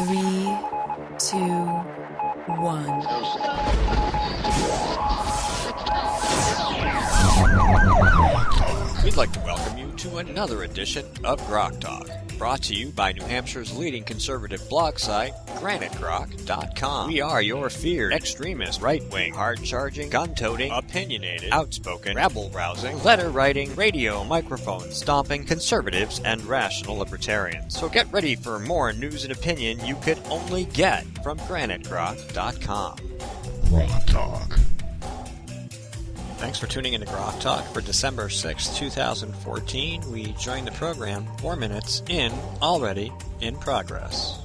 3, 2, 1. We'd like to welcome you to another edition of GrokTALK, brought to you by New Hampshire's leading conservative blog site, GrokTALK.com. We are your feared extremist, right-wing, hard-charging, gun-toting, opinionated, outspoken, rabble-rousing, letter-writing, radio microphone stomping conservatives and rational libertarians. So get ready for more news and opinion you could only get from GrokTALK.com. GrokTALK. Thanks for tuning in to GrokTALK for December 6, 2014. We join the program 4 minutes in, already in progress.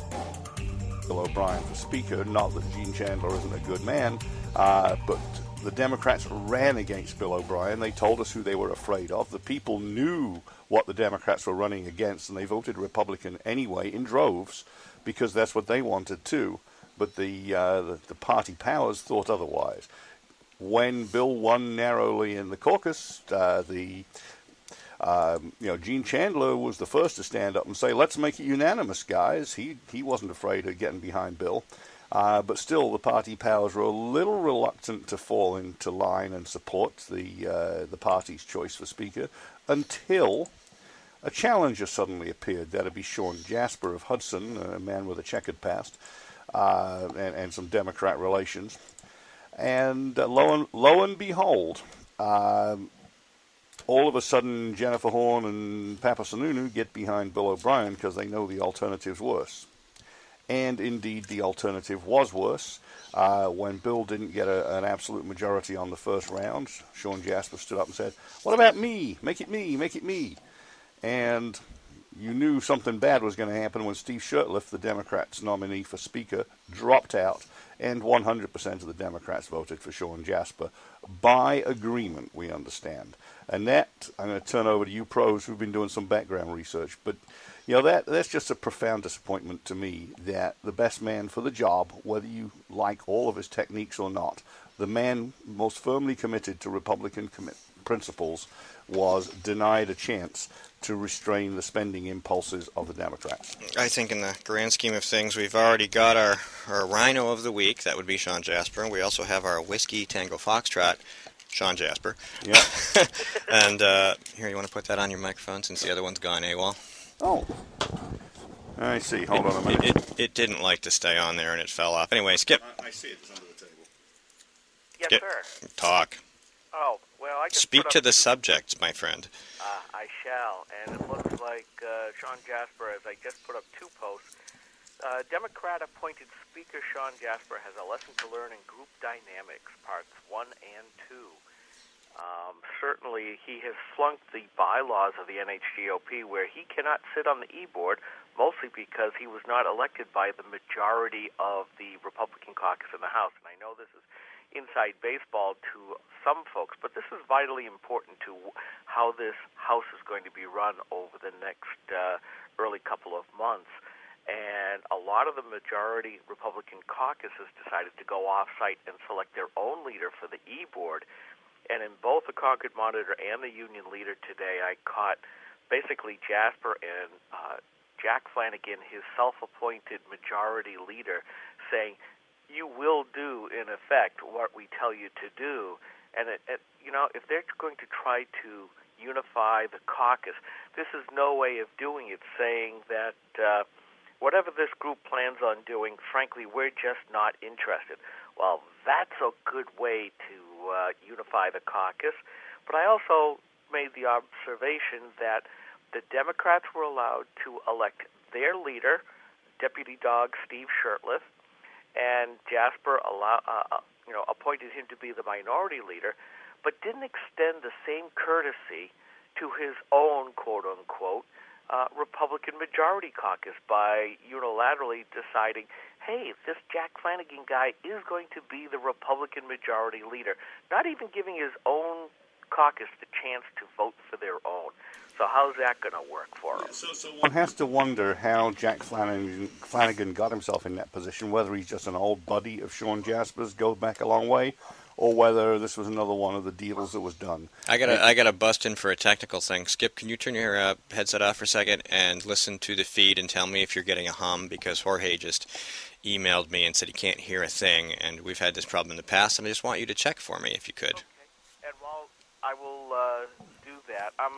Bill O'Brien for Speaker, not that Gene Chandler isn't a good man, but the Democrats ran against Bill O'Brien. They told us who they were afraid of. The people knew what the Democrats were running against, and they voted Republican anyway in droves because that's what they wanted too. But the party powers thought otherwise. When Bill won narrowly in the caucus, Gene Chandler was the first to stand up and say, "Let's make it unanimous, guys." He wasn't afraid of getting behind Bill, but still the party powers were a little reluctant to fall into line and support the party's choice for Speaker until a challenger suddenly appeared. That'd be Sean Jasper of Hudson, a man with a checkered past and some Democrat relations. And lo and behold, all of a sudden Jennifer Horn and Papa Sununu get behind Bill O'Brien because they know the alternative's worse. And indeed, the alternative was worse. When Bill didn't get an absolute majority on the first round, Sean Jasper stood up and said, "What about me? Make it me, make it me." And you knew something bad was going to happen when Steve Shurtleff, the Democrats' nominee for Speaker, dropped out, and 100% of the Democrats voted for Sean Jasper by agreement, we understand. And that, I'm going to turn over to you pros who've been doing some background research, but that's just a profound disappointment to me that the best man for the job, whether you like all of his techniques or not, the man most firmly committed to Republican principles, was denied a chance to restrain the spending impulses of the Democrats. I think in the grand scheme of things, we've already got our rhino of the week. That would be Sean Jasper. We also have our Whiskey Tango Foxtrot, Sean Jasper. Yeah. And here, you want to put that on your microphone since the other one's gone AWOL? Oh. I see. Hold on a minute. It didn't like to stay on there and it fell off. Anyway, Skip. I see it. It's under the table. Yes, Skip. sir. Talk. Oh, well, I just Speak to the subject, my friend. I shall, and it looks like Sean Jasper, as I just put up 2 posts, Democrat-appointed Speaker Sean Jasper has a lesson to learn in group dynamics, parts 1 and 2. Certainly, he has flunked the bylaws of the NHGOP, where he cannot sit on the E-board, mostly because he was not elected by the majority of the Republican caucus in the House. And I know this is inside baseball to some folks, but this is vitally important to how this House is going to be run over the next early couple of months. And a lot of the majority Republican caucus has decided to go off-site and select their own leader for the E-board. And in both the Concord Monitor and the Union Leader today, I caught basically Jasper and Jack Flanagan, his self-appointed majority leader, saying, "You will do, in effect, what we tell you to do." And, if they're going to try to unify the caucus, this is no way of doing it, saying that whatever this group plans on doing, frankly, we're just not interested. Well, that's a good way to unify the caucus. But I also made the observation that the Democrats were allowed to elect their leader, Deputy Dog Steve Shurtleff, and Jasper appointed him to be the minority leader, but didn't extend the same courtesy to his own, quote-unquote, Republican majority caucus by unilaterally deciding, hey, this Jack Flanagan guy is going to be the Republican majority leader, not even giving his own caucus the chance to vote for their own. So how's that going to work for him? So one has to wonder how Jack Flanagan got himself in that position, whether he's just an old buddy of Sean Jasper's, goes back a long way, or whether this was another one of the deals that was done. I gotta bust in for a technical thing. Skip, can you turn your headset off for a second and listen to the feed and tell me if you're getting a hum? Because Jorge just emailed me and said he can't hear a thing, and we've had this problem in the past, and I just want you to check for me if you could. Okay. And while I will do that, I'm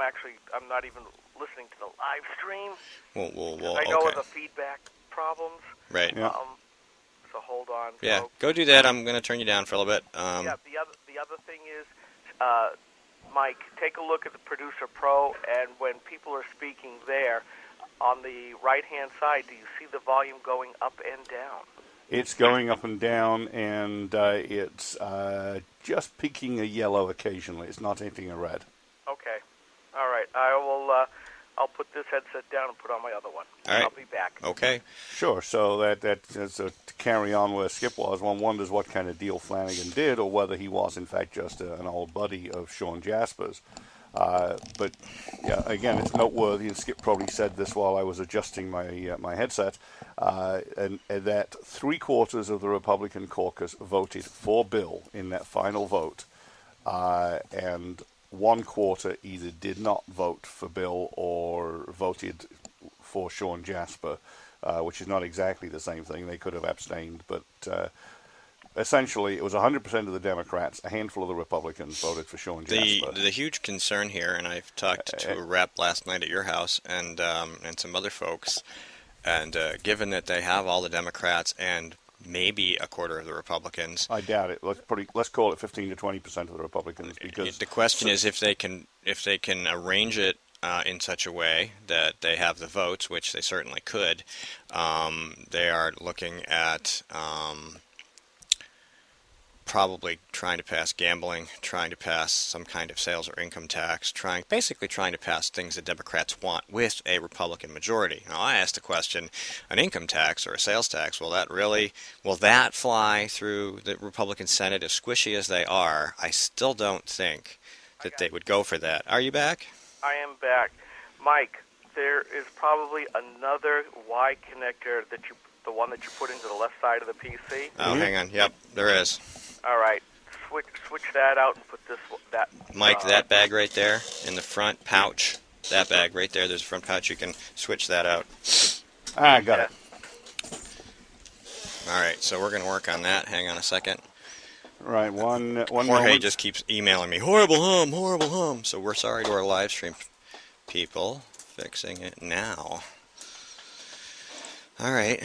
not even listening to the live stream. Well, I know okay. of the feedback problems. Right. Yeah. So hold on. Yeah, folks. go do that. I'm going to turn you down for a little bit. Yeah, the other thing is, Mike, take a look at the Producer Pro, and when people are speaking there, on the right-hand side, do you see the volume going up and down? It's going up and down, and it's just peaking a yellow occasionally. It's not hitting a red. Okay. All right. I'll put this headset down and put on my other one. All right. I'll be back. Okay. Sure. So to carry on where Skip was, one wonders what kind of deal Flanagan did, or whether he was in fact just an old buddy of Sean Jasper's. But yeah, again, it's noteworthy, and Skip probably said this while I was adjusting my headset, and that 3/4 of the Republican caucus voted for Bill in that final vote, and 1/4 either did not vote for Bill or voted for Sean Jasper, which is not exactly the same thing. They could have abstained, but essentially it was 100% of the Democrats, a handful of the Republicans voted for Sean Jasper. The huge concern here, and I've talked to a rep last night at your house and some other folks, and given that they have all the Democrats and maybe 1/4 of the Republicans, I doubt it. Let's call it 15 to 20% of the Republicans, because the question is if they can arrange it in such a way that they have the votes, which they certainly could. They are looking at probably trying to pass gambling, trying to pass some kind of sales or income tax, basically trying to pass things that Democrats want with a Republican majority. Now, I asked the question, an income tax or a sales tax, will that fly through the Republican Senate? As squishy as they are, I still don't think that they would go for that. Are you back? I am back. Mike, there is probably another Y connector the one that you put into the left side of the PC. Oh, hang on. Yep, there is. All right. Switch that out and put that. Mike, that bag right there in the front pouch, that bag right there, there's a front pouch. You can switch that out. I got it. All right, so we're going to work on that. Hang on a second. Right, one Jorge moment. just keeps emailing me, horrible hum. So we're sorry to our live stream people. Fixing it now. All right.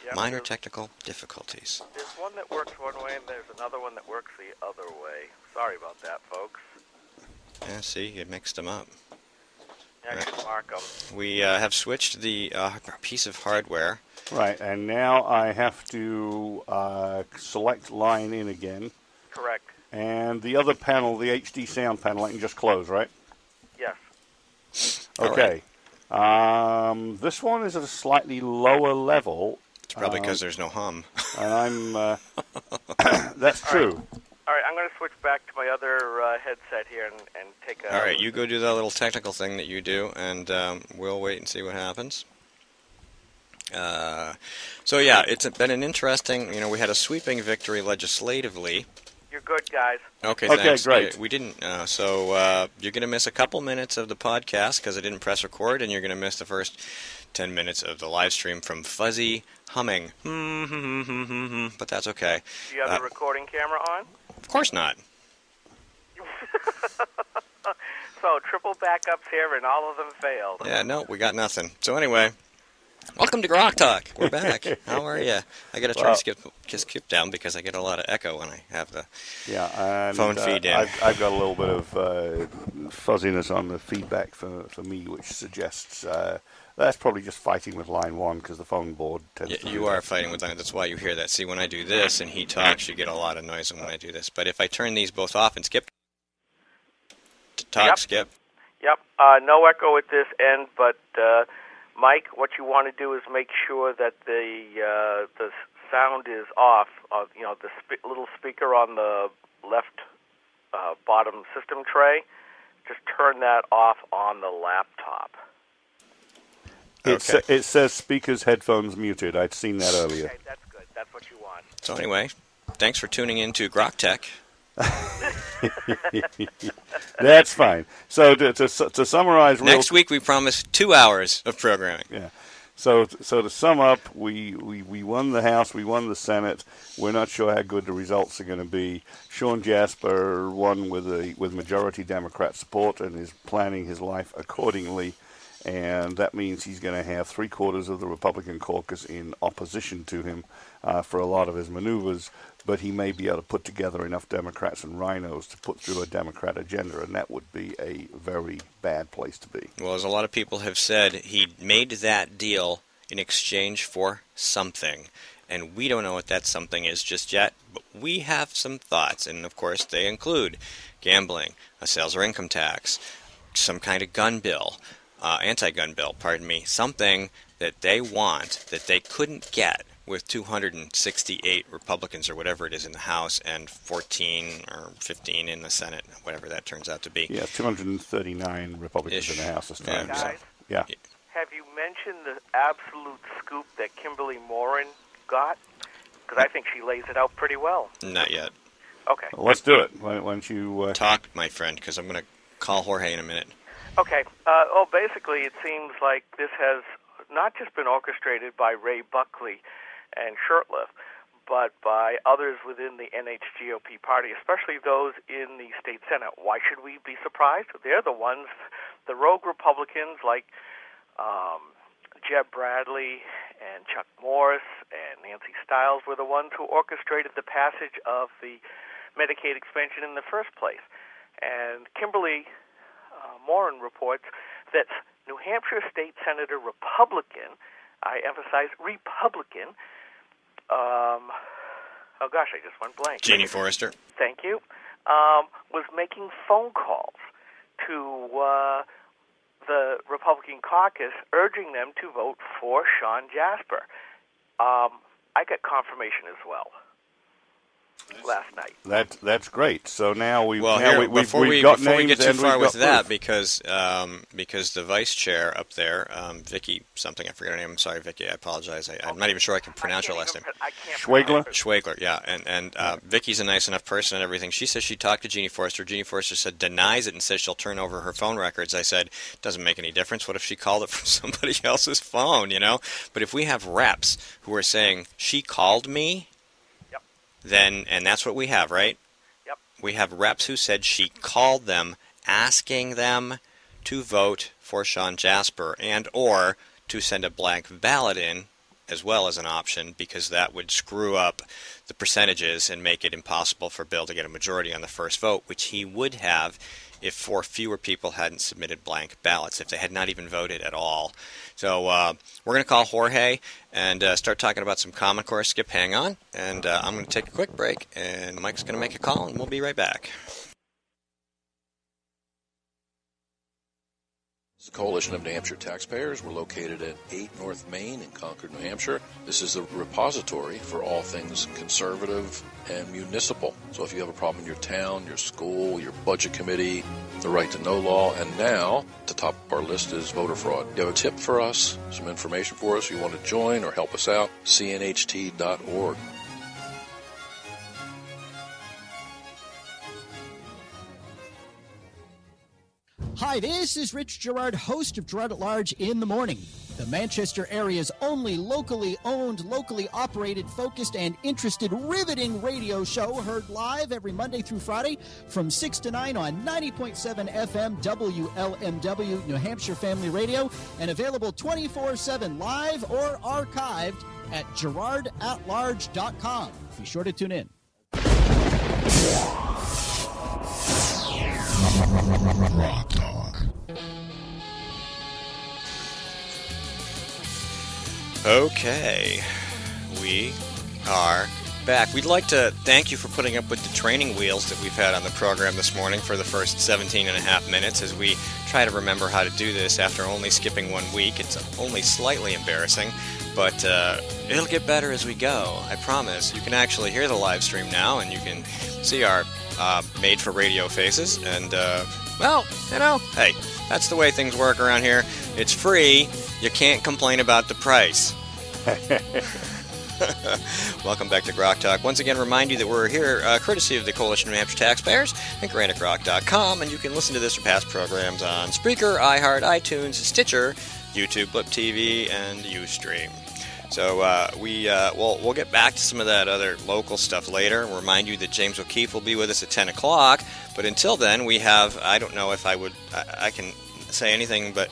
Yep, Minor technical difficulties. There's one that works one way, and there's another one that works the other way. Sorry about that, folks. Yeah, see, you mixed them up. Yeah, I can mark them. We have switched the piece of hardware. Right, and now I have to select line in again. Correct. And the other panel, the HD sound panel, I can just close, right? Yes. Okay. This one is at a slightly lower level. It's probably because there's no hum. And I'm... that's true. All right, I'm going to switch back to my other headset here and take a... All right, you go do that little technical thing that you do, and we'll wait and see what happens. So, yeah, it's been an interesting... we had a sweeping victory legislatively. You're good, guys. Okay, thanks. Great. We didn't... so you're going to miss a couple minutes of the podcast because I didn't press record, and you're going to miss the first 10 minutes of the live stream from fuzzy humming. But that's okay. Do you have the recording camera on? Of course not. So, triple backups here, and all of them failed. Yeah, no, we got nothing. So anyway, welcome to GrokTALK. We're back. How are you? I got to turn skip down because I get a lot of echo when I have the phone feed in. I've got a little bit of fuzziness on the feedback for me, which suggests that's probably just fighting with line one because the phone board tends to... You are fighting with line. That's why you hear that. See, when I do this and he talks, you get a lot of noise when I do this. But if I turn these both off and skip... Skip. Yep. No echo at this end, but Mike, what you want to do is make sure that the sound is off. The little speaker on the left bottom system tray. Just turn that off on the laptop. Okay. It says speakers, headphones muted. I'd seen that earlier. Okay, that's good. That's what you want. So anyway, thanks for tuning in to GrokTAK. That's fine. So to summarize, next week we promise 2 hours of programming. Yeah. So to sum up, we won the House, we won the Senate. We're not sure how good the results are going to be. Sean Jasper won with majority Democrat support and is planning his life accordingly. And that means he's going to have 3/4 of the Republican caucus in opposition to him for a lot of his maneuvers. But he may be able to put together enough Democrats and rhinos to put through a Democrat agenda, and that would be a very bad place to be. Well, as a lot of people have said, he made that deal in exchange for something. And we don't know what that something is just yet, but we have some thoughts. And, of course, they include gambling, a sales or income tax, some kind of gun bill, anti-gun bill, something that they want that they couldn't get with 268 Republicans or whatever it is in the House and 14 or 15 in the Senate, whatever that turns out to be. Yeah, 239 Republicans in the House this time. Yeah. Guys, yeah. Have you mentioned the absolute scoop that Kimberly Morin got? Because I think she lays it out pretty well. Not yet. Okay. Well, let's do it. Why don't you... Talk, my friend, because I'm going to call Jorge in a minute. Okay. Basically, it seems like this has not just been orchestrated by Ray Buckley and Shurtleff, but by others within the NHGOP party, especially those in the state Senate. Why should we be surprised? They're the ones, the rogue Republicans like Jeb Bradley and Chuck Morris and Nancy Stiles were the ones who orchestrated the passage of the Medicaid expansion in the first place. And Kimberly Morin reports that New Hampshire State Senator Republican, I emphasize Republican, I just went blank. Jeannie Forrester. Thank you. Was making phone calls to the Republican caucus, urging them to vote for Sean Jasper. I got confirmation as well last night. That's great. So now we've before we get too far with that, because the vice chair up there, Vicky something, I forget her name. I'm sorry, Vicky. I apologize. I'm not even sure I can pronounce her last name. Schwegler, yeah. And Vicky's a nice enough person and everything. She says she talked to Jeannie Forrester. Jeannie Forrester said denies it and says she'll turn over her phone records. I said, doesn't make any difference. What if she called it from somebody else's phone? But if we have reps who are saying she called me. Then, and that's what we have, right? Yep. We have reps who said she called them, asking them to vote for Sean Jasper and or to send a blank ballot in as well as an option, because that would screw up the percentages and make it impossible for Bill to get a majority on the first vote, which he would have if 4 fewer people hadn't submitted blank ballots, if they had not even voted at all. So we're going to call Jorge and start talking about some Common Core. Skip, hang on. And I'm going to take a quick break, and Mike's going to make a call, and we'll be right back. It's the Coalition of New Hampshire Taxpayers. We're located at 8 North Main in Concord, New Hampshire. This is a repository for all things conservative and municipal. So if you have a problem in your town, your school, your budget committee, the right to know law, and now, at the top of our list is voter fraud. You have a tip for us, some information for us, you want to join or help us out, cnht.org. Hi, this is Rich Gerard, host of Gerard at Large in the Morning, the Manchester area's only locally owned, locally operated, focused, and interested, riveting radio show, heard live every Monday through Friday from 6 to 9 on 90.7 FM WLMW, New Hampshire Family Radio, and available 24/7 live or archived at GerardAtLarge.com. Be sure to tune in. GrokTALK. Okay, we are back. We'd like to thank you for putting up with the training wheels that we've had on the program this morning for the first 17 and a half minutes as we try to remember how to do this after only skipping 1 week. It's only slightly embarrassing, but it'll get better as we go, I promise. You can actually hear the live stream now, and you can see our made-for-radio faces, and, hey, that's the way things work around here. It's free. You can't complain about the price. Welcome back to GrokTALK. Once again, remind you that we're here courtesy of the Coalition of New Hampshire Taxpayers and GraniteGrok.com, and you can listen to this or past programs on Spreaker, iHeart, iTunes, Stitcher, YouTube, Blip TV, and Ustream. So we'll get back to some of that other local stuff later. We'll remind you that James O'Keefe will be with us at 10 o'clock. But until then, we have, I don't know if I can say anything but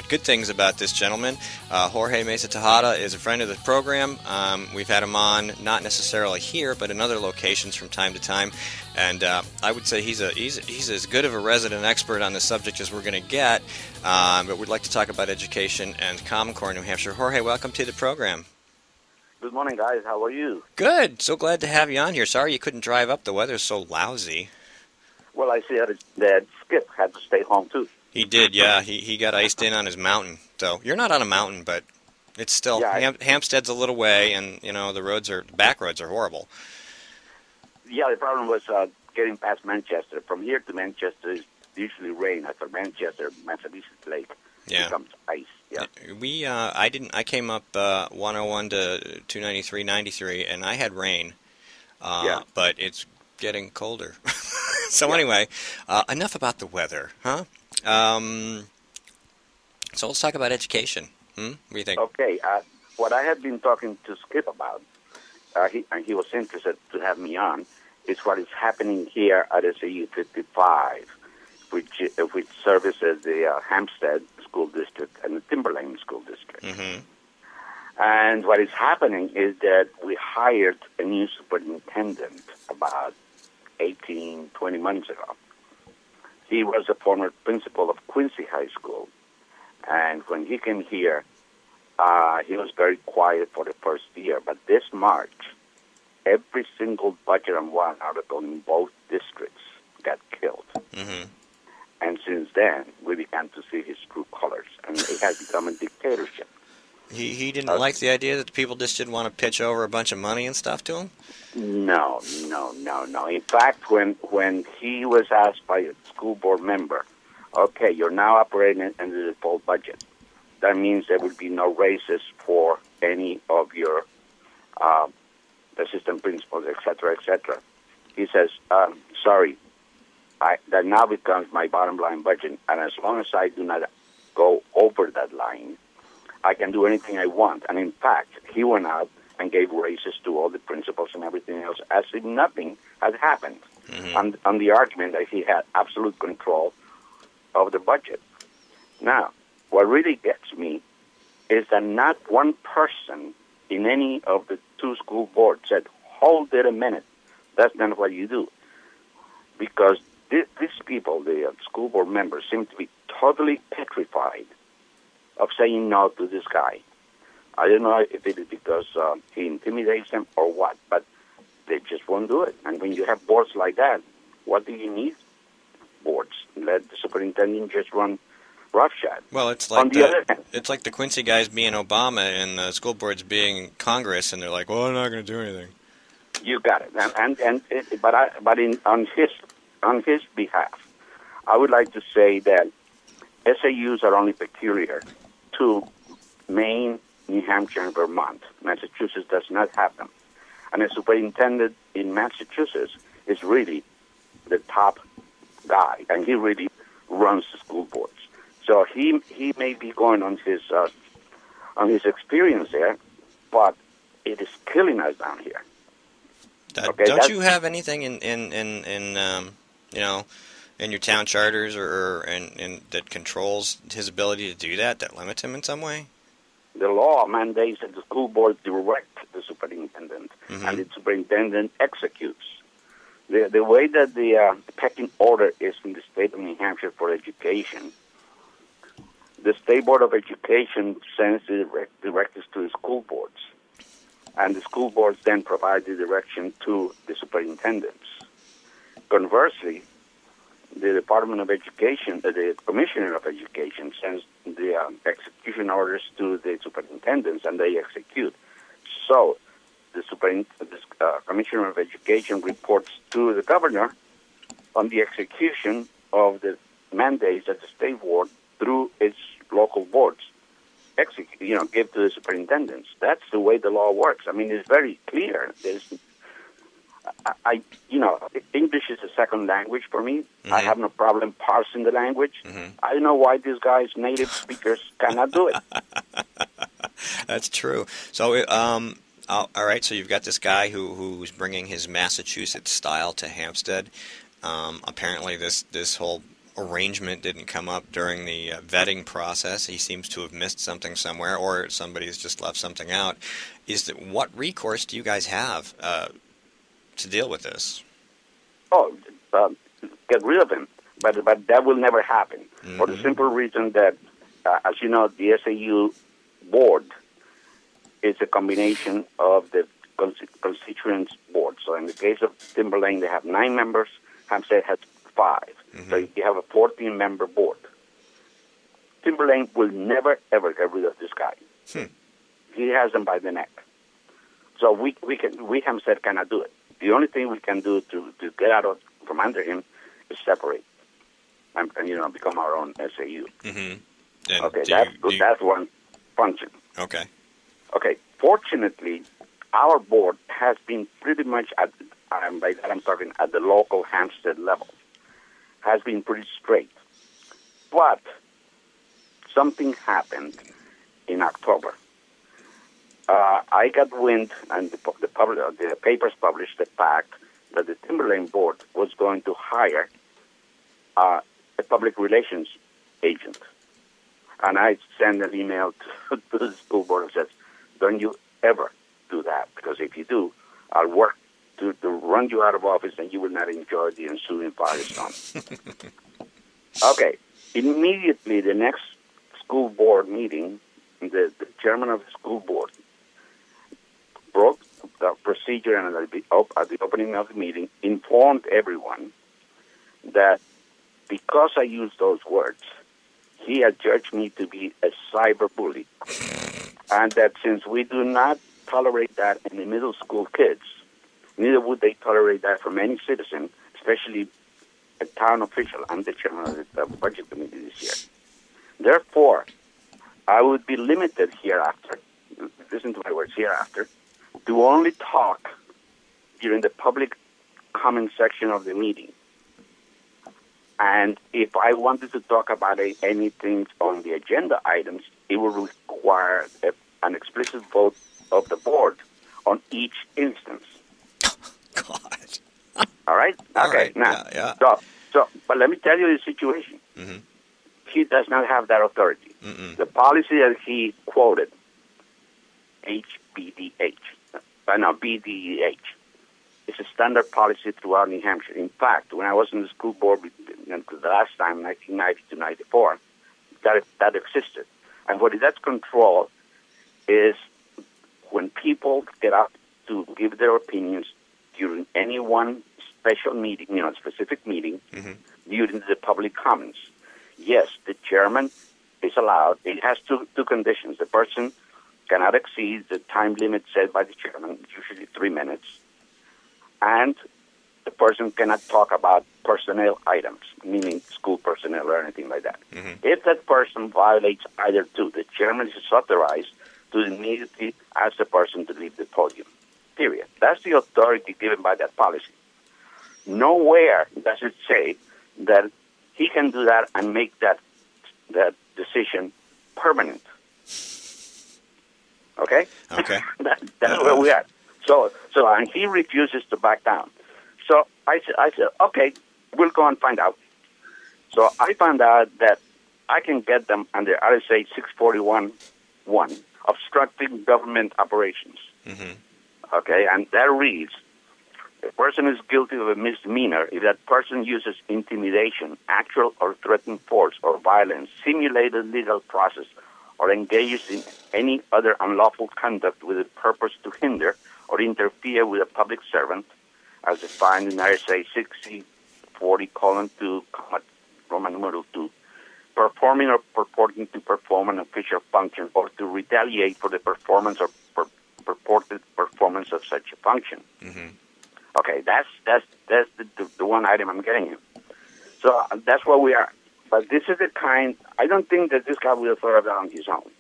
good things about this gentleman. Jorge Mesa-Tejada is a friend of the program. We've had him on, not necessarily here, but in other locations from time to time. And I would say he's as good of a resident expert on the subject as we're going to get. But we'd like to talk about education and Common Core in New Hampshire. Jorge, welcome to the program. Good morning, guys. How are you? Good. So glad to have you on here. Sorry you couldn't drive up. The weather's so lousy. Well, I see that Skip had to stay home, too. He did, yeah. He got iced in on his mountain. So you're not on a mountain, but it's still Hampstead's a little way, and the back roads are horrible. Yeah, the problem was getting past Manchester. From here to Manchester is usually rain. After Manchester, Massachusetts Lake becomes ice. Yeah. I came up 101 to 293, 93, and I had rain. But it's getting colder. So anyway, enough about the weather, huh? So let's talk about education. What do you think? Okay. What I had been talking to Skip about, he was interested to have me on, is what is happening here at SAU 55, which services the Hampstead School District and the Timberlane School District. Mm-hmm. And what is happening is that we hired a new superintendent about 18, 20 months ago. He was a former principal of Quincy High School, and when he came here, he was very quiet for the first year. But this March, every single budget and warrant article in both districts got killed. Mm-hmm. And since then, we began to see his true colors, and it has become a dictatorship. He didn't like the idea that people just didn't want to pitch over a bunch of money and stuff to him? No. In fact, when he was asked by a school board member, okay, you're now operating under the full budget. That means there will be no raises for any of your assistant principals, et cetera. He says, sorry, that now becomes my bottom line budget, and as long as I do not go over that line, I can do anything I want. And in fact, he went out and gave raises to all the principals and everything else as if nothing had happened, on the argument that he had absolute control of the budget. Now, what really gets me is that not one person in any of the two school boards said, hold it a minute, that's not what you do. Because these people, the school board members, seem to be totally petrified of saying no to this guy. I don't know if it is because he intimidates them or what, but they just won't do it. And when you have boards like that, what do you need boards? Let the superintendent just run roughshod. Well, it's like it's like the Quincy guys being Obama and the school boards being Congress, and they're like, "Well, I'm not going to do anything." You got it. On his behalf, I would like to say that SAUs are only peculiar to Maine, New Hampshire, and Vermont. Massachusetts does not have them. And a superintendent in Massachusetts is really the top guy, and he really runs the school boards. So he may be going on his experience there, but it is killing us down here. Don't you have anything in your town charters or that controls his ability to do that limits him in some way? The law mandates that the school board direct the superintendent, and the superintendent executes. The way that the pecking order is in the state of New Hampshire for education, the State Board of Education sends the directives to the school boards, and the school boards then provide the direction to the superintendents. Conversely, the Department of Education, the Commissioner of Education, sends the execution orders to the superintendents, and they execute. So the Commissioner of Education reports to the governor on the execution of the mandates at the state board through its local boards. execute, give to the superintendents. That's the way the law works. I mean, it's very clear. English is a second language for me. Mm-hmm. I have no problem parsing the language. Mm-hmm. I don't know why these guys, native speakers, cannot do it. That's true. So, all right. So you've got this guy who's bringing his Massachusetts style to Hampstead. Apparently, this whole arrangement didn't come up during the vetting process. He seems to have missed something somewhere, or somebody's just left something out. What recourse do you guys have to deal with this? Get rid of him. But that will never happen, mm-hmm. for the simple reason that, as you know, the SAU board is a combination of the constituents board. So in the case of Timberlane, they have 9 members. Hampshire has 5. Mm-hmm. So you have a 14-member board. Timberlane will never, ever get rid of this guy. He has them by the neck. So we Hampshire cannot do it. The only thing we can do to get out from under him is separate and become our own SAU. Mm-hmm. Okay, that's one function. Okay. Okay. Fortunately, our board has been pretty much by that I'm talking at the local Hampstead level, has been pretty straight. But something happened in October. I got wind, and the papers published the fact that the Timberlane board was going to hire a public relations agent. And I sent an email to the school board and said, don't you ever do that, because if you do, I'll work to run you out of office and you will not enjoy the ensuing firestorm. Okay. Immediately, the next school board meeting, the chairman of the school board broke the procedure and at the opening of the meeting informed everyone that because I used those words, he had judged me to be a cyber bully, and that since we do not tolerate that in the middle school kids, neither would they tolerate that from any citizen, especially a town official. I'm the chairman of the budget committee this year. Therefore, I would be limited hereafter, listen to my words, hereafter, to only talk during the public comment section of the meeting. And if I wanted to talk about anything on the agenda items, it would require an explicit vote of the board on each instance. God. All right? Okay. Right. Now, yeah. So, but let me tell you the situation. Mm-hmm. He does not have that authority. Mm-mm. The policy that he quoted, BDEH, is a standard policy throughout New Hampshire. In fact, when I was in the school board the last time, 1990 to 94, that existed. And what it does control is when people get up to give their opinions during any one special meeting, specific meeting, mm-hmm. during the public comments. Yes, the chairman is allowed. It has two conditions. The person cannot exceed the time limit set by the chairman, usually 3 minutes, and the person cannot talk about personnel items, meaning school personnel or anything like that. Mm-hmm. If that person violates either two, the chairman is authorized to immediately ask the person to leave the podium, period. That's the authority given by that policy. Nowhere does it say that he can do that and make that decision permanent. Okay? Okay. That's where we are. So, and he refuses to back down. So I said, okay, we'll go and find out. So I found out that I can get them under RSA 641-1, obstructing government operations. Mm-hmm. Okay, and that reads, a person is guilty of a misdemeanor if that person uses intimidation, actual or threatened force or violence, simulated legal process, or engages in any other unlawful conduct with a purpose to hinder or interfere with a public servant, as defined in RSA 6040:2, Roman numeral 2, performing or purporting to perform an official function or to retaliate for the performance or purported performance of such a function. Mm-hmm. Okay, that's the one item I'm getting you. So that's where we are. But this is the kind, I don't think that this guy will throw it on his own.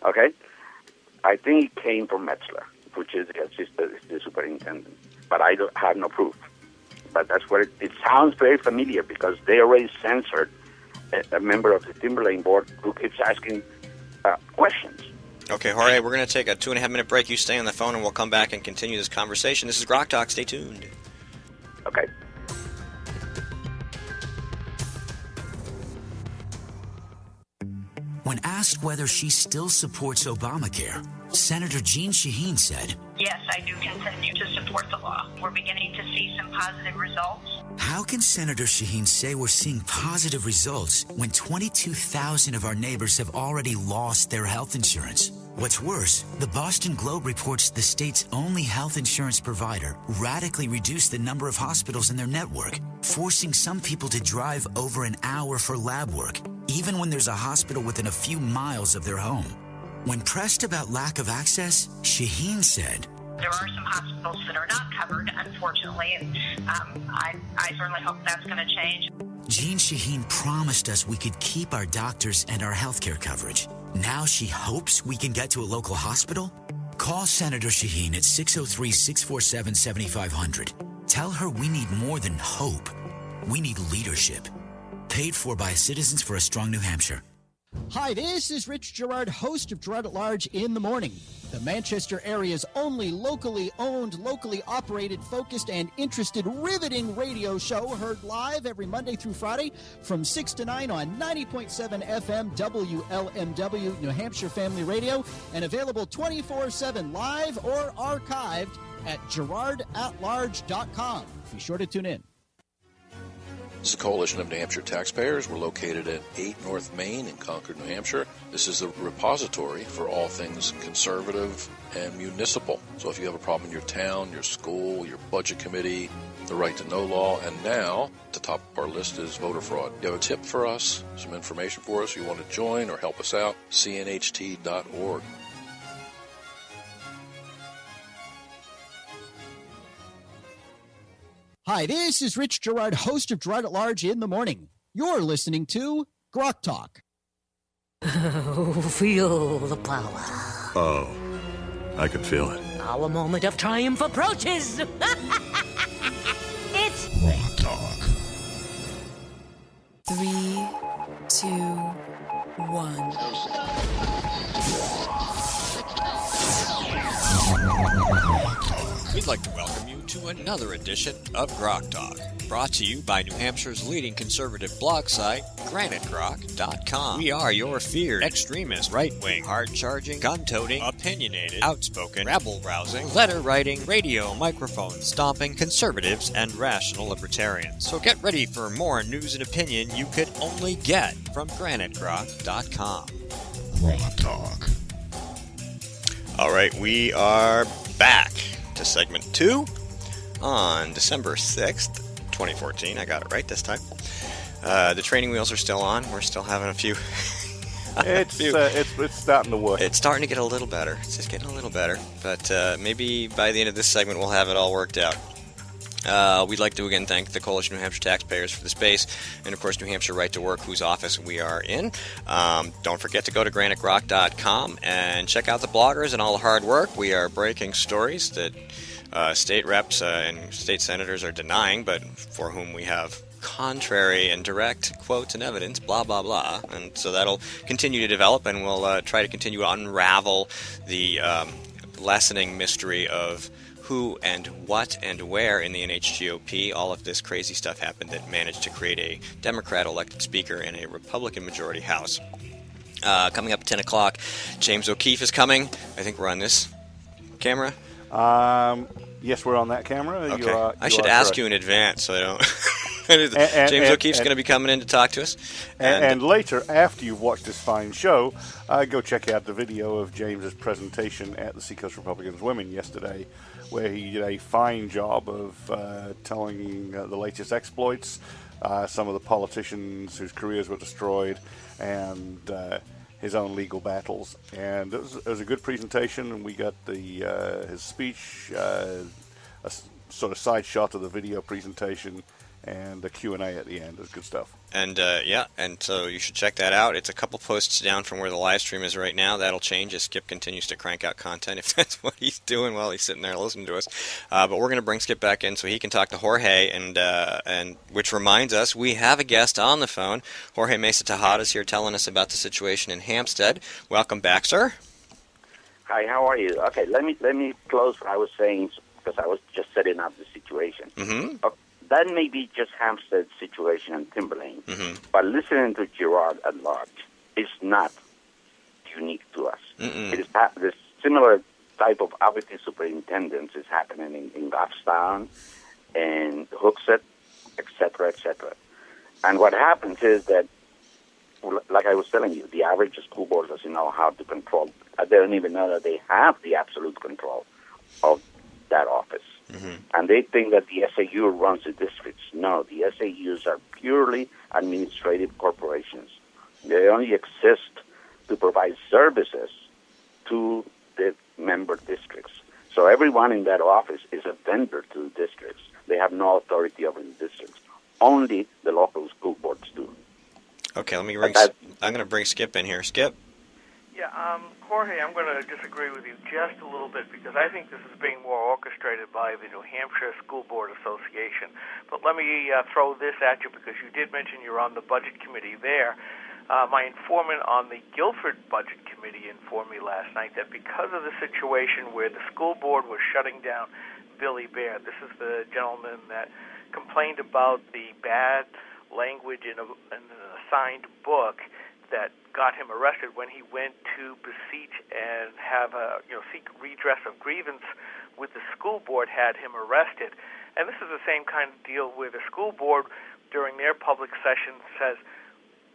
Okay? I think it came from Metzler, which is the superintendent. But I don't have no proof. But that's what it sounds very familiar because they already censored a member of the Timberlane board who keeps asking questions. Okay, Jorge, we're going to take a 2.5-minute break. You stay on the phone, and we'll come back and continue this conversation. This is GrokTALK. Stay tuned. Okay. When asked whether she still supports Obamacare, Senator Jeanne Shaheen said, "Yes, I do continue to support the law. We're beginning to see some positive results." How can Senator Shaheen say we're seeing positive results when 22,000 of our neighbors have already lost their health insurance? What's worse, the Boston Globe reports the state's only health insurance provider radically reduced the number of hospitals in their network, forcing some people to drive over an hour for lab work, even when there's a hospital within a few miles of their home. When pressed about lack of access, Shaheen said, "There are some hospitals that are not covered, unfortunately, and I certainly hope that's going to change." Jeanne Shaheen promised us we could keep our doctors and our healthcare coverage. Now she hopes we can get to a local hospital? Call Senator Shaheen at 603-647-7500. Tell her we need more than hope. We need leadership. Paid for by Citizens for a Strong New Hampshire. Hi, this is Rich Gerard, host of Gerard at Large in the Morning, the Manchester area's only locally owned, locally operated, focused, and interested riveting radio show, heard live every Monday through Friday from 6 to 9 on 90.7 FM WLMW, New Hampshire Family Radio, and available 24/7 live or archived at GerardAtLarge.com. Be sure to tune in. This is a coalition of New Hampshire taxpayers. We're located at 8 North Main in Concord, New Hampshire. This is a repository for all things conservative and municipal. So if you have a problem in your town, your school, your budget committee, the right to know law, and now at the top of our list is voter fraud. You have a tip for us, some information for us, you want to join or help us out, cnht.org. Hi, this is Rich Gerard, host of Gerard at Large in the Morning. You're listening to GrokTALK. Oh, feel the power. Oh, I can feel it. Our moment of triumph approaches. It's GrokTALK. 3, 2, 1. We'd like to welcome you to another edition of GrokTALK, brought to you by New Hampshire's leading conservative blog site, GraniteGrok.com. We are your feared extremist, right-wing, hard-charging, gun-toting, opinionated, outspoken, rabble-rousing, letter-writing, radio microphone stomping conservatives and rational libertarians. So get ready for more news and opinion you could only get from GraniteGrok.com. GrokTALK. All right, we are back to segment 2 on December 6th, 2014. I got it right this time. The training wheels are still on. We're still having a few. It's starting to work. It's starting to get a little better. It's just getting a little better. But maybe by the end of this segment, we'll have it all worked out. We'd like to again thank the Coalition of New Hampshire Taxpayers for the space, and of course New Hampshire Right to Work, whose office we are in. Don't forget to go to GraniteGrok.com and check out the bloggers and all the hard work. We are breaking stories that state reps and state senators are denying, but for whom we have contrary and direct quotes and evidence, blah, blah, blah. And so that'll continue to develop, and we'll try to continue to unravel the lessening mystery of who and what and where in the NHGOP all of this crazy stuff happened that managed to create a Democrat-elected speaker and a Republican-majority House. Coming up at 10 o'clock, James O'Keefe is coming. I think we're on this camera. Yes, we're on that camera. Okay. I should ask you in advance so I don't... James O'Keefe's going to be coming in to talk to us. And later, after you've watched this fine show, go check out the video of James's presentation at the Seacoast Republicans Women yesterday, where he did a fine job of telling the latest exploits, some of the politicians whose careers were destroyed, and his own legal battles. And it was a good presentation, and we got his speech, a sort of side shot of the video presentation, and the Q&A at the end is good stuff. And and so you should check that out. It's a couple posts down from where the live stream is right now. That'll change as Skip continues to crank out content, if that's what he's doing while he's sitting there listening to us. But we're going to bring Skip back in so he can talk to Jorge, and which reminds us we have a guest on the phone. Jorge Mesa-Tejada is here telling us about the situation in Hampstead. Welcome back, sir. Hi, how are you? Okay, let me close what I was saying because I was just setting up the situation. Mm-hmm. That may be just Hampstead's situation in Timberlane, but listening to Gerard at large is not unique to us. It is this similar type of apathy superintendents is happening in Goffstown and Hooksett, etc., etc. And what happens is that, like I was telling you, the average school board doesn't know how to control. They don't even know that they have the absolute control of that office. And they think that the SAU runs the districts. No, the SAUs are purely administrative corporations. They only exist to provide services to the member districts. So everyone in that office is a vendor to the districts. They have no authority over the districts. Only the local school boards do. Okay, I'm going to bring Skip in here. Skip? Yeah, Jorge, I'm going to disagree with you just a little bit because I think this is being more orchestrated by the New Hampshire School Board Association. But let me throw this at you because you did mention you're on the budget committee there. My informant on the Guilford Budget Committee informed me last night that because of the situation where the school board was shutting down Billy Bear, this is the gentleman that complained about the bad language in an assigned book that got him arrested when he went to beseech and have seek redress of grievance with the school board, had him arrested. And this is the same kind of deal where the school board during their public session says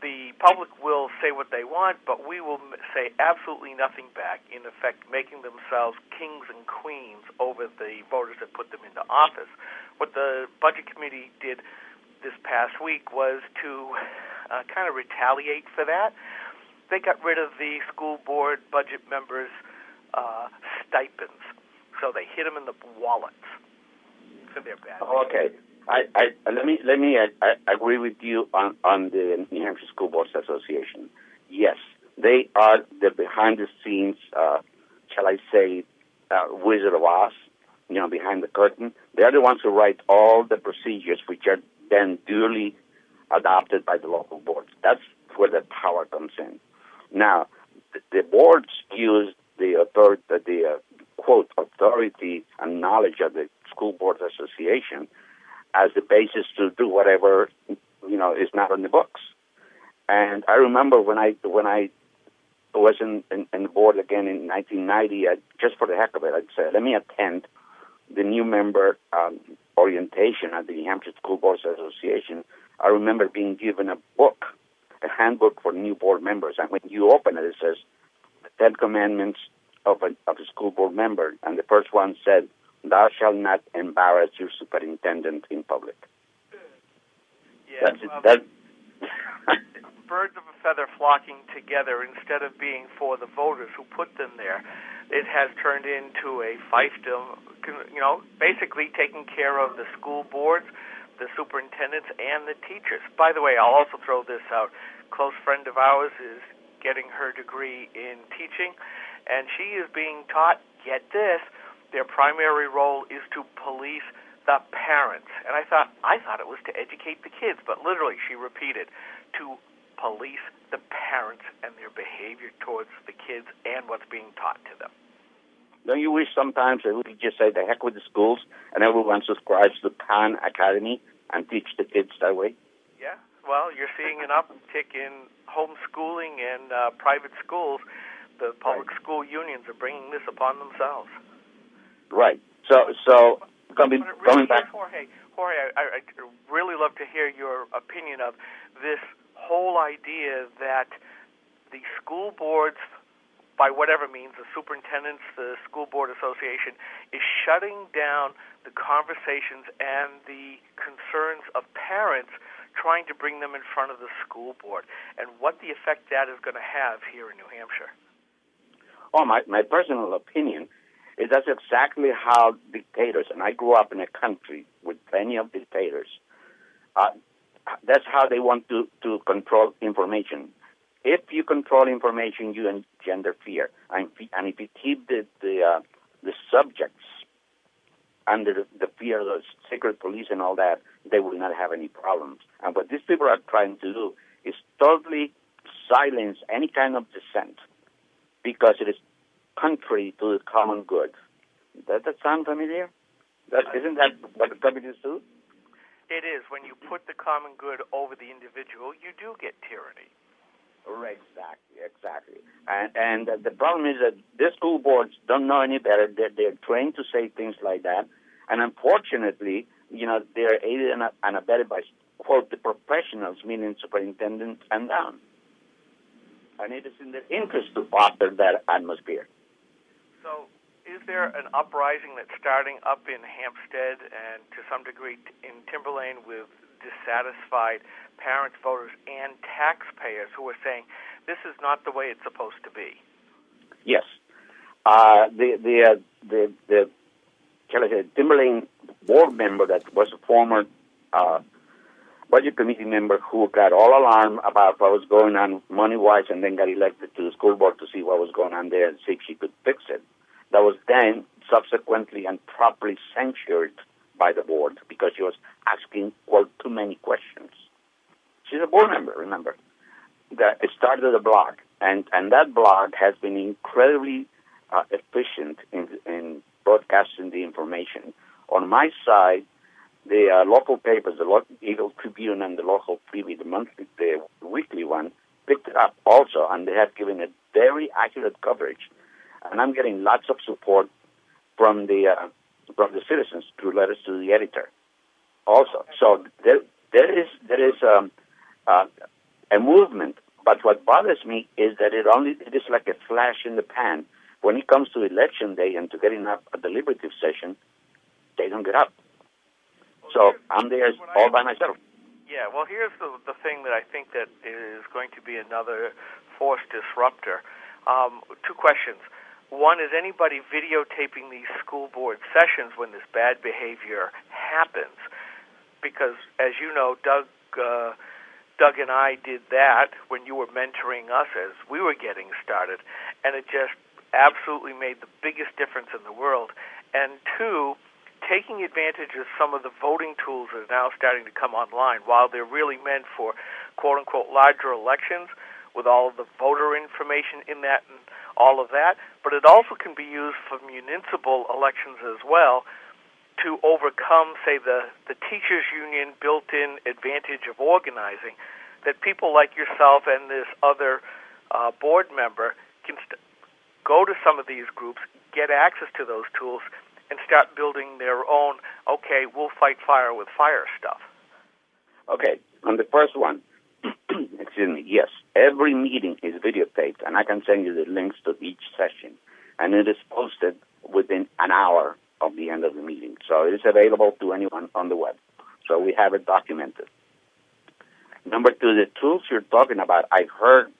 the public will say what they want, but we will say absolutely nothing back, in effect making themselves kings and queens over the voters that put them into office. What the budget committee did this past week was to kind of retaliate for that. They got rid of the school board budget members' stipends, so they hit them in the wallets for their bad. Okay, let me agree with you on the New Hampshire School Boards Association. Yes, they are the behind-the-scenes, shall I say, Wizard of Oz. Behind the curtain. They are the ones who write all the procedures, which are then duly adopted by the local boards. That's where the power comes in. Now, the boards use the authority, quote, authority and knowledge of the School Boards Association as the basis to do whatever, is not on the books. And I remember when I was in the board again in 1990, just for the heck of it, I'd say, let me attend the new member orientation at the New Hampshire School Boards Association. I remember being given a handbook for new board members, and when you open it, it says the 10 Commandments of a school board member, and the first one said, "Thou shalt not embarrass your superintendent in public." Yeah, that's birds of a feather flocking together instead of being for the voters who put them there. It has turned into a fiefdom, basically taking care of the school boards, the superintendents, and the teachers. By the way, I'll also throw this out. A close friend of ours is getting her degree in teaching, and she is being taught, get this, their primary role is to police the parents. And I thought it was to educate the kids, but literally she repeated, to police the parents and their behavior towards the kids and what's being taught to them. Don't you wish sometimes that we could just say the heck with the schools and everyone subscribes to Khan Academy and teach the kids that way? Yeah, well, you're seeing an uptick in homeschooling and private schools. The public school unions are bringing this upon themselves. Right. So coming back. Jorge, I really love to hear your opinion of this whole idea that the school boards, by whatever means, the superintendents, the school board association, is shutting down the conversations and the concerns of parents, trying to bring them in front of the school board, and what the effect that is going to have here in New Hampshire. Oh, my personal opinion is that's exactly how dictators, and I grew up in a country with plenty of dictators, That's how they want to control information. If you control information, you engender fear, and if you keep the subjects under the fear of the secret police and all that, they will not have any problems. And what these people are trying to do is totally silence any kind of dissent, because it is contrary to the common good. Does that sound familiar? Isn't that what the communists do? It is. When you put the common good over the individual, you do get tyranny. Right, exactly. And the problem is that the school boards don't know any better. They're trained to say things like that. And unfortunately, they're aided and abetted by, quote, the professionals, meaning superintendents and down. And it is in their interest to foster that atmosphere. So is there an uprising that's starting up in Hampstead and to some degree in Timberlane with dissatisfied parents, voters, and taxpayers who are saying this is not the way it's supposed to be? Yes. The Timberlane board member that was a former budget committee member who got all alarmed about what was going on money-wise and then got elected to the school board to see what was going on there and see if she could fix it. That was then subsequently and properly censured by the board because she was asking, quote, too many questions. She's a board member, remember. It started a blog, and that blog has been incredibly efficient in broadcasting the information. On my side, the local papers, the Eagle Tribune and the local Freebie, the weekly one, picked it up also, and they have given it very accurate coverage. And I'm getting lots of support from the citizens through letters to the editor. Also, so there is a movement. But what bothers me is that it is like a flash in the pan. When it comes to election day and to getting up a deliberative session, they don't get up. So I'm there all by myself. Yeah, well, here's the thing that I think that is going to be another force disruptor. Two questions. One, is anybody videotaping these school board sessions when this bad behavior happens? Because, as you know, Doug and I did that when you were mentoring us as we were getting started, and it just absolutely made the biggest difference in the world. And two, taking advantage of some of the voting tools that are now starting to come online, while they're really meant for quote-unquote larger elections with all of the voter information in that and all of that, but it also can be used for municipal elections as well to overcome, say, the teachers' union built-in advantage of organizing, that people like yourself and this other board member can go to some of these groups, get access to those tools, and start building their own, okay, we'll fight fire with fire stuff. Okay, on the first one, excuse me, yes, every meeting is videotaped, and I can send you the links to each session, and it is posted within an hour of the end of the meeting. So it is available to anyone on the web. So we have it documented. Number two, the tools you're talking about, I've heard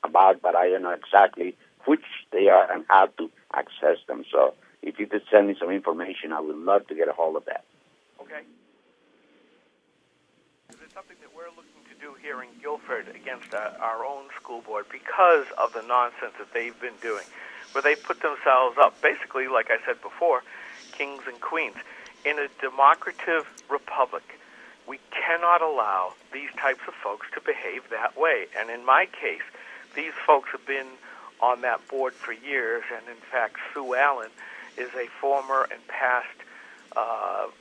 about, but I don't know exactly which they are and how to access them. So if you could send me some information, I would love to get a hold of that. Okay. It's something that we're looking to do here in Guilford against our own school board because of the nonsense that they've been doing, where they put themselves up, basically, like I said before, kings and queens. In a democratic republic, we cannot allow these types of folks to behave that way. And in my case, these folks have been on that board for years, and in fact, Sue Allen is a former and past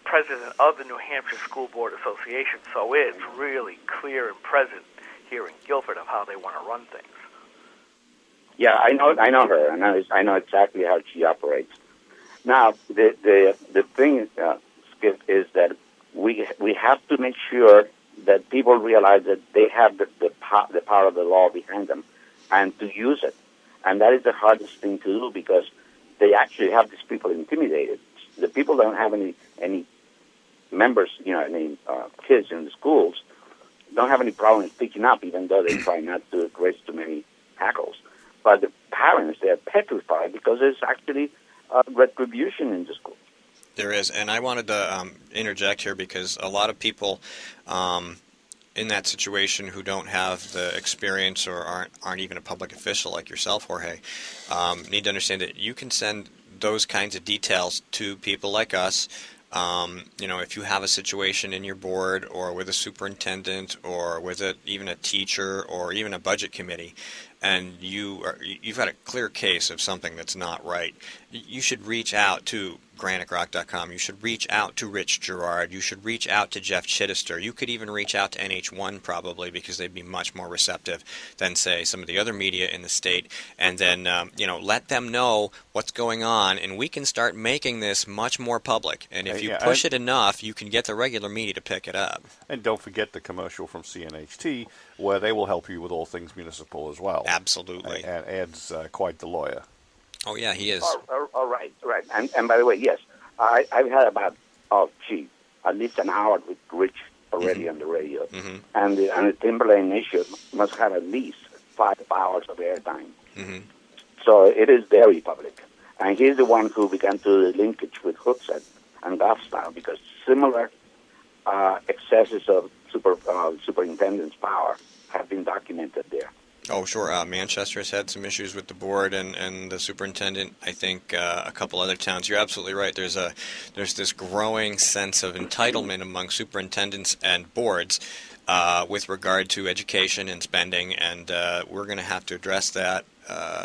president of the New Hampshire School Board Association, so it's really clear and present here in Guilford of how they want to run things. Yeah, I know her, and I know exactly how she operates. Now, the thing, Skip, is that we have to make sure that people realize that they have the power of the law behind them, and to use it. And that is the hardest thing to do because they actually have these people intimidated. The people don't have any members, any kids in the schools, don't have any problem speaking up, even though they try not to raise too many hackles. But the parents, they're petrified because there's actually retribution in the school. There is, and I wanted to interject here because a lot of people in that situation who don't have the experience or aren't even a public official like yourself, Jorge, need to understand that you can send those kinds of details to people like us. If you have a situation in your board or with a superintendent or with even a teacher or even a budget committee, and you've got a clear case of something that's not right, you should reach out to GrokTALK.com. You should reach out to Rich Gerard. You should reach out to Jeff Chittister. You could even reach out to NH1 probably, because they'd be much more receptive than, say, some of the other media in the state. And then, let them know what's going on, and we can start making this much more public. And if you push it enough, you can get the regular media to pick it up. And don't forget the commercial from CNHT, where they will help you with all things municipal as well. Absolutely. And Ed's quite the lawyer. Oh, yeah, he is. All right. And by the way, yes, I've had about, at least an hour with Rich already on the radio. Mm-hmm. And the Timberlane issue must have at least 5 hours of airtime. Mm-hmm. So it is very public. And he's the one who began to do the linkage with Hooksett and Goffstown, because similar excesses of superintendent's power have been documented there. Oh, sure. Manchester has had some issues with the board and the superintendent. I think a couple other towns. You're absolutely right. There's this growing sense of entitlement among superintendents and boards with regard to education and spending, and we're going to have to address that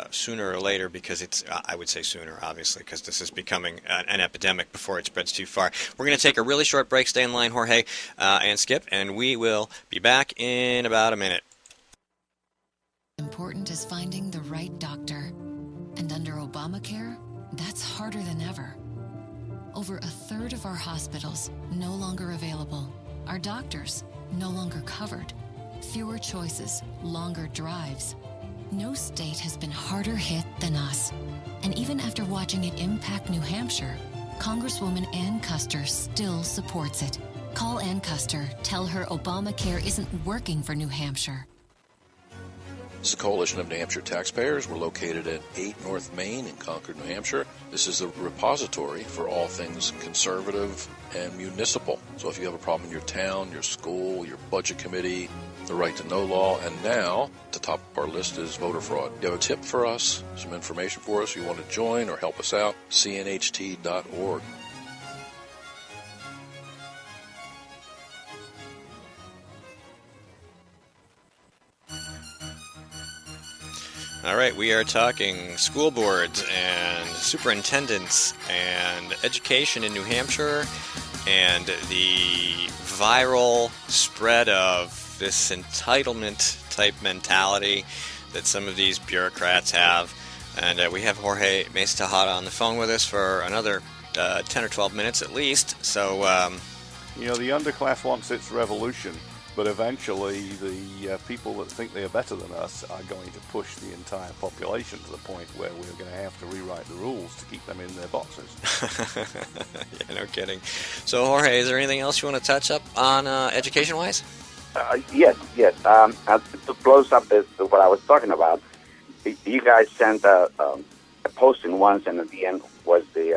sooner or later, because I would say sooner, obviously, because this is becoming an epidemic before it spreads too far. We're going to take a really short break. Stay in line, Jorge and Skip, and we will be back in about a minute. Important is finding the right doctor. And under Obamacare, that's harder than ever. Over a third of our hospitals no longer available. Our doctors no longer covered. Fewer choices, longer drives. No state has been harder hit than us. And even after watching it impact New Hampshire, Congresswoman Ann Custer still supports it. Call Ann Custer. Tell her Obamacare isn't working for New Hampshire. This is a coalition of New Hampshire taxpayers. We're located at 8 North Main in Concord, New Hampshire. This is a repository for all things conservative and municipal. So if you have a problem in your town, your school, your budget committee, the right to know law, and now at the top of our list is voter fraud. You have a tip for us, some information for us, you want to join or help us out, cnht.org. All right, we are talking school boards and superintendents and education in New Hampshire and the viral spread of this entitlement-type mentality that some of these bureaucrats have. And we have Jorge Mesa-Tejada on the phone with us for another 10 or 12 minutes at least. So, the underclass wants its revolution. But eventually, the people that think they are better than us are going to push the entire population to the point where we're going to have to rewrite the rules to keep them in their boxes. Yeah, no kidding. So, Jorge, is there anything else you want to touch up on education-wise? Yes. To close up what I was talking about, you guys sent a posting once, and at the end was the...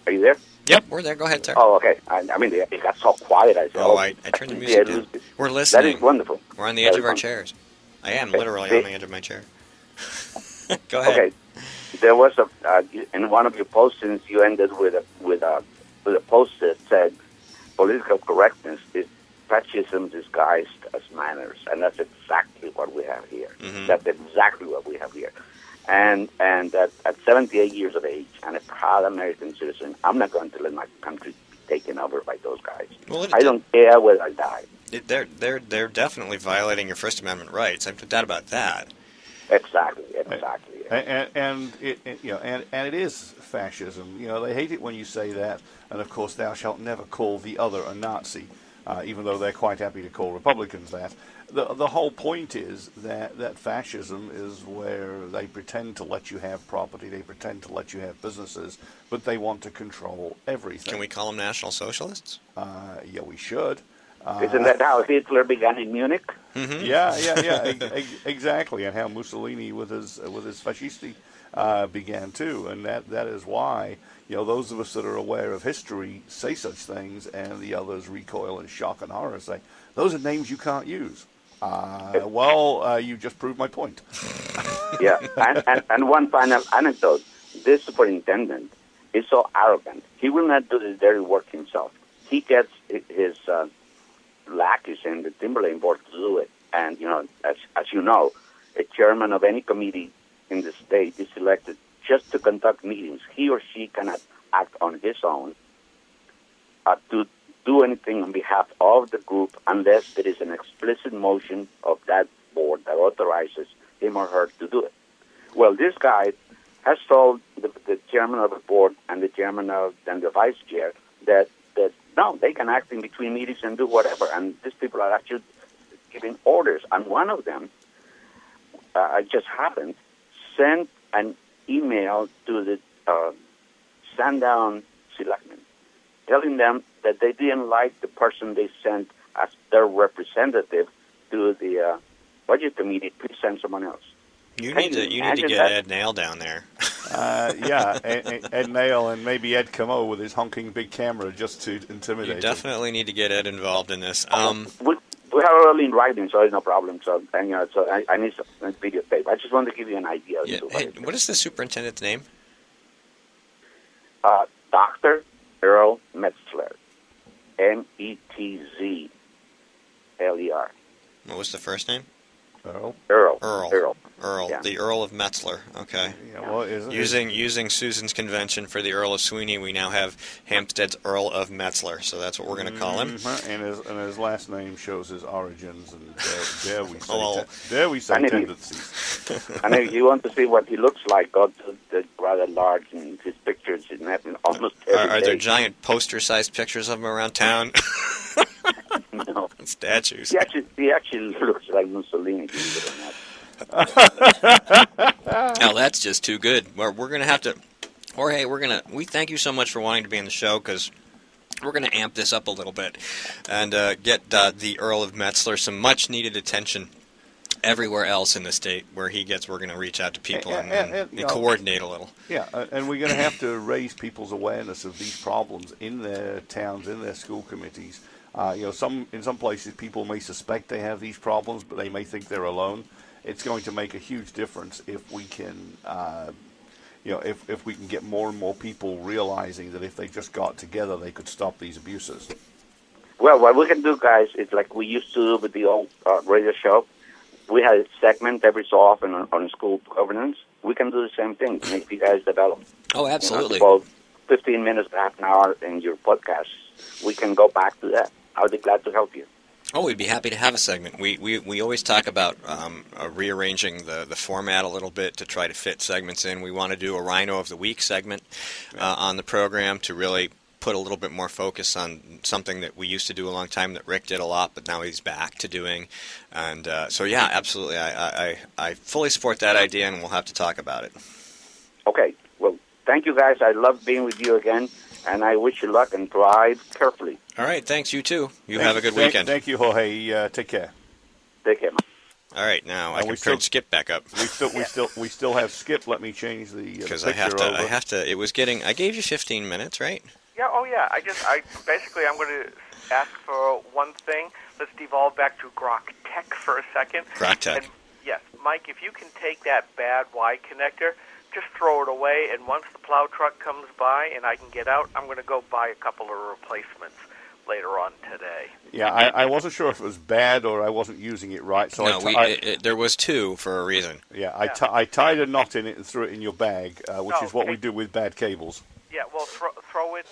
are you there? Yep, we're there. Go ahead, sir. Oh, okay. I mean, it got so quiet. I said, I turned the music down. We're listening. That is wonderful. We're on the edge of our chairs. I am literally on the edge of my chair. Go ahead. Okay. There was in one of your postings, you ended with a post that said, "Political correctness is fascism disguised as manners," and that's exactly what we have here. Mm-hmm. That's exactly what we have here. And at 78 years of age and a proud American citizen, I'm not going to let my country be taken over by those guys. Well, I don't care whether I die. They're definitely violating your First Amendment rights. I've no doubt about that. Exactly. And it is fascism. They hate it when you say that. And of course, thou shalt never call the other a Nazi, even though they're quite happy to call Republicans that. The whole point is that fascism is where they pretend to let you have property, they pretend to let you have businesses, but they want to control everything. Can we call them National Socialists? Yeah, we should. Isn't that how Hitler began in Munich? Mm-hmm. Yeah, exactly. And how Mussolini with his fascisti began too, and that is why those of us that are aware of history say such things, and the others recoil in shock and horror, say those are names you can't use. You just proved my point. Yeah, and one final anecdote: this superintendent is so arrogant. He will not do the dirty work himself. He gets his lackeys in the Timberlane board to do it, and as you know, a chairman of any committee in the state is elected just to conduct meetings. He or she cannot act on his own to do anything on behalf of the group unless there is an explicit motion of that board that authorizes him or her to do it. Well, this guy has told the chairman of the board and the chairman and the vice chair that no, they can act in between meetings and do whatever, and these people are actually giving orders. And one of them, I just happened, sent an email to the Sandown selectmen, telling them that they didn't like the person they sent as their representative to the budget committee. Please send someone else. You need to get Ed Nail down there. Ed Nail and maybe Ed Camo with his honking big camera just to intimidate. You definitely need to get Ed involved in this. We have it all in writing, so it's no problem. So I need some videotape. I just want to give you an idea. Yeah. Hey, what is the superintendent's name? Dr. Earl Metzler, Metzler. What was the first name? Earl. Yeah. The Earl of Metzler. Okay. Yeah, well, using Susan's convention for the Earl of Sweeney, we now have Hampstead's Earl of Metzler. So that's what we're going to call him. And his last name shows his origins, and dare we say tendencies. And if you want to see what he looks like, go to the rather large and his pictures in almost every Are there giant poster-sized pictures of him around town? No. Statues. He actually looks like Mussolini. Now that's just too good. We're going to have to, Jorge. We thank you so much for wanting to be on the show, because we're going to amp this up a little bit and get the Earl of Metzler some much needed attention everywhere else in the state where he gets. We're going to reach out to people and coordinate a little. Yeah, and we're going to have to raise people's awareness of these problems in their towns, in their school committees. In some places people may suspect they have these problems, but they may think they're alone. It's going to make a huge difference if we can, if we can get more and more people realizing that if they just got together, they could stop these abuses. Well, what we can do, guys, is like we used to do with the old radio show. We had a segment every so often on school governance. We can do the same thing to make you guys develop. Oh, absolutely. About 15 minutes, half an hour in your podcast. We can go back to that. I'll be glad to help you. Oh, we'd be happy to have a segment. We always talk about rearranging the format a little bit to try to fit segments in. We want to do a Rhino of the Week segment on the program to really put a little bit more focus on something that we used to do a long time that Rick did a lot, but now he's back to doing. And so, yeah, absolutely. I fully support that idea, and we'll have to talk about it. Okay. Well, thank you, guys. I love being with you again. And I wish you luck and drive carefully. All right, thanks. You too. Have a good weekend. Thank you, Jorge. Take care. Take care, man. All right, now I can turn Skip back up. We still have Skip. Let me change the because I have to. It was getting. I gave you 15 minutes, right? Yeah. Oh, yeah. I'm going to ask for one thing. Let's devolve back to GrokTAK for a second. GrokTAK. Yes, Mike. If you can take that bad Y connector, just throw it away, and once the plow truck comes by and I can get out, I'm going to go buy a couple of replacements later on today. Yeah, I wasn't sure if it was bad or I wasn't using it right. So there was two for a reason. Yeah, I tied a knot in it and threw it in your bag, which is what we do with bad cables. Yeah, well, throw it,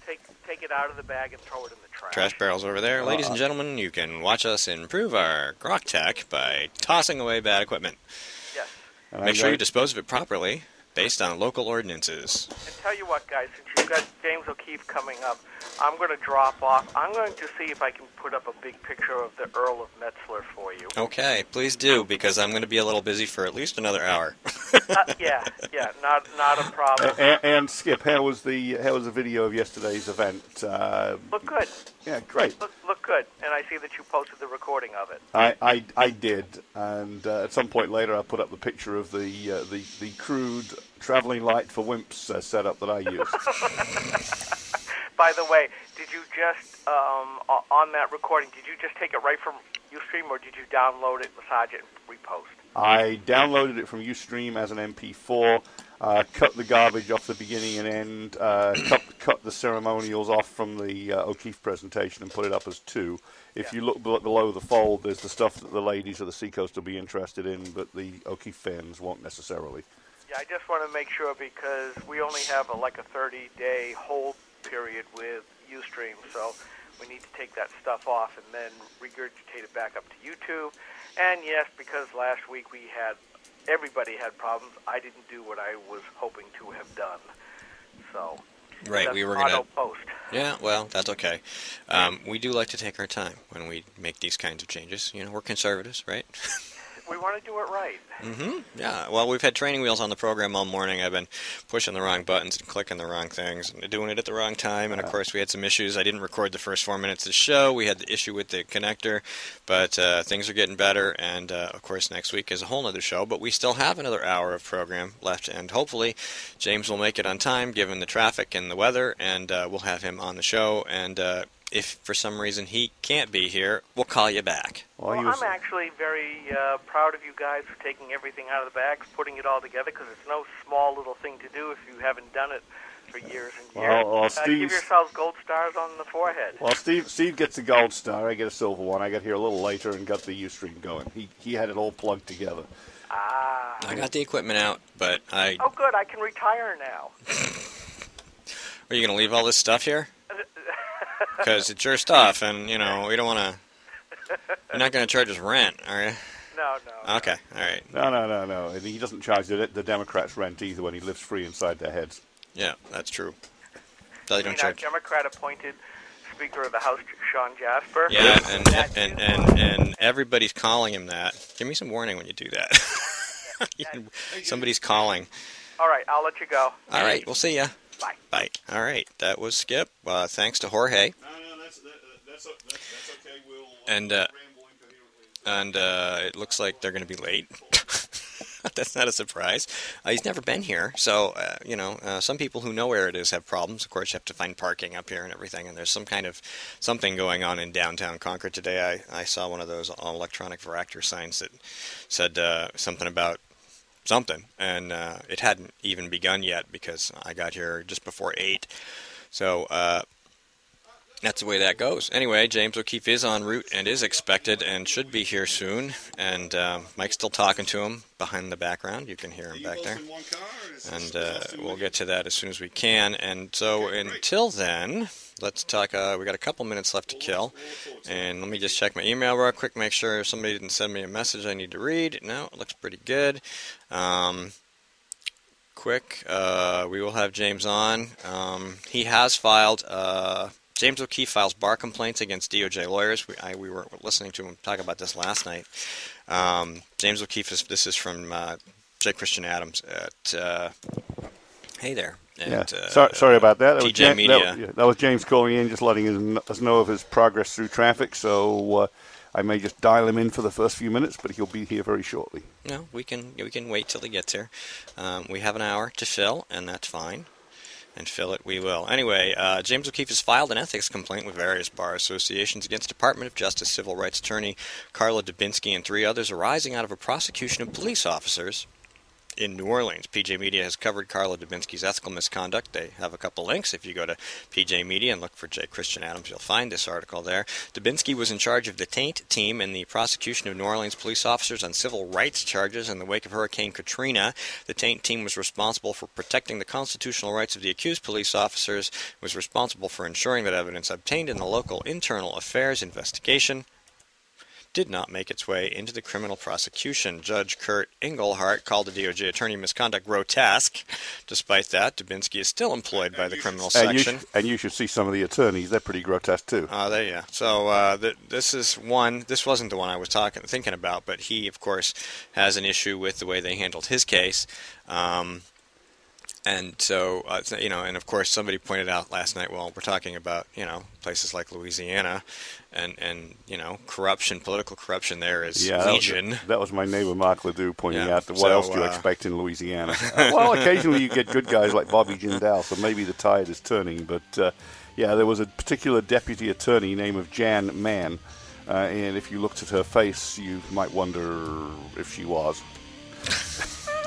take it out of the bag and throw it in the trash. Trash barrels over there. Ladies and gentlemen, you can watch us improve our GrokTAK by tossing away bad equipment. Yes. Make sure you dispose of it properly based on local ordinances. And tell you what, guys, since you've got James O'Keefe coming up, I'm going to drop off. I'm going to see if I can put up a big picture of the Earl of Metzler for you. Okay, please do, because I'm going to be a little busy for at least another hour. Yeah, not a problem. And Skip, how was the video of yesterday's event? Look good. Yeah, great. Look good. And I see that you posted the recording of it. I did, and at some point later I put up the picture of the crude traveling light for wimps setup that I used. By the way, did you just on that recording? Did you just take it right from Ustream, or did you download it, massage it, and repost? I downloaded it from Ustream as an MP4, cut the garbage off the beginning and end, cut the ceremonials off from the O'Keefe presentation and put it up as 2. If you look below the fold, there's the stuff that the ladies of the Seacoast will be interested in, but the O'Keefe fans won't necessarily. Yeah, I just want to make sure, because we only have a 30-day hold period with Ustream, so we need to take that stuff off and then regurgitate it back up to YouTube. And yes, because last week everybody had problems, I didn't do what I was hoping to have done. So, right, we were going to post. Yeah, well, that's okay. We do like to take our time when we make these kinds of changes. You know, we're conservatives, right? We want to do it right. Mm-hmm. Yeah. Well, we've had training wheels on the program all morning. I've been pushing the wrong buttons and clicking the wrong things and doing it at the wrong time. And, of course, we had some issues. I didn't record the first 4 minutes of the show. We had the issue with the connector. But things are getting better. And, of course, next week is a whole other show. But we still have another hour of program left. And hopefully James will make it on time, given the traffic and the weather. And we'll have him on the show. And if for some reason he can't be here, we'll call you back. Well, I'm actually very proud of you guys for taking everything out of the bags, putting it all together, because it's no small little thing to do if you haven't done it for years and years. Well, give yourselves gold stars on the forehead. Well, Steve gets a gold star. I get a silver one. I got here a little later and got the Ustream going. He had it all plugged together. I got the equipment out, but I... Oh, good. I can retire now. Are you going to leave all this stuff here? Because it's your stuff, and, you know, we don't want to... You're not going to charge us rent, are you? No. Okay, all right. No. He doesn't charge the Democrats rent either when he lives free inside their heads. Yeah, that's true. So they don't our charge. Democrat-appointed Speaker of the House, Sean Jasper. Yeah, and everybody's calling him that. Give me some warning when you do that. Somebody's calling. All right, I'll let you go. All right, we'll see ya. Bye. Bye. All right, that was Skip. Thanks to Jorge. No, that's okay. We'll and it looks like they're going to be late. That's not a surprise. He's never been here, so some people who know where it is have problems. Of course, you have to find parking up here and everything. And there's something going on in downtown Concord today. I saw one of those electronic Varactor signs that said something about something, and it hadn't even begun yet because I got here just before 8. So that's the way that goes. Anyway, James O'Keefe is en route and is expected and should be here soon. And Mike's still talking to him behind the background. You can hear him back there. And we'll get to that as soon as we can. And so until then, let's talk. We got a couple minutes left to kill. And let me just check my email real quick, make sure somebody didn't send me a message I need to read. No, it looks pretty good. We will have James on. He has filed... James O'Keefe files bar complaints against DOJ lawyers. We were listening to him talk about this last night. James O'Keefe, this is from J. Christian Adams at, hey there. At, sorry about that. PJ Media. That was James calling in, just letting us know of his progress through traffic. So I may just dial him in for the first few minutes, but he'll be here very shortly. No, we can wait till he gets here. We have an hour to fill, and that's fine. And fill it we will. Anyway, James O'Keefe has filed an ethics complaint with various bar associations against Department of Justice civil rights attorney Carla Dubinsky and 3 others arising out of a prosecution of police officers in New Orleans. PJ Media has covered Carla Dubinsky's ethical misconduct. They have a couple links. If you go to PJ Media and look for J. Christian Adams, you'll find this article there. Dubinsky was in charge of the Taint team in the prosecution of New Orleans police officers on civil rights charges in the wake of Hurricane Katrina. The Taint team was responsible for protecting the constitutional rights of the accused police officers, was responsible for ensuring that evidence obtained in the local internal affairs investigation did not make its way into the criminal prosecution. Judge Kurt Engelhardt called the DOJ attorney misconduct grotesque. Despite that, Dubinsky is still employed by the criminal section. And you should see some of the attorneys. They're pretty grotesque, too. There you go. So this is one. This wasn't the one I was thinking about, but he, of course, has an issue with the way they handled his case. And so, and of course, somebody pointed out last night, well, we're talking about, places like Louisiana and corruption, political corruption there is legion. That was my neighbor, Mark Ledoux, pointing out that what else do you expect in Louisiana? Well, occasionally you get good guys like Bobby Jindal, so maybe the tide is turning. But, there was a particular deputy attorney named Jan Mann, and if you looked at her face, you might wonder if she was.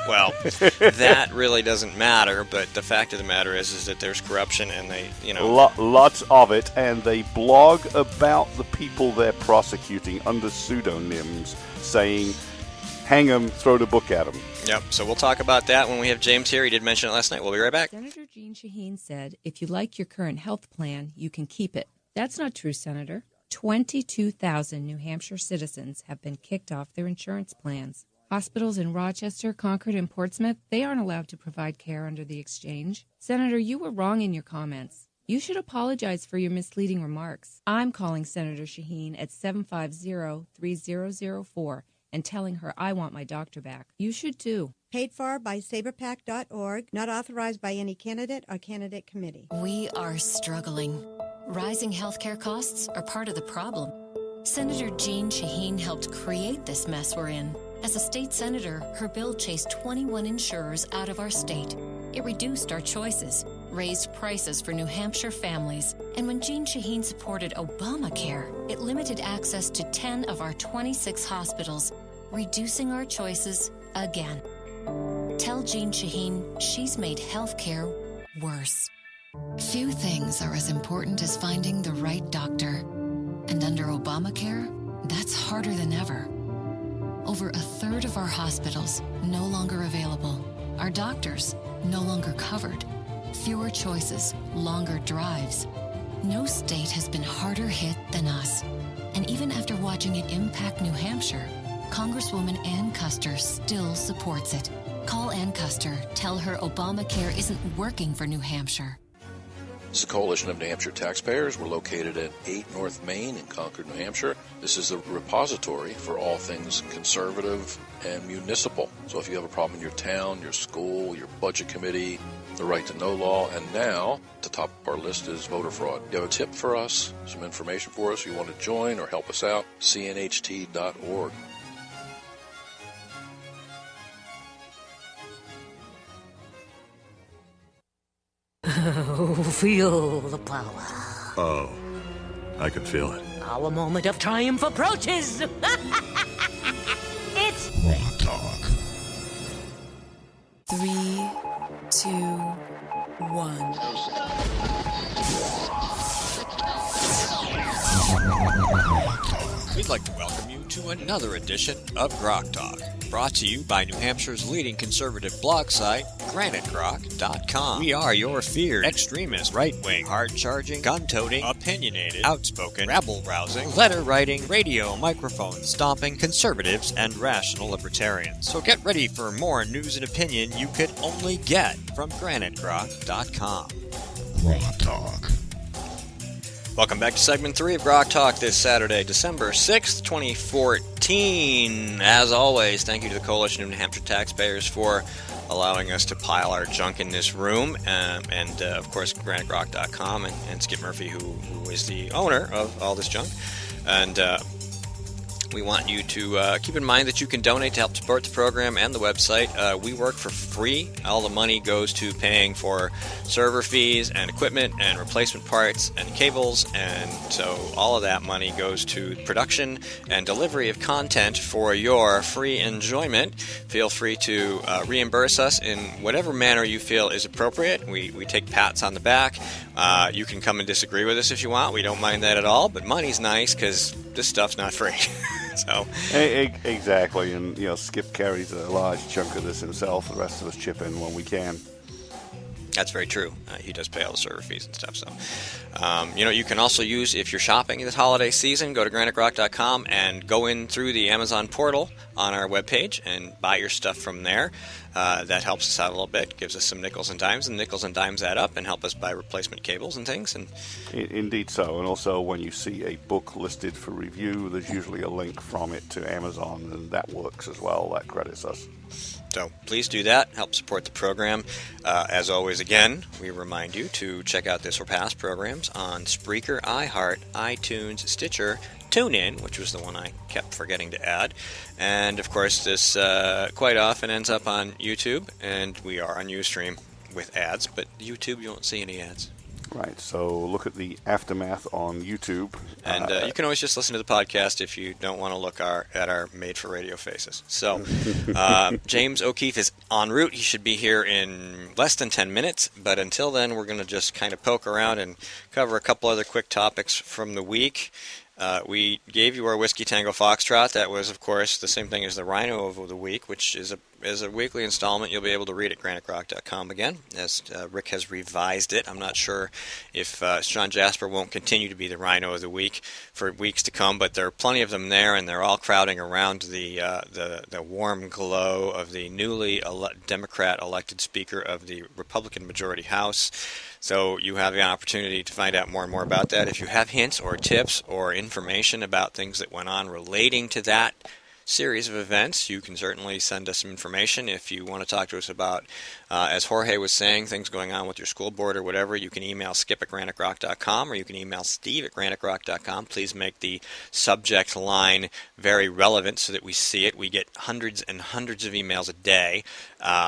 Well, that really doesn't matter, but the fact of the matter is that there's corruption, and they, lots of it, and they blog about the people they're prosecuting under pseudonyms, saying, hang them, throw the book at them. Yep, so we'll talk about that when we have James here. He did mention it last night. We'll be right back. Senator Jeanne Shaheen said, if you like your current health plan, you can keep it. That's not true, Senator. 22,000 New Hampshire citizens have been kicked off their insurance plans. Hospitals in Rochester, Concord, and Portsmouth, they aren't allowed to provide care under the exchange. Senator, you were wrong in your comments. You should apologize for your misleading remarks. I'm calling Senator Shaheen at 750-3004 and telling her I want my doctor back. You should too. Paid for by saberpac.org, not authorized by any candidate or candidate committee. We are struggling. Rising healthcare costs are part of the problem. Senator Jeanne Shaheen helped create this mess we're in. As a state senator, her bill chased 21 insurers out of our state. It reduced our choices, raised prices for New Hampshire families, and when Jeanne Shaheen supported Obamacare, it limited access to 10 of our 26 hospitals, reducing our choices again. Tell Jeanne Shaheen she's made healthcare worse. Few things are as important as finding the right doctor. And under Obamacare, that's harder than ever. Over a third of our hospitals no longer available. Our doctors no longer covered. Fewer choices, longer drives. No state has been harder hit than us. And even after watching it impact New Hampshire, Congresswoman Ann Custer still supports it. Call Ann Custer. Tell her Obamacare isn't working for New Hampshire. This is a coalition of New Hampshire taxpayers. We're located at 8 North Main in Concord, New Hampshire. This is the repository for all things conservative and municipal. So if you have a problem in your town, your school, your budget committee, the right to know law, and now the top of our list is voter fraud. You have a tip for us, some information for us, you want to join or help us out, cnht.org. Oh, feel the power. Oh, I could feel it. Our moment of triumph approaches. It's GrokTALK. 3, 2, 1. We'd like to welcome you to another edition of GrokTALK, brought to you by New Hampshire's leading conservative blog site, GraniteGrok.com. We are your feared extremist, right-wing, hard-charging, gun-toting, opinionated, outspoken, rabble-rousing, letter-writing, radio microphone-stomping conservatives and rational libertarians. So get ready for more news and opinion you could only get from GraniteGrok.com. GrokTALK. Welcome back to segment 3 of GrokTALK this Saturday, December 6th, 2014. As always, thank you to the Coalition of New Hampshire Taxpayers for allowing us to pile our junk in this room, and of course, GraniteGrok.com and Skip Murphy, who is the owner of all this junk. And we want you to keep in mind that you can donate to help support the program and the website. We work for free. All the money goes to paying for server fees and equipment and replacement parts and cables, and so all of that money goes to production and delivery of content for your free enjoyment. Feel free to reimburse us in whatever manner you feel is appropriate. We take pats on the back. You can come and disagree with us if you want. We don't mind that at all, but money's nice because this stuff's not free. So exactly, and Skip carries a large chunk of this himself. The rest of us chip in when we can. That's very true. He does pay all the server fees and stuff. So, you can also use, if you're shopping this holiday season, go to GraniteGrok.com and go in through the Amazon portal on our webpage and buy your stuff from there. That helps us out a little bit, gives us some nickels and dimes, and nickels and dimes add up and help us buy replacement cables and things. And indeed so. And also, when you see a book listed for review, there's usually a link from it to Amazon, and that works as well. That credits us. So please do that. Help support the program. As always, again, we remind you to check out this or past programs on Spreaker, iHeart, iTunes, Stitcher, TuneIn, which was the one I kept forgetting to add. And, of course, this quite often ends up on YouTube, and we are on Ustream with ads. But YouTube, you won't see any ads. Right, so look at the aftermath on YouTube. And you can always just listen to the podcast if you don't want to look at our made-for-radio faces. So James O'Keefe is en route. He should be here in less than 10 minutes. But until then, we're going to just kind of poke around and cover a couple other quick topics from the week. We gave you our Whiskey Tango Foxtrot. That was, of course, the same thing as the Rhino of the Week, which is a weekly installment. You'll be able to read at GraniteGrok.com again, as Rick has revised it. I'm not sure if Sean Jasper won't continue to be the Rhino of the Week for weeks to come, but there are plenty of them there, and they're all crowding around the warm glow of the newly Democrat-elected Speaker of the Republican Majority House. So you have the opportunity to find out more and more about that. If you have hints or tips or information about things that went on relating to that series of events, you can certainly send us some information. If you want to talk to us about, as Jorge was saying, things going on with your school board or whatever, you can email skip@granitegrok.com or you can email steve@granitegrok.com. Please make the subject line very relevant so that we see it. We get hundreds and hundreds of emails a day.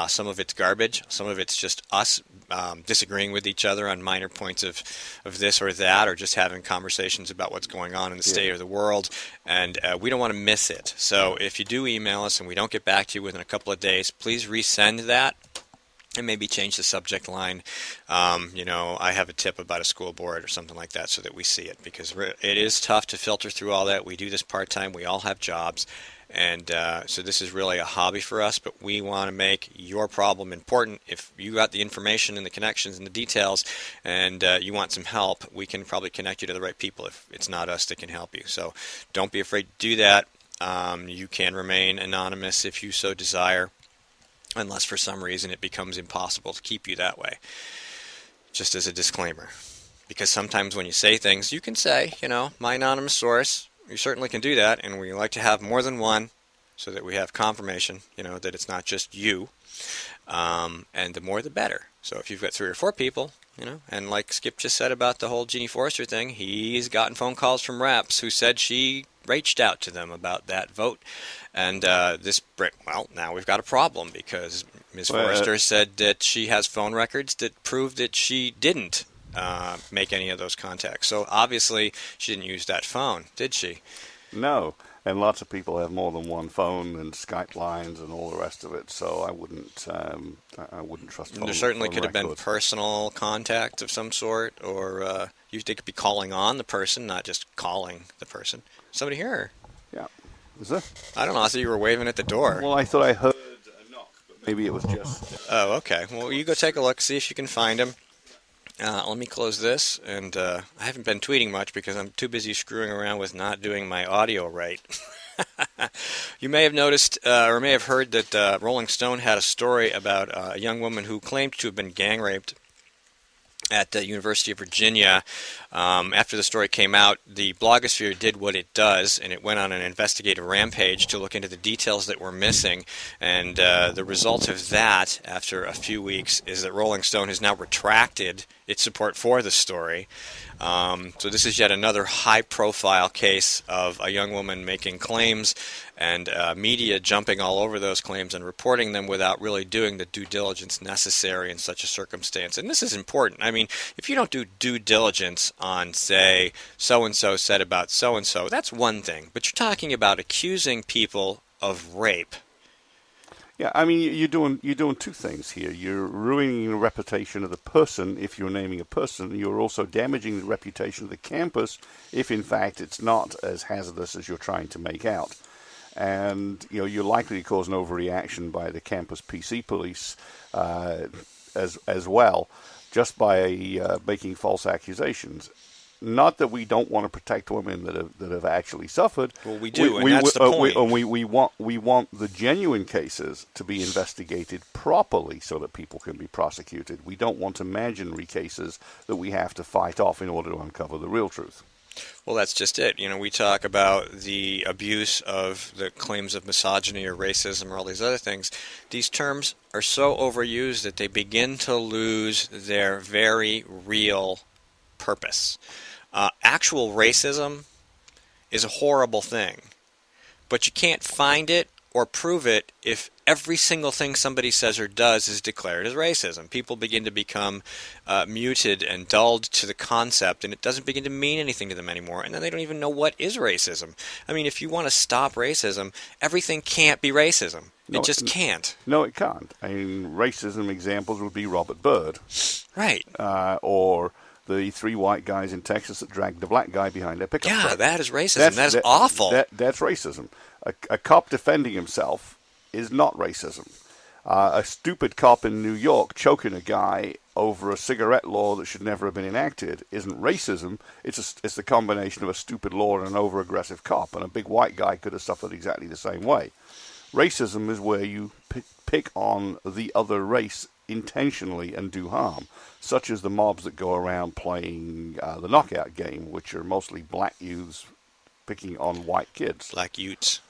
Some of it's garbage. Some of it's just us disagreeing with each other on minor points of this or that, or just having conversations about what's going on in the state of the world, and we don't want to miss it. So if you do email us and we don't get back to you within a couple of days, please resend that and maybe change the subject line. I have a tip about a school board or something like that so that we see it, because it is tough to filter through all that. We do this part-time. We all have jobs. And so this is really a hobby for us, but we want to make your problem important. If you got the information and the connections and the details and you want some help, we can probably connect you to the right people if it's not us that can help you. So don't be afraid to do that. You can remain anonymous if you so desire, unless for some reason it becomes impossible to keep you that way. Just as a disclaimer. Because sometimes when you say things, you can say, my anonymous source. You certainly can do that, and we like to have more than one so that we have confirmation, that it's not just you. And the more the better. So if you've got 3 or 4 people, and like Skip just said about the whole Jeannie Forrester thing, he's gotten phone calls from reps who said she reached out to them about that vote. And now we've got a problem, because Ms. Forrester said that she has phone records that prove that she didn't make any of those contacts. So obviously she didn't use that phone, did she? No, and lots of people have more than one phone and Skype lines and all the rest of it. So I wouldn't trust. There certainly could have been personal contact of some sort, or they could be calling on the person, not just calling the person. Somebody here? Yeah, is there? I don't know. I thought you were waving at the door. Well, I thought I heard a knock, but maybe it was just. Oh, okay. Well, you go take a look, see if you can find him. Let me close this, and I haven't been tweeting much because I'm too busy screwing around with not doing my audio right. You may have noticed or may have heard that Rolling Stone had a story about a young woman who claimed to have been gang raped at the University of Virginia. After the story came out, the blogosphere did what it does, and it went on an investigative rampage to look into the details that were missing. And the result of that, after a few weeks, is that Rolling Stone has now retracted its support for the story. So this is yet another high-profile case of a young woman making claims and media jumping all over those claims and reporting them without really doing the due diligence necessary in such a circumstance. And this is important. I mean, if you don't do due diligence on, say, so-and-so said about so-and-so, that's one thing. But you're talking about accusing people of rape. Yeah, I mean, you're doing 2 things here. You're ruining the reputation of the person if you're naming a person. You're also damaging the reputation of the campus if, in fact, it's not as hazardous as you're trying to make out. And you're likely to cause an overreaction by the campus PC police as well, just by making false accusations. Not that we don't want to protect women that have actually suffered. Well, we do, and that's the point. We want the genuine cases to be investigated properly so that people can be prosecuted. We don't want imaginary cases that we have to fight off in order to uncover the real truth. Well, that's just it. We talk about the abuse of the claims of misogyny or racism or all these other things. These terms are so overused that they begin to lose their very real purpose. Actual racism is a horrible thing, but you can't find it or prove it if every single thing somebody says or does is declared as racism. People begin to become muted and dulled to the concept, and it doesn't begin to mean anything to them anymore, and then they don't even know what is racism. I mean, if you want to stop racism, everything can't be racism. It just can't. No, it can't. I mean, racism examples would be Robert Byrd. Right. Or the 3 white guys in Texas that dragged the black guy behind their pickup truck. Yeah, that is racism. That is awful. That's racism. A cop defending himself is not racism. A stupid cop in New York choking a guy over a cigarette law that should never have been enacted isn't racism. It's the combination of a stupid law and an over-aggressive cop, and a big white guy could have suffered exactly the same way. Racism is where you pick on the other race intentionally and do harm, such as the mobs that go around playing the knockout game, which are mostly black youths picking on white kids. Black Utes.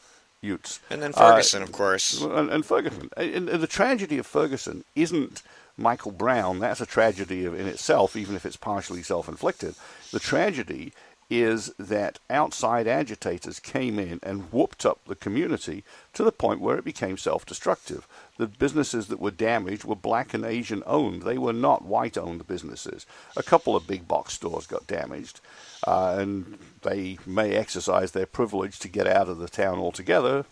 Utes. And then Ferguson, of course. And Ferguson. And the tragedy of Ferguson isn't Michael Brown. That's a tragedy in itself, even if it's partially self-inflicted. The tragedy is that outside agitators came in and whooped up the community to the point where it became self-destructive. The businesses that were damaged were black and Asian owned. They were not white owned businesses. A couple of big box stores got damaged, and they may exercise their privilege to get out of the town altogether,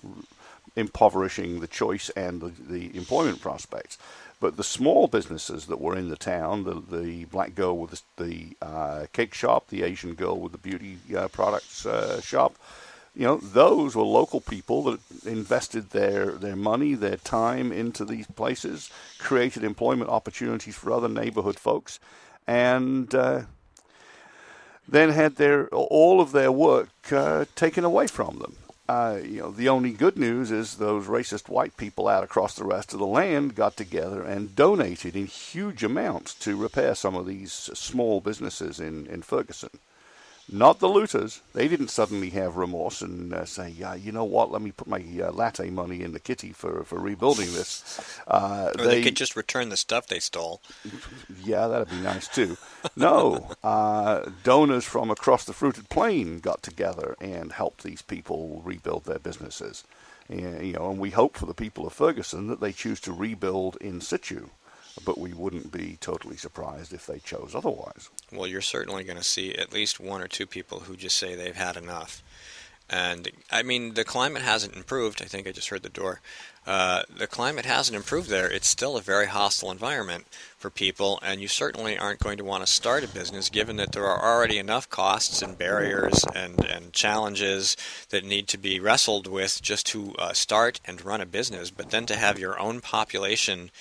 impoverishing the choice and the employment prospects. But the small businesses that were in the town, the black girl with the cake shop, the Asian girl with the beauty products shop, those were local people that invested their money, their time into these places, created employment opportunities for other neighborhood folks, and then had all of their work taken away from them. The only good news is those racist white people out across the rest of the land got together and donated in huge amounts to repair some of these small businesses in Ferguson. Not the looters. They didn't suddenly have remorse and say, you know what, let me put my latte money in the kitty for rebuilding this. Or they could just return the stuff they stole. Yeah, that'd be nice too. No, donors from across the fruited plain got together and helped these people rebuild their businesses. And we hope for the people of Ferguson that they choose to rebuild in situ. But we wouldn't be totally surprised if they chose otherwise. Well, you're certainly going to see at least 1 or 2 people who just say they've had enough. And, I mean, the climate hasn't improved. I think I just heard the door. The climate hasn't improved there. It's still a very hostile environment for people, and you certainly aren't going to want to start a business given that there are already enough costs and barriers and challenges that need to be wrestled with just to start and run a business. But then to have your own population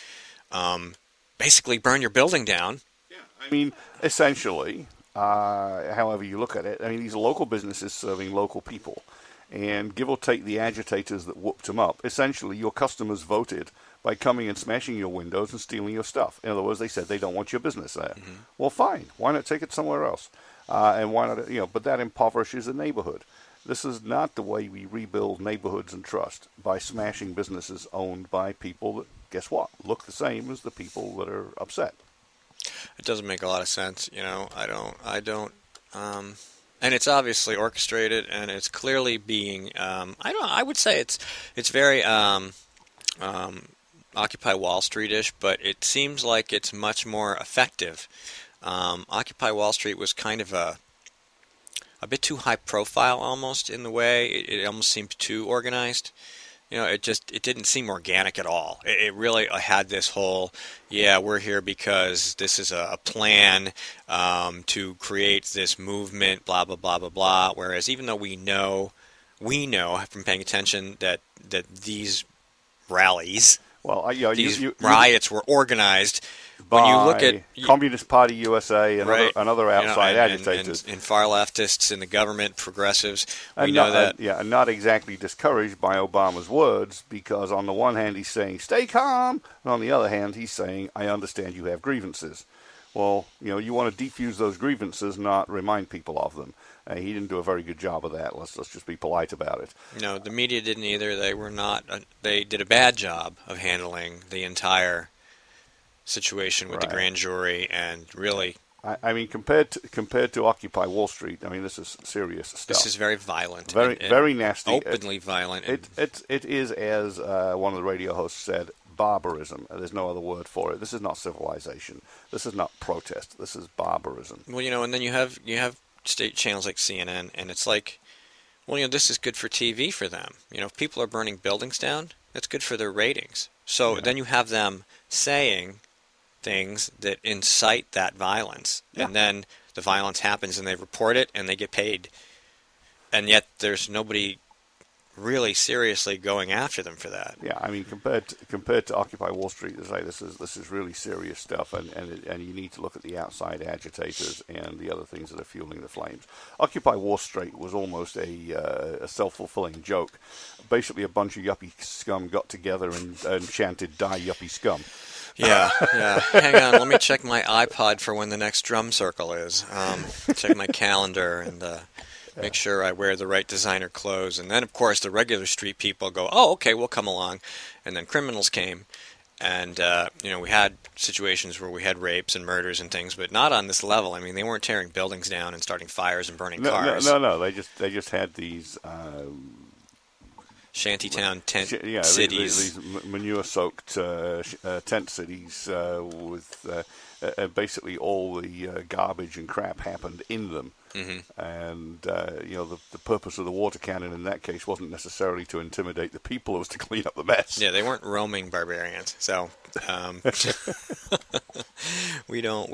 basically burn your building down. Yeah, I mean, essentially, however you look at it, I mean, these are local businesses serving local people. And give or take the agitators that whooped them up, essentially your customers voted by coming and smashing your windows and stealing your stuff. In other words, they said they don't want your business there. Mm-hmm. Well, fine. Why not take it somewhere else? And why not, but that impoverishes the neighborhood. This is not the way we rebuild neighborhoods and trust, by smashing businesses owned by people that, guess what, look the same as the people that are upset. It doesn't make a lot of sense, I don't, and it's obviously orchestrated, and it's clearly being, I would say it's very, Occupy Wall Street-ish, but it seems like it's much more effective. Occupy Wall Street was kind of a bit too high profile almost in the way. It almost seemed too organized. It didn't seem organic at all. It really had this whole, we're here because this is a plan to create this movement, blah, blah, blah, blah, blah. Whereas even though we know from paying attention that these rallies Well, these riots were organized. By when you look at Communist Party USA and, right, other outside and agitators. And far leftists in the government, progressives, and not exactly discouraged by Obama's words, because on the one hand he's saying, stay calm, and on the other hand he's saying, I understand you have grievances. Well, you want to defuse those grievances, not remind people of them. He didn't do a very good job of that. Let's just be polite about it. No, the media didn't either. They were not. They did a bad job of handling the entire situation with the grand jury, and really, I mean, compared to Occupy Wall Street, I mean, this is serious stuff. This is very violent, very nasty, openly violent. It is, as one of the radio hosts said, barbarism. There's no other word for it. This is not civilization. This is not protest. This is barbarism. Well, and then you have state channels like CNN, and it's like, well, this is good for TV for them. If people are burning buildings down, that's good for their ratings. So then you have them saying things that incite that violence, and then the violence happens, and they report it, and they get paid, and yet there's nobody really seriously going after them for that. Yeah, I mean, compared to Occupy Wall Street, to say this is really serious stuff, and you need to look at the outside agitators and the other things that are fueling the flames. Occupy Wall Street was almost a self-fulfilling joke. Basically, a bunch of yuppie scum got together and chanted "Die Yuppie Scum." Yeah. Hang on, let me check my iPod for when the next drum circle is. Check my calendar and make sure I wear the right designer clothes. And then, of course, the regular street people go, oh, okay, we'll come along. And then criminals came. And, we had situations where we had rapes and murders and things, but not on this level. I mean, they weren't tearing buildings down and starting fires and burning cars. No. They just had these... shantytown tent These cities. manure-soaked tent cities with basically all the garbage and crap happened in them. Mm-hmm. And the purpose of the water cannon in that case wasn't necessarily to intimidate the people; it was to clean up the mess. Yeah, they weren't roaming barbarians. So we don't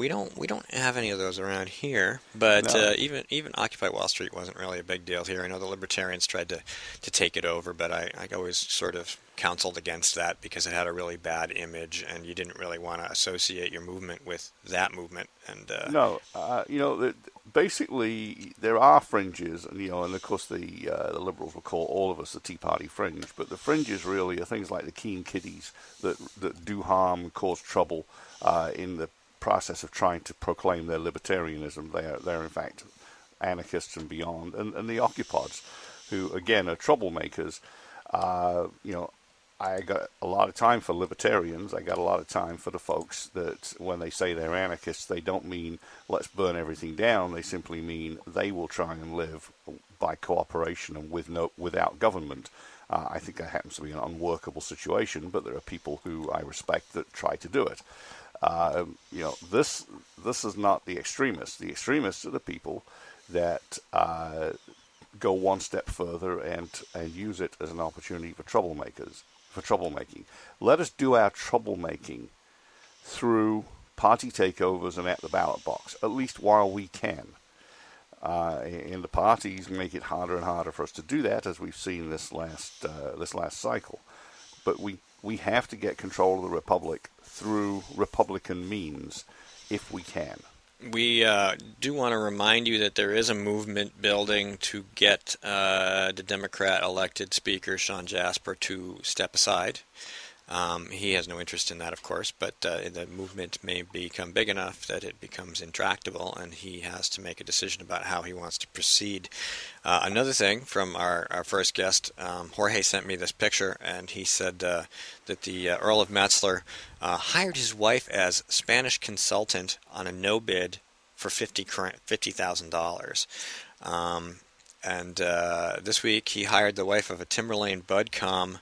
have any of those around here. But no. Even Occupy Wall Street wasn't really a big deal here. I know the libertarians tried to take it over, but I always sort of counseled against that because it had a really bad image, and you didn't really want to associate your movement with that movement. And basically there are fringes, and of course the liberals will call all of us the Tea Party fringe, but the fringes really are things like the keen kiddies that do harm, cause trouble in the process of trying to proclaim their libertarianism. They're in fact anarchists and beyond, and the occupods, who again are troublemakers. I got a lot of time for libertarians. I got a lot of time for the folks that when they say they're anarchists, they don't mean let's burn everything down. They simply mean they will try and live by cooperation and without government. I think that happens to be an unworkable situation, but there are people who I respect that try to do it. This is not the extremists. The extremists are the people that go one step further and use it as an opportunity for troublemaking. Let us do our troublemaking through party takeovers and at the ballot box, at least while we can. And the parties make it harder and harder for us to do that, as we've seen this last cycle. But we have to get control of the Republic through Republican means, if we can. We do want to remind you that there is a movement building to get the Democrat elected Speaker, Sean Jasper, to step aside. He has no interest in that, of course, but the movement may become big enough that it becomes intractable, and he has to make a decision about how he wants to proceed. Another thing from our first guest, Jorge sent me this picture, and he said that the Earl of Metzler hired his wife as Spanish consultant on a no bid for $50,000. And this week he hired the wife of a Timberlane Budcom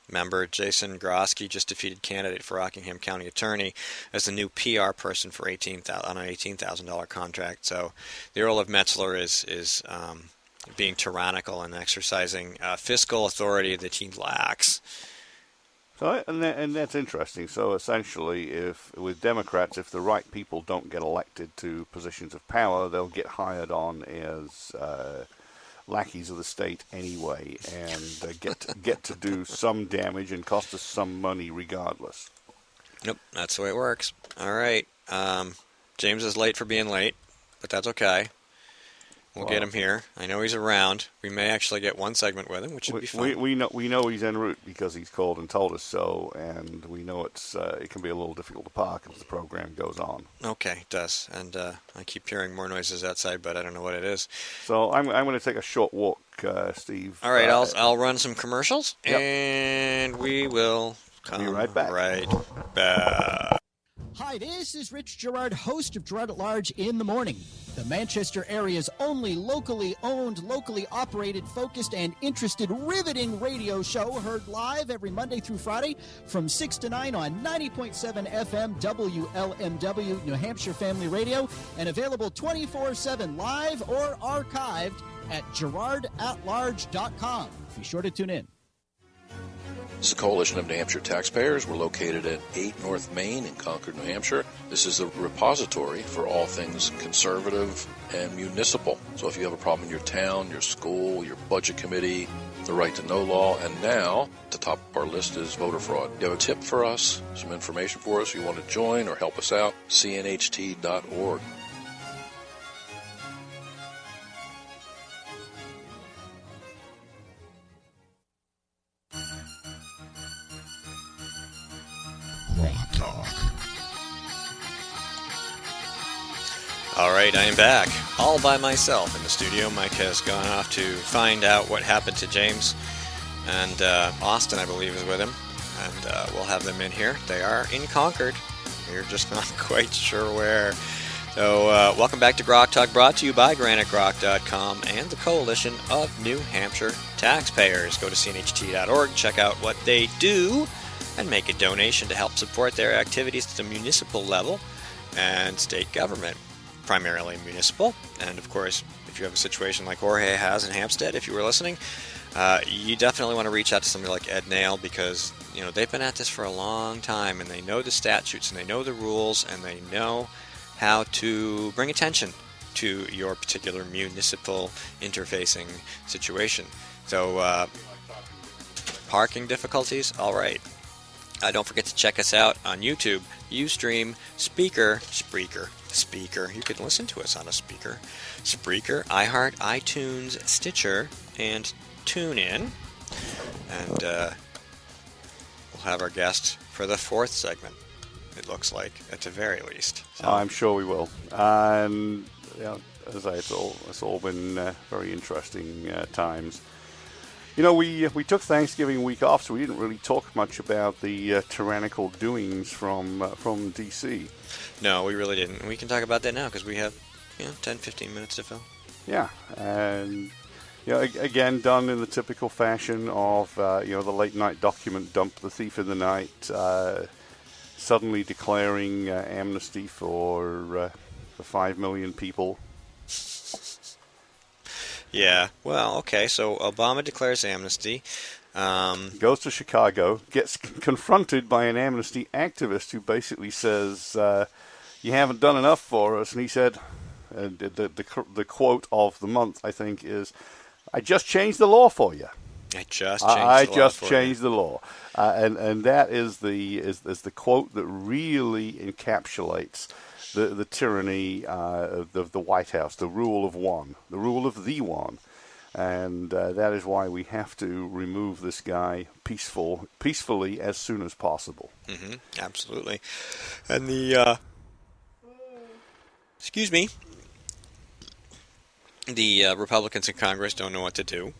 member, Jason Grosky, just defeated candidate for Rockingham County Attorney, as the new PR person for on an $18,000 contract. So the Earl of Metzler is being tyrannical and exercising fiscal authority that he lacks. So, and that's interesting. So essentially, with Democrats, if the right people don't get elected to positions of power, they'll get hired on as lackeys of the state anyway, and get to do some damage and cost us some money regardless. Nope, that's the way it works. All right. James is late for being late, but that's okay. We'll get him here. I know he's around. We may actually get one segment with him, which would be fun. We know he's en route because he's called and told us so, and we know it can be a little difficult to park as the program goes on. Okay, it does. And I keep hearing more noises outside, but I don't know what it is. So I'm going to take a short walk, Steve. All right, I'll run some commercials, and we will come be right back. Hi, this is Rich Gerard, host of Gerard at Large in the Morning, the Manchester area's only locally owned, locally operated, focused, and interested riveting radio show, heard live every Monday through Friday from 6 to 9 on 90.7 FM WLMW, New Hampshire Family Radio, and available 24/7 live or archived at GerardAtLarge.com. Be sure to tune in. This is a coalition of New Hampshire taxpayers. We're located at 8 North Main in Concord, New Hampshire. This is the repository for all things conservative and municipal. So if you have a problem in your town, your school, your budget committee, the right to know law, and now at the top of our list is voter fraud. You have a tip for us, some information for us, you want to join or help us out, cnht.org. All right, I am back, all by myself in the studio. Mike has gone off to find out what happened to James, and Austin, I believe, is with him, and we'll have them in here. They are in Concord. We're just not quite sure where. So welcome back to Grok Talk, brought to you by GraniteGrok.com and the Coalition of New Hampshire Taxpayers. Go to cnht.org, check out what they do, and make a donation to help support their activities at the municipal level and state government. Primarily municipal, and of course, if you have a situation like Jorge has in Hampstead, if you were listening, you definitely want to reach out to somebody like Ed Nail, because they've been at this for a long time, and they know the statutes, and they know the rules, and they know how to bring attention to your particular municipal interfacing situation. So, parking difficulties, all right. Don't forget to check us out on YouTube, Ustream, Spreaker. You can listen to us on a speaker. Spreaker, iHeart, iTunes, Stitcher, and TuneIn. And we'll have our guest for the fourth segment, it looks like, at the very least. So. I'm sure we will. And as I say, it's all been very interesting times. We took Thanksgiving week off, so we didn't really talk much about the tyrannical doings from D.C. No, we really didn't. We can talk about that now because we have 10, 15 minutes to fill. Yeah, and again, done in the typical fashion of the late night document dump, the thief in the night, suddenly declaring amnesty for the 5 million people. Yeah, well, okay, so Obama declares amnesty. Goes to Chicago, gets confronted by an amnesty activist who basically says, you haven't done enough for us. And he said, the quote of the month, I think, is, I just changed the law for you. I just changed the law. And that is the quote that really encapsulates the tyranny of the White House, the rule of one, the rule of the one. And that is why we have to remove this guy peacefully as soon as possible. Mm-hmm, absolutely. And the Republicans in Congress don't know what to do.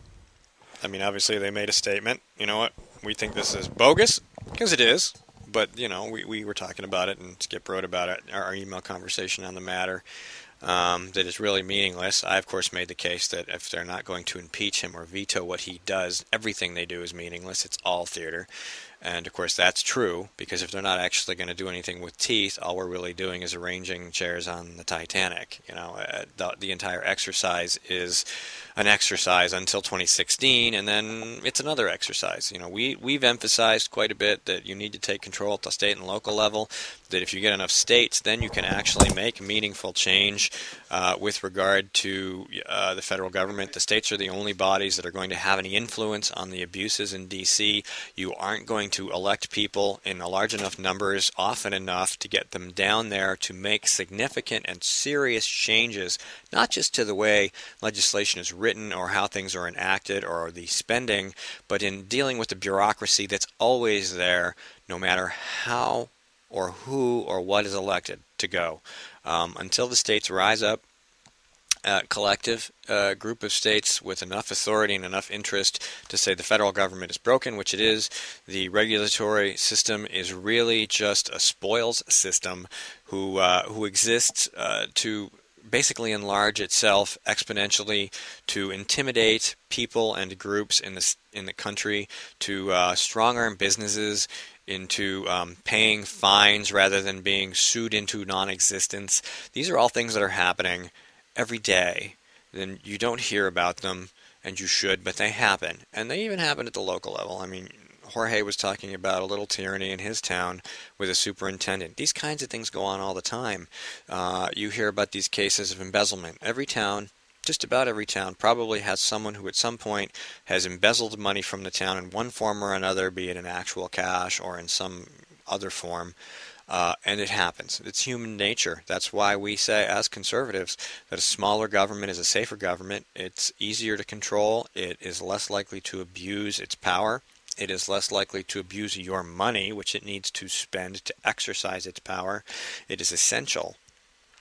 I mean, obviously they made a statement. You know what? We think this is bogus, because it is. But, we were talking about it, and Skip wrote about it, our email conversation on the matter, that is really meaningless. I, of course, made the case that if they're not going to impeach him or veto what he does, everything they do is meaningless. It's all theater. And of course that's true, because if they're not actually going to do anything with teeth, all we're really doing is arranging chairs on the Titanic. The entire exercise is an exercise until 2016, and then it's another exercise. We've emphasized quite a bit that you need to take control at the state and local level, that if you get enough states, then you can actually make meaningful change with regard to the federal government. The states are the only bodies that are going to have any influence on the abuses in D.C. You aren't going to elect people in a large enough numbers often enough to get them down there to make significant and serious changes, not just to the way legislation is written or how things are enacted or the spending, but in dealing with the bureaucracy that's always there, no matter how or who or what is elected to go. Until the states rise up, a collective group of states with enough authority and enough interest to say the federal government is broken, which it is. The regulatory system is really just a spoils system who exists to basically enlarge itself exponentially, to intimidate people and groups in the country, to strong-arm businesses into paying fines rather than being sued into non-existence. These are all things that are happening every day. Then you don't hear about them, and you should, but they happen. And they even happen at the local level. I mean, Jorge was talking about a little tyranny in his town with a superintendent. These kinds of things go on all the time. You hear about these cases of embezzlement. Every town, just about every town, probably has someone who at some point has embezzled money from the town in one form or another, be it in actual cash or in some other form. And it happens. It's human nature. That's why we say, as conservatives, that a smaller government is a safer government. It's easier to control. It is less likely to abuse its power. It is less likely to abuse your money, which it needs to spend to exercise its power. It is essential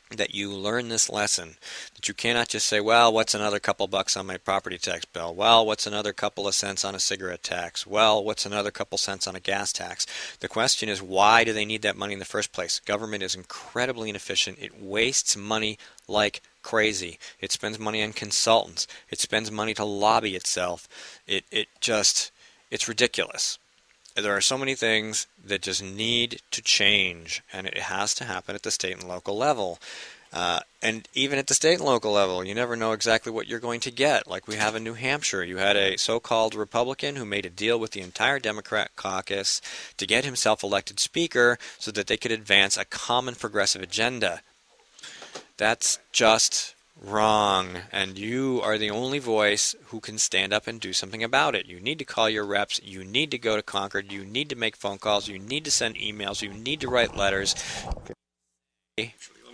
that you learn this lesson, that you cannot just say, well, what's another couple bucks on my property tax bill? Well, what's another couple of cents on a cigarette tax? Well, what's another couple cents on a gas tax? The question is, why do they need that money in the first place? Government is incredibly inefficient. It wastes money like crazy. It spends money on consultants. It spends money to lobby itself. It's ridiculous. There are so many things that just need to change, and it has to happen at the state and local level. And even at the state and local level, you never know exactly what you're going to get. Like we have in New Hampshire, you had a so-called Republican who made a deal with the entire Democrat caucus to get himself elected Speaker so that they could advance a common progressive agenda. That's just wrong, and you are the only voice who can stand up and do something about it. You need to call your reps, you need to go to Concord, you need to make phone calls, you need to send emails, you need to write letters. You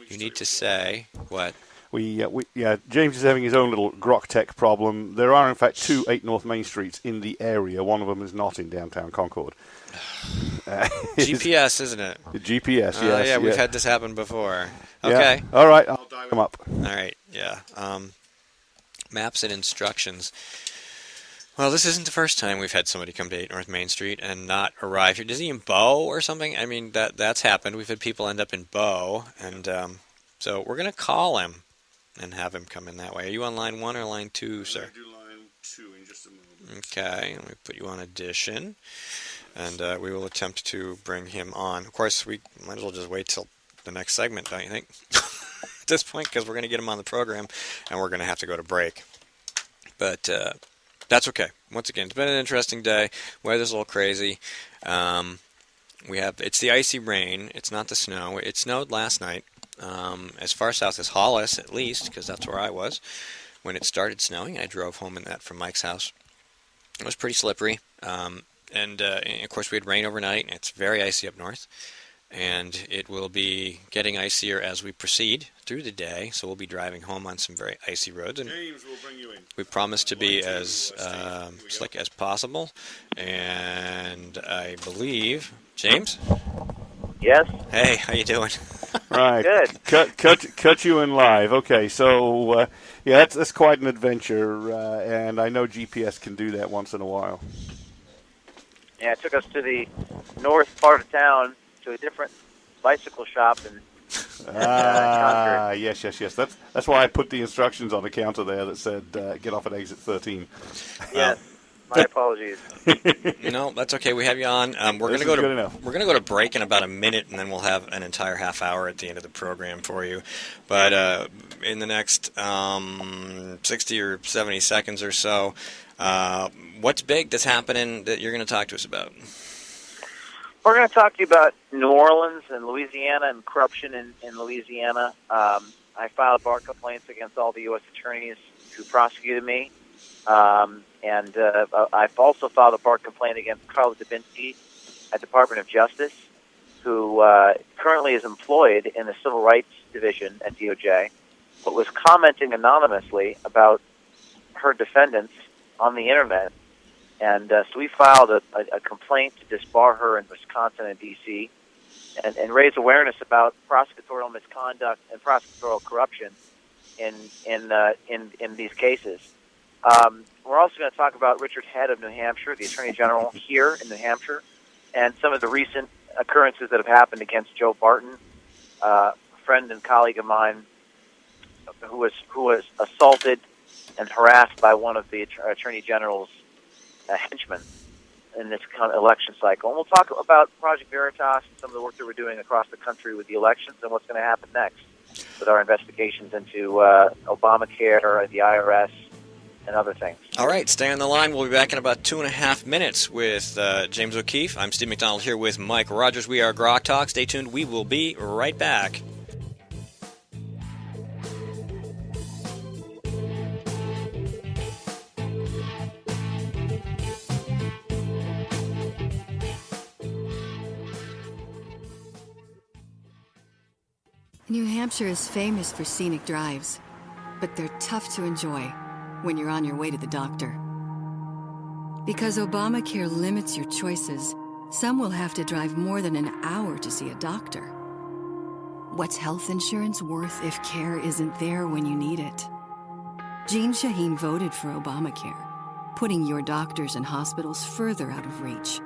need to say what? James is having his own little GrokTAK problem. There are in fact 2 8 North Main Streets in the area. One of them is not in downtown Concord. GPS, isn't it? GPS, yes. Yeah, we've had this happen before. Okay. Yeah. All right, I'll dial them up. All right, yeah. Maps and instructions. Well, this isn't the first time we've had somebody come to 8 North Main Street and not arrive here. Is he in Bow or something? I mean, that's happened. We've had people end up in Bow, and so we're going to call him and have him come in that way. Are you on line 1 or line 2, sir? I'll do line 2 in just a moment. Okay, let me put you on addition, and we will attempt to bring him on. Of course, we might as well just wait till the next segment, don't you think? At this point, because we're going to get him on the program, and we're going to have to go to break. But that's okay. Once again, it's been an interesting day. Weather's a little crazy. It's the icy rain. It's not the snow. It snowed last night. As far south as Hollis, at least, because that's where I was when it started snowing. I drove home in that from Mike's house. It was pretty slippery. And of course, we had rain overnight. It's very icy up north. And it will be getting icier as we proceed through the day, so we'll be driving home on some very icy roads. And James will bring you in. we promise to be as slick as possible. And I believe, James? Yes? Hey, how you doing? Right. Good. Cut you in live. Okay, so that's quite an adventure, and I know GPS can do that once in a while. Yeah, it took us to the north part of town to a different bicycle shop in Concord. Yes. That's why I put the instructions on the counter there that said get off at exit 13. Yes. My apologies. No, that's okay. We have you on. We're going to go to break in about a minute, and then we'll have an entire half hour at the end of the program for you. But in the next 60 or 70 seconds or so, what's big that's happening that you're going to talk to us about? We're going to talk to you about New Orleans and Louisiana and corruption in Louisiana. I filed bar complaints against all the U.S. attorneys who prosecuted me. And I've also filed a bar complaint against Carla Dubinsky at Department of Justice, who currently is employed in the Civil Rights Division at DOJ, but was commenting anonymously about her defendants on the Internet. And so we filed a complaint to disbar her in Wisconsin and D.C. and raise awareness about prosecutorial misconduct and prosecutorial corruption in these cases. We're also going to talk about Richard Head of New Hampshire, the Attorney General here in New Hampshire, and some of the recent occurrences that have happened against Joe Barton, a friend and colleague of mine who was assaulted and harassed by one of the Attorney General's henchmen in this election cycle. And we'll talk about Project Veritas and some of the work that we're doing across the country with the elections and what's going to happen next with our investigations into Obamacare, the IRS, and other things. All right, stay on the line. We'll be back in about 2.5 minutes with James O'Keefe. I'm Steve McDonald here with Mike Rogers. We are GrokTALK. Stay tuned. We will be right back. New Hampshire is famous for scenic drives, but they're tough to enjoy when you're on your way to the doctor. Because Obamacare limits your choices, some will have to drive more than an hour to see a doctor. What's health insurance worth if care isn't there when you need it? Jean Shaheen voted for Obamacare, putting your doctors and hospitals further out of reach.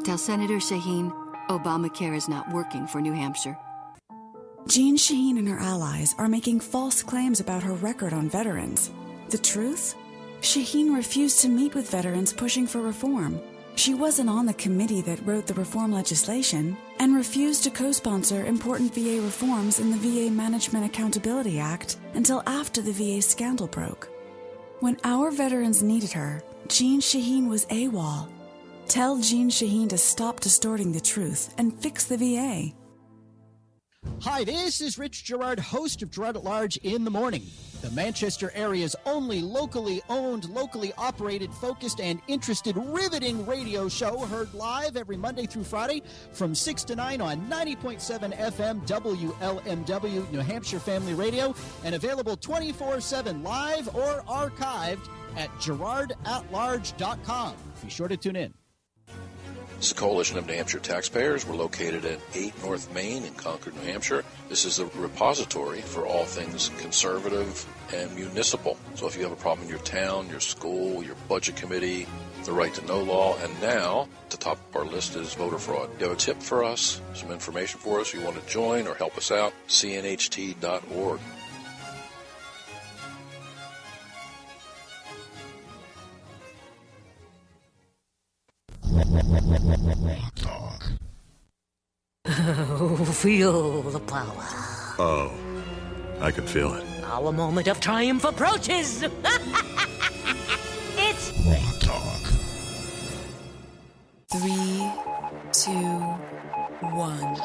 Tell Senator Shaheen Obamacare is not working for New Hampshire. Jean Shaheen and her allies are making false claims about her record on veterans. The truth? Shaheen refused to meet with veterans pushing for reform. She wasn't on the committee that wrote the reform legislation and refused to co-sponsor important VA reforms in the VA Management Accountability Act until after the VA scandal broke. When our veterans needed her, Jean Shaheen was AWOL. Tell Jean Shaheen to stop distorting the truth and fix the VA. Hi, this is Rich Gerard, host of Gerard at Large in the Morning, the Manchester area's only locally owned, locally operated, focused, and interested riveting radio show, heard live every Monday through Friday from 6 to 9 on 90.7 FM WLMW New Hampshire Family Radio, and available 24/7 live or archived at GerardAtLarge.com. Be sure to tune in. This is a coalition of New Hampshire taxpayers. We're located at 8 North Main in Concord, New Hampshire. This is a repository for all things conservative and municipal. So if you have a problem in your town, your school, your budget committee, the right to know law, and now at the top of our list is voter fraud. You have a tip for us, some information for us, you want to join or help us out, cnht.org. GrokTALK. Oh, feel the power. Oh, I can feel it. Our moment of triumph approaches. It's GrokTALk. 3, 2, 1.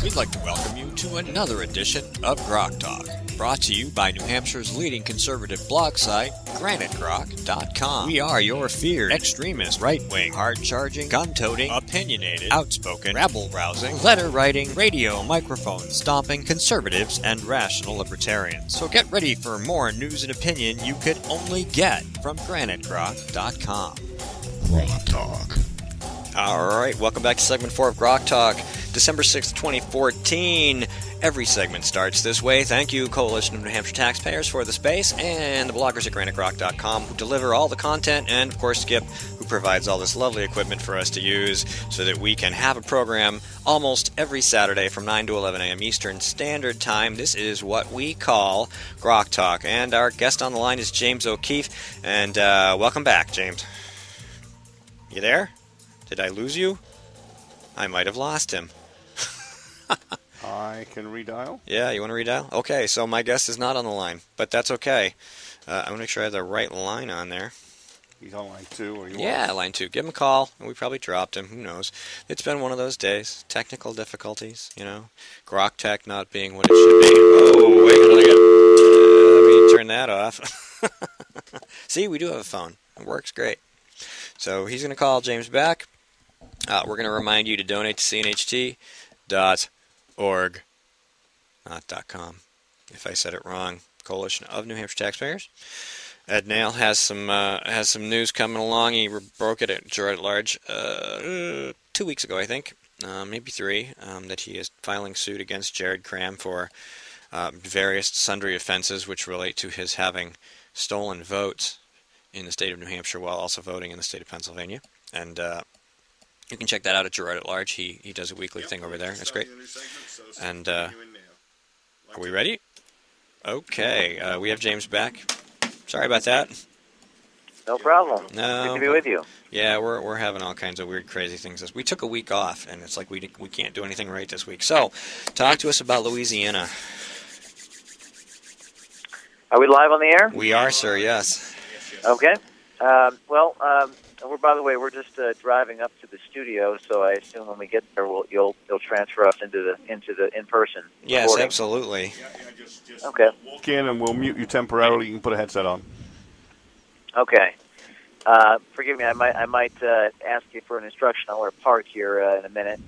We'd like to welcome you to another edition of GrokTALK, brought to you by New Hampshire's leading conservative blog site, GraniteGrok.com. We are your feared extremist, right-wing, hard-charging, gun-toting, opinionated, outspoken, rabble-rousing, letter-writing, radio microphone-stomping conservatives and rational libertarians. So get ready for more news and opinion you could only get from GraniteGrok.com. GrokTALK. All right, welcome back to segment 4 of GrokTALK. December 6th, 2014. Every segment starts this way. Thank you, Coalition of New Hampshire Taxpayers, for the space, and the bloggers at GraniteRock.com who deliver all the content, and, of course, Skip, who provides all this lovely equipment for us to use so that we can have a program almost every Saturday from 9 to 11 a.m. Eastern Standard Time. This is what we call Grok Talk, and our guest on the line is James O'Keefe, and welcome back, James. You there? Did I lose you? I might have lost him. I can redial. Yeah, you want to redial? Okay, so my guest is not on the line, but that's okay. I want to make sure I have the right line on there. He's on line 2, or you Yeah, line 2. Give him a call. We probably dropped him. Who knows? It's been one of those days. Technical difficulties, you know. GrokTALK not being what it should be. Oh, wait a minute. Let me turn that off. See, we do have a phone. It works great. So he's going to call James back. We're going to remind you to donate to cnht.org, not .com. If I said it wrong, Coalition of New Hampshire Taxpayers. Ed Nail has some news coming along. He broke it at Gerard at Large 2 weeks ago, I think, maybe 3, that he is filing suit against Jared Cram for various sundry offenses which relate to his having stolen votes in the state of New Hampshire while also voting in the state of Pennsylvania. And you can check that out at Gerard at Large. He does a weekly thing over there. That's great. And are we ready? Okay. We have James back. Sorry about that. No problem. No, good to be with you. Yeah, we're having all kinds of weird, crazy things. We took a week off, and it's like we can't do anything right this week. So, talk to us about Louisiana. Are we live on the air? We are, sir. Yes. Okay. By the way, we're just driving up to the studio, so I assume when we get there, you'll transfer us into the in-person. Yes, recording. Absolutely. Okay. Walk in and we'll mute you temporarily. You can put a headset on. Okay. Forgive me. I might ask you for an instruction on where to park here in a minute.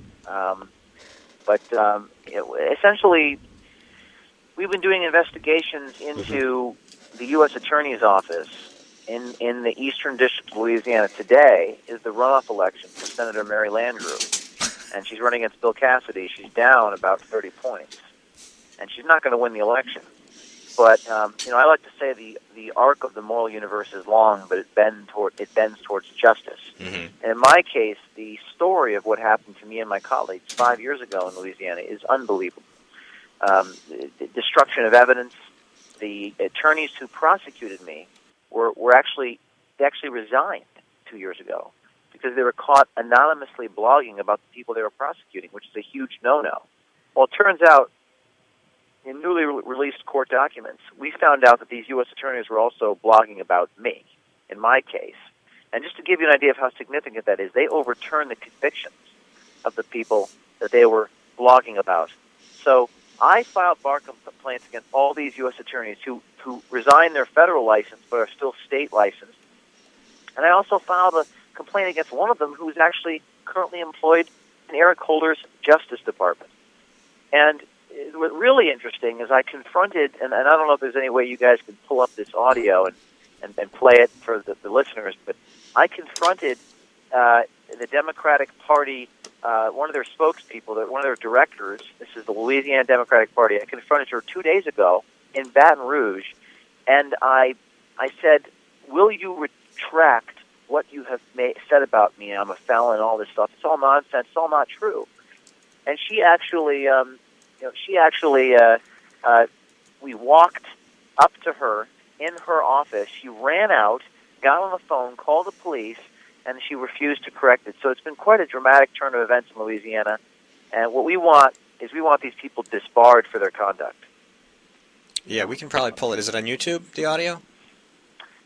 Essentially, we've been doing investigations into the U.S. Attorney's Office in the Eastern District of Louisiana. Today is the runoff election for Senator Mary Landrieu, and she's running against Bill Cassidy. She's down about 30 points, and she's not going to win the election. But I like to say the arc of the moral universe is long, but it bends towards justice. Mm-hmm. And in my case, the story of what happened to me and my colleagues 5 years ago in Louisiana is unbelievable. The destruction of evidence. The attorneys who prosecuted me were actually resigned 2 years ago because they were caught anonymously blogging about the people they were prosecuting, which is a huge no-no. Well, it turns out, in newly released court documents, we found out that these U.S. attorneys were also blogging about me, in my case. And just to give you an idea of how significant that is, they overturned the convictions of the people that they were blogging about. So I filed bar complaints against all these U.S. attorneys who resigned their federal license but are still state licensed. And I also filed a complaint against one of them who's actually currently employed in Eric Holder's Justice Department. And what's really interesting is I confronted, and I don't know if there's any way you guys can pull up this audio and play it for the listeners, but I confronted the Democratic Party, one of their spokespeople, one of their directors. This is the Louisiana Democratic Party. I confronted her 2 days ago in Baton Rouge, and I said, will you retract what you have said about me? I'm a felon and all this stuff. It's all nonsense. It's all not true. And she actually... we walked up to her in her office. She ran out, got on the phone, called the police, and she refused to correct it. So it's been quite a dramatic turn of events in Louisiana. And what we want is these people disbarred for their conduct. Yeah, we can probably pull it. Is it on YouTube, the audio?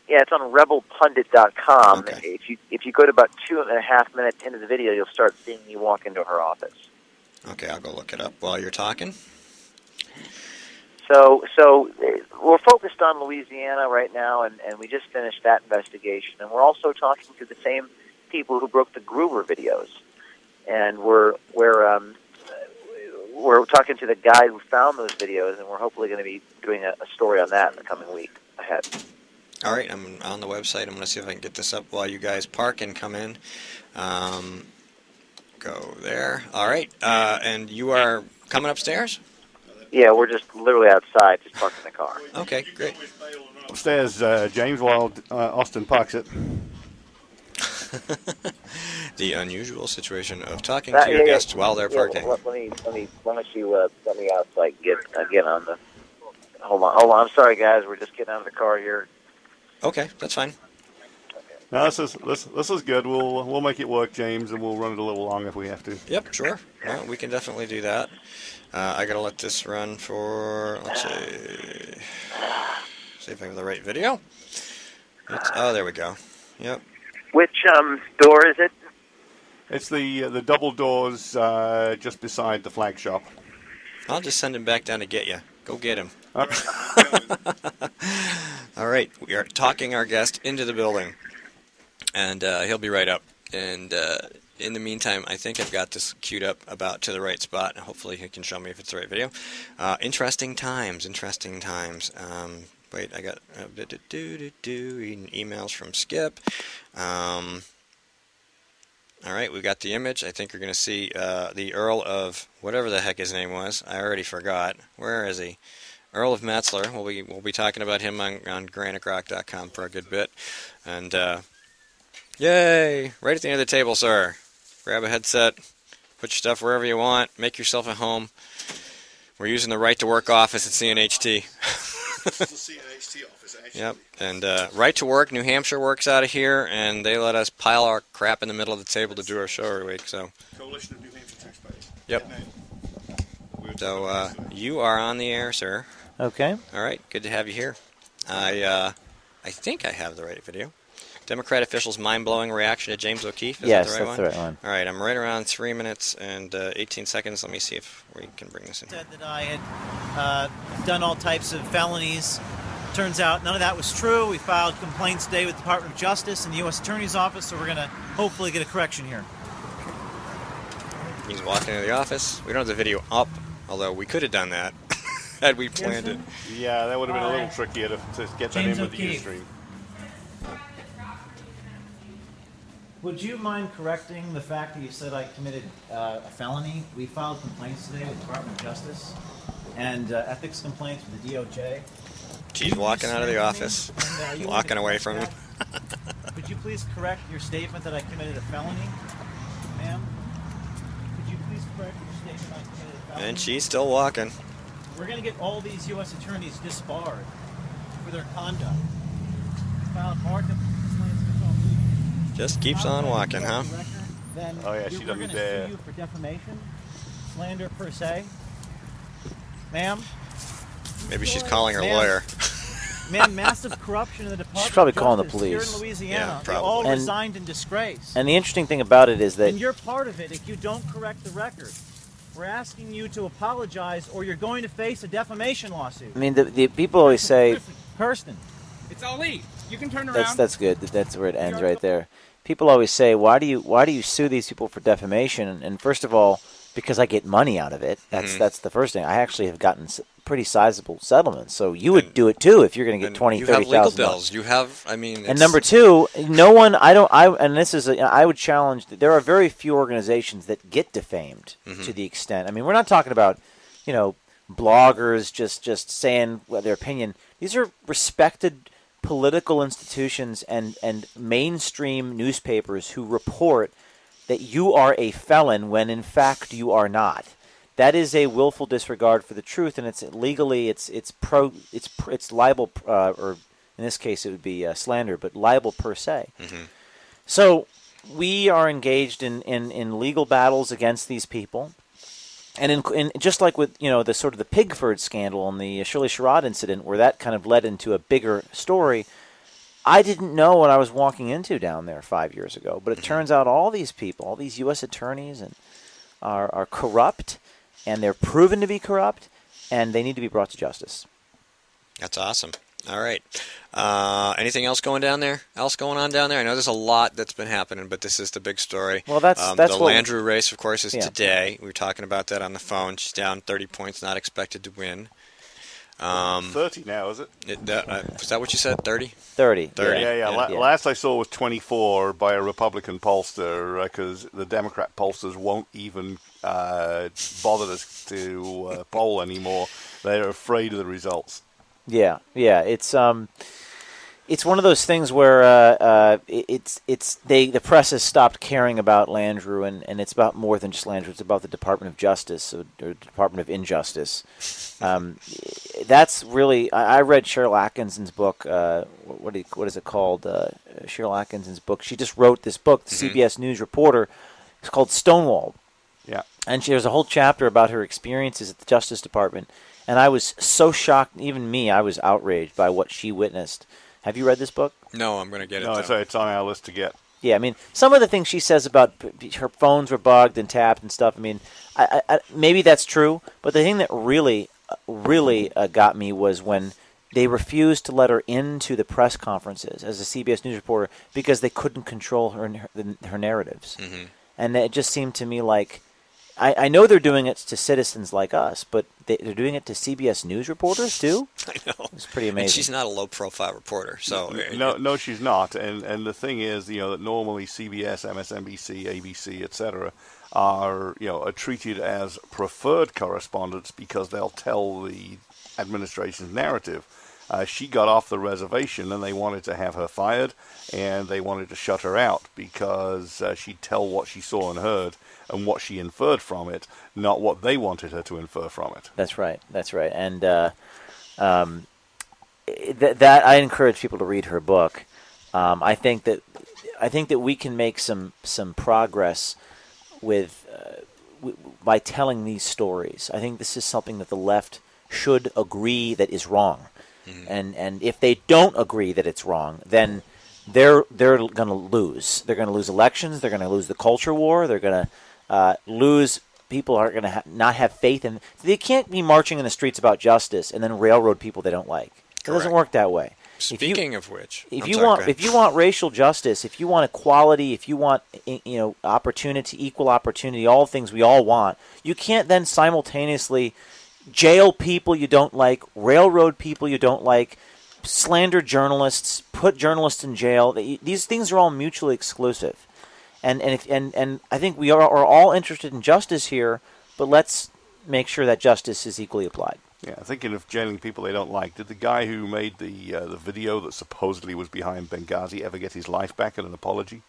Yeah, it's on rebelpundit.com. Okay. If you go to about 2.5 minutes into the video, you'll start seeing me walk into her office. Okay, I'll go look it up while you're talking. So we're focused on Louisiana right now, and we just finished that investigation. And we're also talking to the same people who broke the Gruber videos. And we're talking to the guy who found those videos, and we're hopefully going to be doing a story on that in the coming week ahead. All right, I'm on the website. I'm going to see if I can get this up while you guys park and come in. go there. All right. And you are coming upstairs? Yeah, we're just literally outside, just parking the car. Okay, great. Upstairs, James, while Austin parks it. The unusual situation of talking to your guests while they're parking. Let me. Why don't you let me out so I can get on the. Hold on. I'm sorry, guys. We're just getting out of the car here. Okay, that's fine. No, this is good. We'll make it work, James, and we'll run it a little long if we have to. Yep, sure. Well, we can definitely do that. I gotta let this run for. Let's see if I have the right video. There we go. Yep. Which door is it? It's the double doors just beside the flag shop. I'll just send him back down to get you. Go get him. All right. All right. We are talking our guest into the building, and he'll be right up. And in the meantime, I think I've got this queued up about to the right spot. Hopefully he can show me if it's the right video. Interesting times. Wait, I got reading emails from Skip. All right, we've got the image. I think you're going to see the Earl of whatever the heck his name was. I already forgot. Where is he? Earl of Metzler. We'll be talking about him on GrokTALK.com for a good bit. And yay! Right at the end of the table, sir. Grab a headset. Put your stuff wherever you want. Make yourself at home. We're using the Right to Work office at CNHT. It's the CNHT office, actually. Yep, and Right to Work, New Hampshire works out of here, and they let us pile our crap in the middle of the table to do our show every week. So. Coalition of New Hampshire Taxpayers. Yep. So you are on the air, sir. Okay. All right, good to have you here. I think I have the right video. Democrat officials' mind-blowing reaction to James O'Keefe. Is yes, that the right that's one? the right one. All right, I'm right around 3 minutes and 18 seconds. Let me see if we can bring this in. Said that I had done all types of felonies. Turns out none of that was true. We filed complaints today with the Department of Justice and the U.S. Attorney's Office, so we're going to hopefully get a correction here. He's walking into the office. We don't have the video up, although we could have done that had we planned it. Yeah, that would have been a little trickier to get that James in with the O'Keefe. Ustream. Would you mind correcting the fact that you said I committed a felony? We filed complaints today with the Department of Justice and ethics complaints with the DOJ. She's walking out of the office, walking away from him. Could you please correct your statement that I committed a felony, ma'am? Could you please correct your statement I committed a felony? And she's still walking. We're going to get all these U.S. attorneys disbarred for their conduct. We filed more complaints with all these. Just keeps on walking, huh? Then Oh, yeah, she we're doesn't going to dare. sue you for defamation, slander per se. Ma'am? Maybe she's calling her Ma'am. lawyer. Man, massive corruption in the Department She's probably of calling the Justice police. here in Louisiana. Yeah, They all probably. And- resigned in disgrace. And the interesting thing about it is that And you're part of it if you don't correct the record. We're asking you to apologize or you're going to face a defamation lawsuit. I mean, the people always say Kirsten. It's Ali. You can turn around. that's good. That's where it ends right there. People always say, why do you sue these people for defamation? And first of all, because I get money out of it. That's the first thing. I actually have gotten pretty sizable settlements. So you would do it too if you're going to get $20,000, $30,000. You have legal bills. You have, I mean. And number two, no one. And this is. I would challenge. There are very few organizations that get defamed to the extent. I mean, we're not talking about, bloggers just saying their opinion. These are respected political institutions and mainstream newspapers who report that you are a felon when in fact you are not. That is a willful disregard for the truth, and it's legally it's libel, or in this case it would be slander, but libel per se. So we are engaged in legal battles against these people, and in just like with the sort of the Pigford scandal and the Shirley Sherrod incident, where that kind of led into a bigger story. I didn't know what I was walking into down there 5 years ago, but it turns out all these people, all these U.S. attorneys, are corrupt, and they're proven to be corrupt, and they need to be brought to justice. That's awesome. All right. Anything else going on down there? I know there's a lot that's been happening, but this is the big story. Well, that's the what Landrew race, of course, is today. We were talking about that on the phone. She's down 30 points, not expected to win. 30 now, is it? Was that what you said? 30? 30. 30. Yeah. Last I saw was 24 by a Republican pollster, because the Democrat pollsters won't even bother to poll anymore. They're afraid of the results. Yeah. It's one of those things where the press has stopped caring about Landrieu, and it's about more than just Landrieu. It's about the Department of Justice or Department of Injustice. That's really. I read Cheryl Atkinson's book. What is it called? Cheryl Atkinson's book. She just wrote this book, the CBS News reporter. It's called Stonewalled. Yeah. And there's a whole chapter about her experiences at the Justice Department, and I was so shocked. Even me, I was outraged by what she witnessed. Have you read this book? No, I'm going to get it. No, it's on our list to get. Yeah, I mean, some of the things she says about her phones were bugged and tapped and stuff, I mean, I maybe that's true, but the thing that really got me was when they refused to let her into the press conferences as a CBS News reporter because they couldn't control her narratives. Mm-hmm. And it just seemed to me like, I know they're doing it to citizens like us, but they're doing it to CBS News reporters too? I know. It's pretty amazing. And she's not a low-profile reporter. So No, she's not. And the thing is, that normally CBS, MSNBC, ABC, etc., are treated as preferred correspondents because they'll tell the administration's narrative. She got off the reservation, and they wanted to have her fired, and they wanted to shut her out because she'd tell what she saw and heard and what she inferred from it, not what they wanted her to infer from it. That's right. And that I encourage people to read her book. I think that we can make some progress by telling these stories. I think this is something that the left should agree that is wrong. Mm-hmm. And if they don't agree that it's wrong, then they're going to lose. They're going to lose elections. They're going to lose the culture war. They're going to lose. People are going to not have faith in. They can't be marching in the streets about justice and then railroad people they don't like. It doesn't work that way. Speaking of which, if you want racial justice, if you want equality, if you want opportunity, equal opportunity, all things we all want, you can't then simultaneously jail people you don't like, railroad people you don't like, slander journalists, put journalists in jail. These things are all mutually exclusive. And I think we are all interested in justice here, but let's make sure that justice is equally applied. Yeah, thinking of jailing people they don't like, did the guy who made the video that supposedly was behind Benghazi ever get his life back and an apology?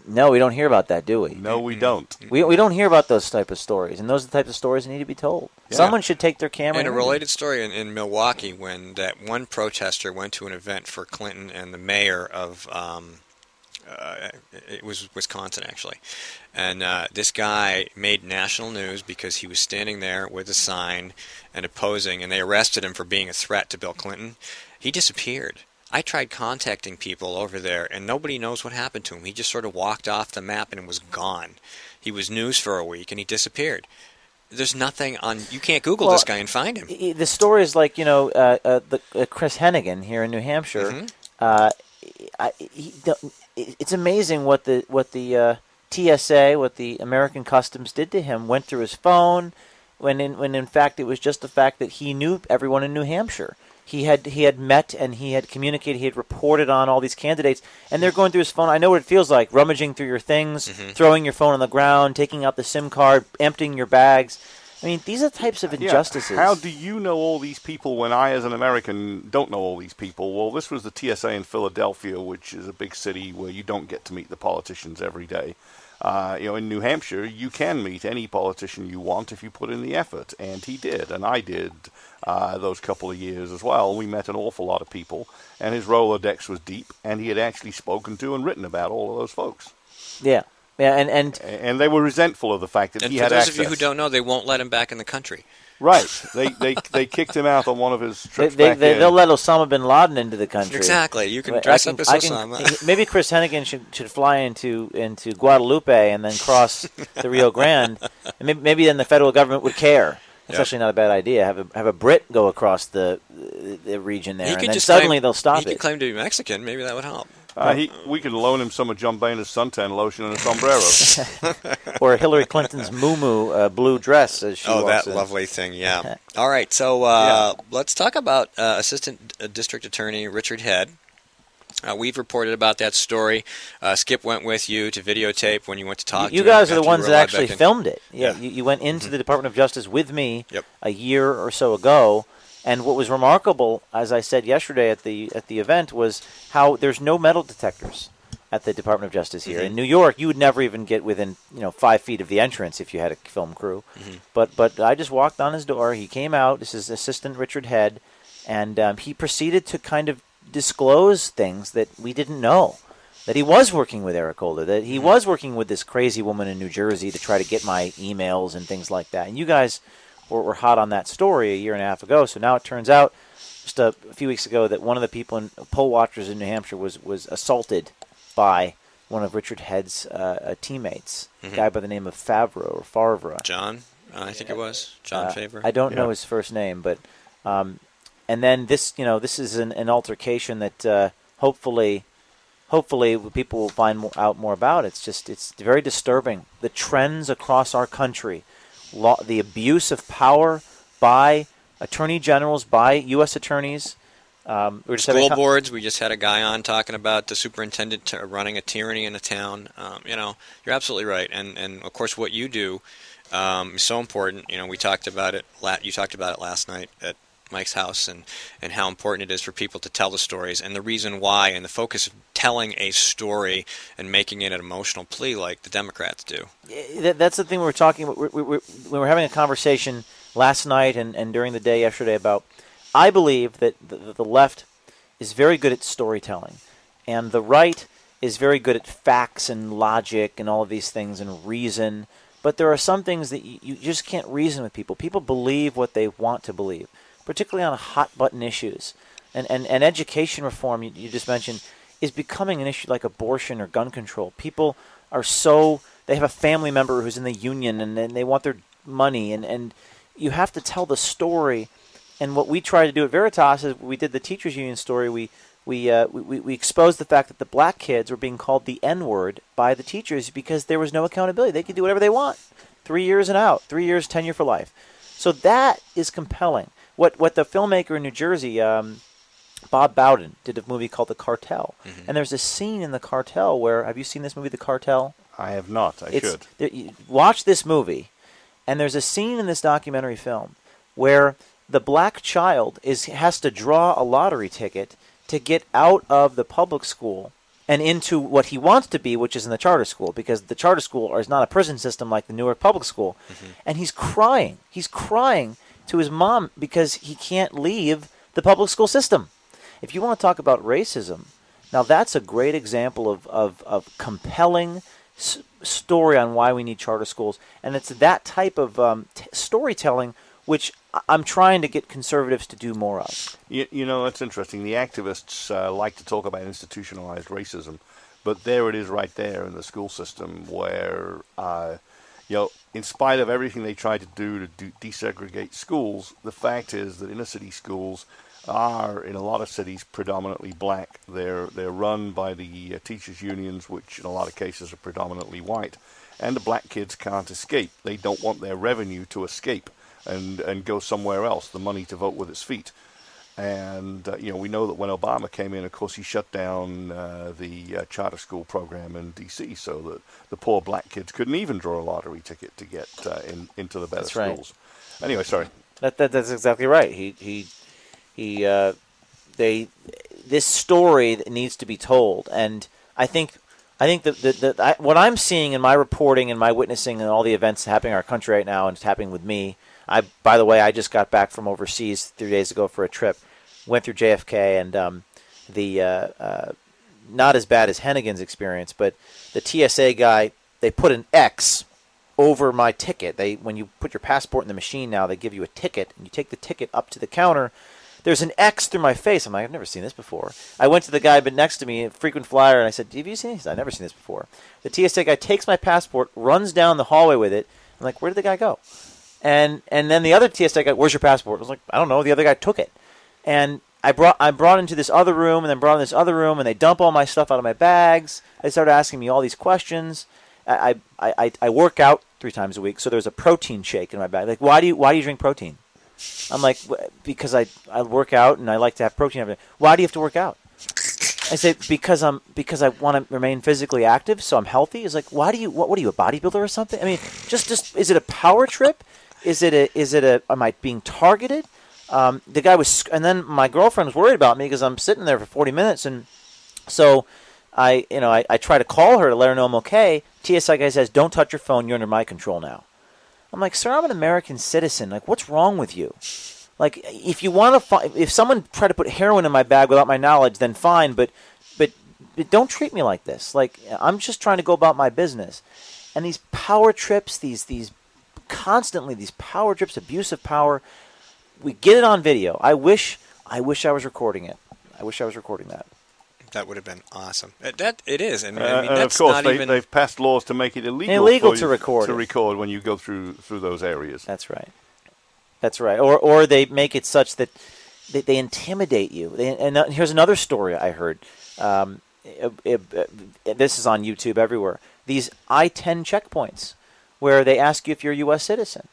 No, we don't hear about that, do we? No, we don't. We don't hear about those type of stories, and those are the type of stories that need to be told. Yeah. Someone should take their camera. And a related story in Milwaukee, when that one protester went to an event for Clinton and the mayor of it was Wisconsin actually, and this guy made national news because he was standing there with a sign and opposing, and they arrested him for being a threat to Bill Clinton. He disappeared. I tried contacting people over there, and nobody knows what happened to him. He just sort of walked off the map and was gone. He was news for a week, and he disappeared. There's nothing on. You can't Google this guy and find him. The story is like Chris Hennigan here in New Hampshire. Mm-hmm. It's amazing what the TSA, what the American Customs did to him. Went through his phone, when in fact it was just the fact that he knew everyone in New Hampshire. He had met and he had communicated. He had reported on all these candidates, and they're going through his phone. I know what it feels like: rummaging through your things, throwing your phone on the ground, taking out the SIM card, emptying your bags. I mean, these are the types of injustices. Yeah. How do you know all these people when I, as an American, don't know all these people? Well, this was the TSA in Philadelphia, which is a big city where you don't get to meet the politicians every day. In New Hampshire, you can meet any politician you want if you put in the effort, and he did, and I did those couple of years as well. We met an awful lot of people, and his Rolodex was deep, and he had actually spoken to and written about all of those folks. Yeah. Yeah, and they were resentful of the fact that he had access. And for those of you who don't know, they won't let him back in the country. Right. They kicked him out on one of his trips back in. They'll let Osama bin Laden into the country. Exactly. You can dress up as Osama. Maybe Chris Hennigan should fly into Guadalupe and then cross the Rio Grande. And maybe then the federal government would care. It's actually not a bad idea. Have a Brit go across the region there, and then suddenly they'll stop it. He could claim to be Mexican. Maybe that would help. We could loan him some of John Boehner's suntan lotion and a sombrero. Or Hillary Clinton's muumuu blue dress as she walks that in. lovely thing, yeah. All right, so let's talk about Assistant District Attorney Richard Head. We've reported about that story. Skip went with you to videotape when you went to talk to him. You guys are the after you ones were that allowed actually back in. filmed it. Yeah, you went into the Department of Justice with me a year or so ago. And what was remarkable, as I said yesterday at the event, was how there's no metal detectors at the Department of Justice here. In New York, you would never even get within 5 feet of the entrance if you had a film crew. But I just walked on his door. He came out. This is Assistant Richard Head, and he proceeded to kind of disclose things that we didn't know. That he was working with Eric Holder. That he was working with this crazy woman in New Jersey to try to get my emails and things like that. And you guys were hot on that story a year and a half ago. So now it turns out, just a few weeks ago, that one of the people poll watchers in New Hampshire was assaulted by one of Richard Head's teammates, a guy by the name of Favre. John, I think it was John Favre. I don't know his first name, but and then this is an altercation that hopefully people will find out more about. It's very disturbing. The trends across our country. The abuse of power by attorney generals, by U.S. attorneys. School boards, we just had a guy on talking about the superintendent running a tyranny in a town. You're absolutely right. And of course, what you do is so important. We talked about it. You talked about it last night at Mike's house, and how important it is for people to tell the stories, and the reason why, and the focus of telling a story and making it an emotional plea like the Democrats do. That's the thing we were talking about. We were having a conversation last night and during the day yesterday about, I believe that the left is very good at storytelling, and the right is very good at facts and logic and all of these things and reason, but there are some things that you just can't reason with people. People believe what they want to believe, particularly on hot-button issues. And education reform, you just mentioned, is becoming an issue like abortion or gun control. People are they have a family member who's in the union and they want their money, and you have to tell the story. And what we try to do at Veritas is we did the teachers union story. We exposed the fact that the black kids were being called the N-word by the teachers because there was no accountability. They could do whatever they want. 3 years and out. 3 years, tenure for life. So that is compelling. What the filmmaker in New Jersey, Bob Bowden, did a movie called The Cartel. And there's a scene in The Cartel where, have you seen this movie, The Cartel? I have not. I should. Watch this movie, and there's a scene in this documentary film where the black child has to draw a lottery ticket to get out of the public school and into what he wants to be, which is in the charter school, because the charter school is not a prison system like the Newark public school. And he's crying. He's crying to his mom because he can't leave the public school system. If you want to talk about racism, now that's a great example of compelling story on why we need charter schools. And it's that type of storytelling which I'm trying to get conservatives to do more of. That's interesting. The activists like to talk about institutionalized racism, but there it is right there in the school system where, in spite of everything they try to do desegregate schools, the fact is that inner city schools are, in a lot of cities, predominantly black. They're run by the teachers' unions, which in a lot of cases are predominantly white, and the black kids can't escape. They don't want their revenue to escape and go somewhere else, the money to vote with its feet. And, we know that when Obama came in, of course, he shut down the charter school program in D.C. so that the poor black kids couldn't even draw a lottery ticket to get into the better schools. Right. Anyway, sorry. That's exactly right. This story needs to be told, and I think that what I'm seeing in my reporting and my witnessing and all the events happening in our country right now, and it's happening with me. By the way, I just got back from overseas 3 days ago for a trip. Went through JFK, and not as bad as Hennigan's experience, but the TSA guy, they put an X over my ticket. When you put your passport in the machine now, they give you a ticket, and you take the ticket up to the counter. There's an X through my face. I'm like, I've never seen this before. I went to the guy next to me, a frequent flyer, and I said, have you seen this? I've never seen this before. The TSA guy takes my passport, runs down the hallway with it. I'm like, where did the guy go? And then the other TSA guy, where's your passport? I was like, I don't know. The other guy took it. And I'm brought into this other room, and then brought in this other room, and they dump all my stuff out of my bags. They started asking me all these questions. I work out 3 times a week, so there's a protein shake in my bag. Like, why do you drink protein? I'm like, because I work out and I like to have protein every day. Why do you have to work out? I say because I want to remain physically active, so I'm healthy. He's like, what are you, a bodybuilder or something? I mean, just is it a power trip? Is it a am I being targeted? The guy was, and then my girlfriend was worried about me because I'm sitting there for 40 minutes, and so I try to call her to let her know I'm okay. TSI guy says, "Don't touch your phone. You're under my control now." I'm like, "Sir, I'm an American citizen. Like, what's wrong with you? Like, if you want to, if someone tried to put heroin in my bag without my knowledge, then fine. But don't treat me like this. Like, I'm just trying to go about my business." And these power trips, these constantly these power trips, abuse of power. We get it on video. I wish I was recording it. I wish I was recording that. That would have been awesome. It is, and I mean, that's of course, not even. They've passed laws to make it illegal to record when you go through those areas. That's right. That's right. Or they make it such that they intimidate you. And here's another story I heard. This is on YouTube everywhere. These I-10 checkpoints where they ask you if you're a U.S. citizen.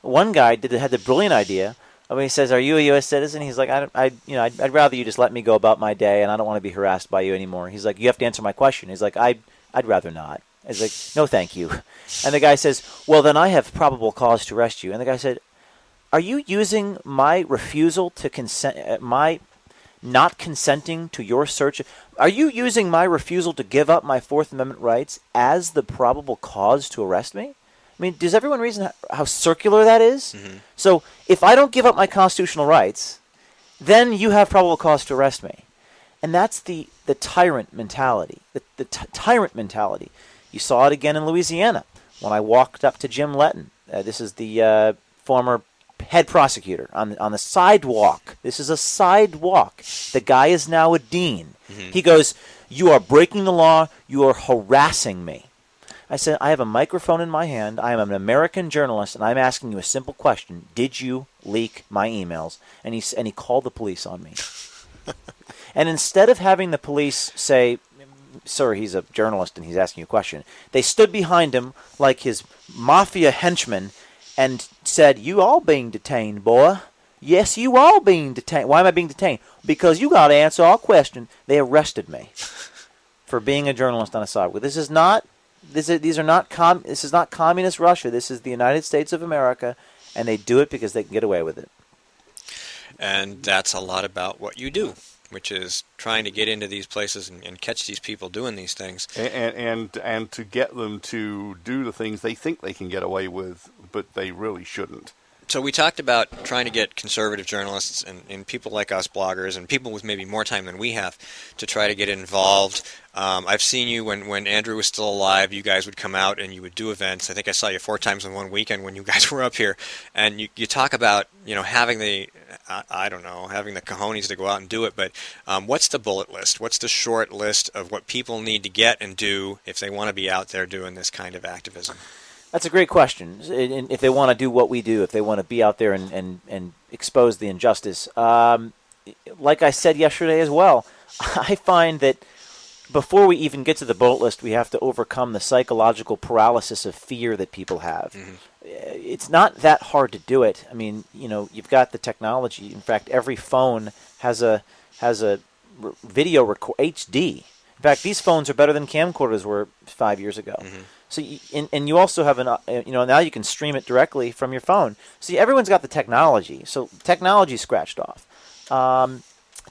One guy had the brilliant idea. When he says, "Are you a U.S. citizen?" He's like, I'd rather you just let me go about my day, and I don't want to be harassed by you anymore." He's like, "You have to answer my question." He's like, I'd rather not." He's like, "No, thank you." And the guy says, "Well, then I have probable cause to arrest you." And the guy said, "Are you using my refusal to consent, my not consenting to your search? Are you using my refusal to give up my Fourth Amendment rights as the probable cause to arrest me?" I mean, does everyone reason how circular that is? Mm-hmm. So if I don't give up my constitutional rights, then you have probable cause to arrest me. And that's the tyrant mentality, the tyrant mentality. You saw it again in Louisiana when I walked up to Jim Letton. This is the former head prosecutor on the sidewalk. This is a sidewalk. The guy is now a dean. Mm-hmm. He goes, "You are breaking the law. You are harassing me." I said, "I have a microphone in my hand. I am an American journalist, and I'm asking you a simple question. Did you leak my emails?" And he called the police on me. And instead of having the police say, "Sir, he's a journalist and he's asking you a question," they stood behind him like his mafia henchmen and said, "You all being detained, boy. Yes, you all being detained." "Why am I being detained?" "Because you got to answer our question." They arrested me for being a journalist on a sidewalk. This is not communist Russia. This is the United States of America, and they do it because they can get away with it. And that's a lot about what you do, which is trying to get into these places and catch these people doing these things. And to get them to do the things they think they can get away with, but they really shouldn't. So we talked about trying to get conservative journalists and people like us, bloggers, and people with maybe more time than we have to try to get involved. I've seen you when Andrew was still alive. You guys would come out and you would do events. I think I saw you 4 times in one weekend when you guys were up here. And you talk about having the having the cojones to go out and do it. But what's the bullet list? What's the short list of what people need to get and do if they want to be out there doing this kind of activism? That's a great question. If they want to do what we do, if they want to be out there and expose the injustice. Like I said yesterday as well, I find that before we even get to the bullet list, we have to overcome the psychological paralysis of fear that people have. Mm-hmm. It's not that hard to do it. I mean, you've got the technology. In fact, every phone has a video record HD. In fact, these phones are better than camcorders were 5 years ago. Mm-hmm. So, and you also have now you can stream it directly from your phone. See, everyone's got the technology. So technology's scratched off.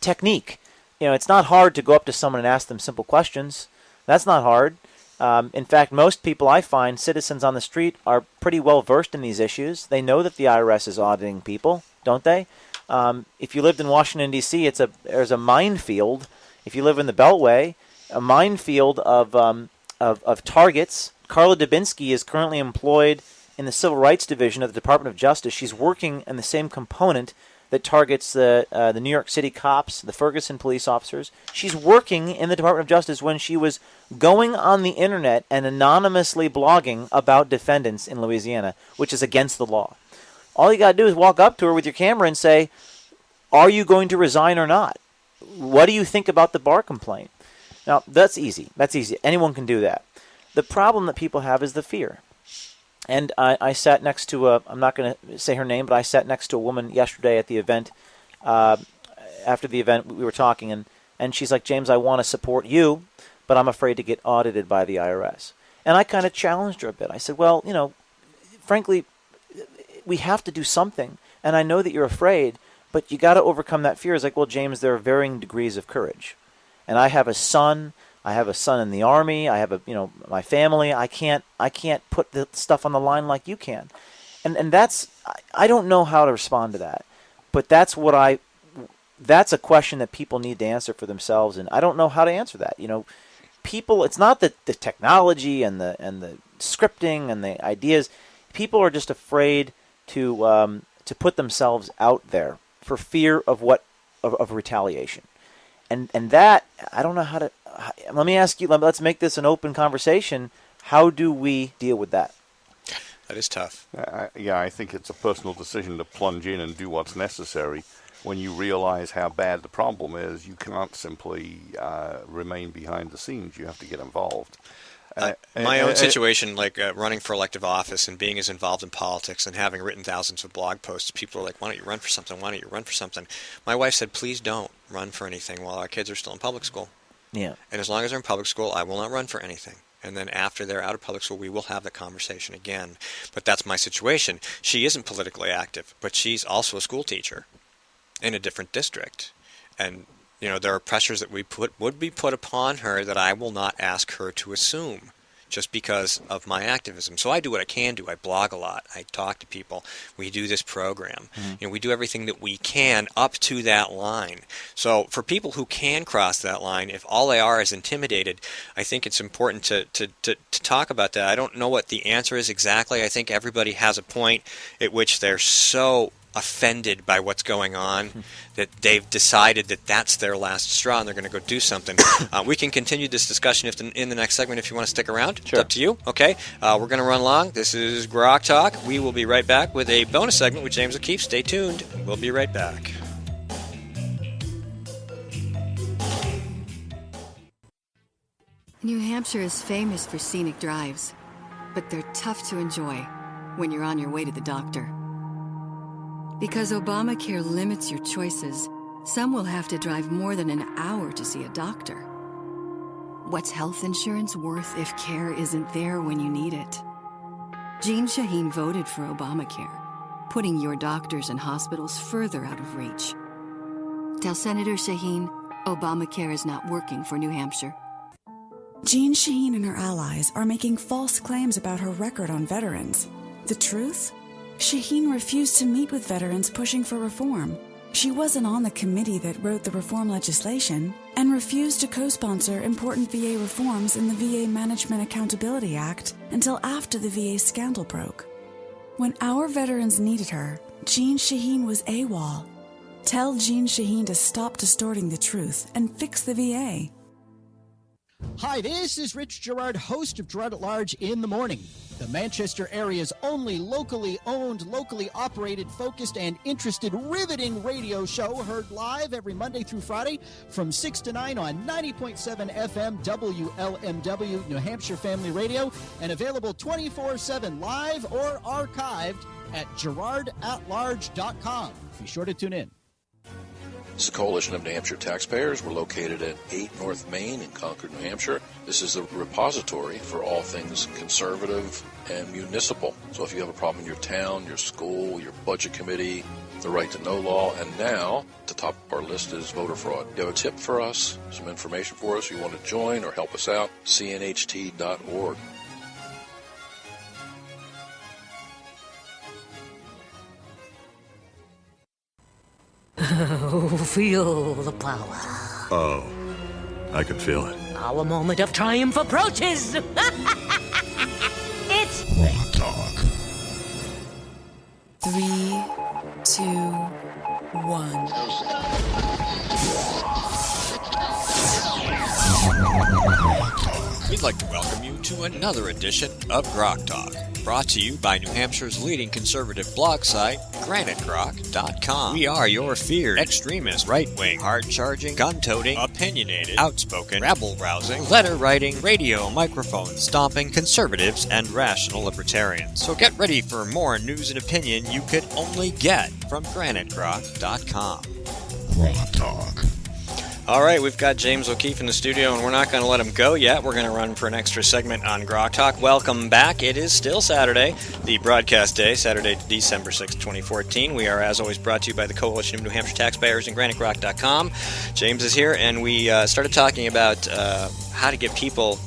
Technique. It's not hard to go up to someone and ask them simple questions. That's not hard. In fact, most people I find, citizens on the street, are pretty well versed in these issues. They know that the IRS is auditing people, don't they? If you lived in Washington, D.C., there's a minefield. If you live in the Beltway, a minefield of targets. Carla Dubinsky is currently employed in the Civil Rights Division of the Department of Justice. She's working in the same component that targets the New York City cops, the Ferguson police officers. She's working in the Department of Justice when she was going on the internet and anonymously blogging about defendants in Louisiana, which is against the law. All you got to do is walk up to her with your camera and say, are you going to resign or not? What do you think about the bar complaint? Now, that's easy. Anyone can do that. The problem that people have is the fear. And I sat next to I'm not going to say her name, but I sat next to a woman yesterday at the event. After the event, we were talking, and she's like, James, I want to support you, but I'm afraid to get audited by the IRS. And I kind of challenged her a bit. I said, well, frankly, we have to do something. And I know that you're afraid, but you got to overcome that fear. It's like, well, James, there are varying degrees of courage. And I have a son. I have a son in the Army. I have my family. I can't put the stuff on the line like you can. And that's, I don't know how to respond to that. But that's a question that people need to answer for themselves, and I don't know how to answer that. People, it's not the technology and the scripting and the ideas. People are just afraid to put themselves out there for fear of retaliation. And that, I don't know how to, let me ask you, let's make this an open conversation. How do we deal with that? That is tough. I think it's a personal decision to plunge in and do what's necessary. When you realize how bad the problem is, you can't simply remain behind the scenes. You have to get involved. My own situation, like running for elective office and being as involved in politics and having written thousands of blog posts, people are like, why don't you run for something? Why don't you run for something? My wife said, please don't run for anything while our kids are still in public school. Yeah. And as long as they're in public school, I will not run for anything. And then after they're out of public school, we will have the conversation again. But that's my situation. She isn't politically active, but she's also a school teacher in a different district. And there are pressures that would be put upon her that I will not ask her to assume just because of my activism. So I do what I can do. I blog a lot. I talk to people. We do this program. Mm-hmm. We do everything that we can up to that line. So for people who can cross that line, if all they are is intimidated, I think it's important to talk about that. I don't know what the answer is exactly. I think everybody has a point at which they're so offended by what's going on that they've decided that that's their last straw and they're going to go do something. We can continue this discussion in the next segment if you want to stick around. Sure. It's up to you. Okay. We're going to run long. This is GrokTALK. We will be right back with a bonus segment with James O'Keefe. Stay tuned. We'll be right back. New Hampshire is famous for scenic drives, but they're tough to enjoy when you're on your way to the doctor. Because Obamacare limits your choices, some will have to drive more than an hour to see a doctor. What's health insurance worth if care isn't there when you need it? Jean Shaheen voted for Obamacare, putting your doctors and hospitals further out of reach. Tell Senator Shaheen Obamacare is not working for New Hampshire. Jean Shaheen and her allies are making false claims about her record on veterans. The truth? Shaheen refused to meet with veterans pushing for reform. She wasn't on the committee that wrote the reform legislation and refused to co-sponsor important VA reforms in the VA Management Accountability Act until after the VA scandal broke. When our veterans needed her, Jean Shaheen was AWOL. Tell Jean Shaheen to stop distorting the truth and fix the VA. Hi, this is Rich Gerard, host of Gerard at Large in the Morning, the Manchester area's only locally owned, locally operated, focused, and interested riveting radio show, heard live every Monday through Friday from 6 to 9 on 90.7 FM WLMW New Hampshire Family Radio, and available 24/7 live or archived at GerardAtLarge.com. Be sure to tune in. This is a coalition of New Hampshire taxpayers. We're located at 8 North Main in Concord, New Hampshire. This is the repository for all things conservative and municipal. So if you have a problem in your town, your school, your budget committee, the right to know law, and now at the top of our list is voter fraud. You have a tip for us, some information for us, you want to join or help us out, cnht.org. Feel the power. Oh, I can feel it. Our moment of triumph approaches. It's GrokTALK. 3, 2, 1. We'd like to welcome you to another edition of GrokTALK, brought to you by New Hampshire's leading conservative blog site, GrokTALK.com. We are your feared extremist, right-wing, hard-charging, gun-toting, opinionated, outspoken, rabble-rousing, letter-writing, radio microphone stomping conservatives and rational libertarians. So get ready for more news and opinion you could only get from GrokTALK.com. GrokTALK. All right, we've got James O'Keefe in the studio, and we're not going to let him go yet. We're going to run for an extra segment on GrokTALK. Welcome back. It is still Saturday, the broadcast day, Saturday, December 6, 2014. We are, as always, brought to you by the Coalition of New Hampshire Taxpayers and GraniteGrok.com. James is here, and we started talking about how to get people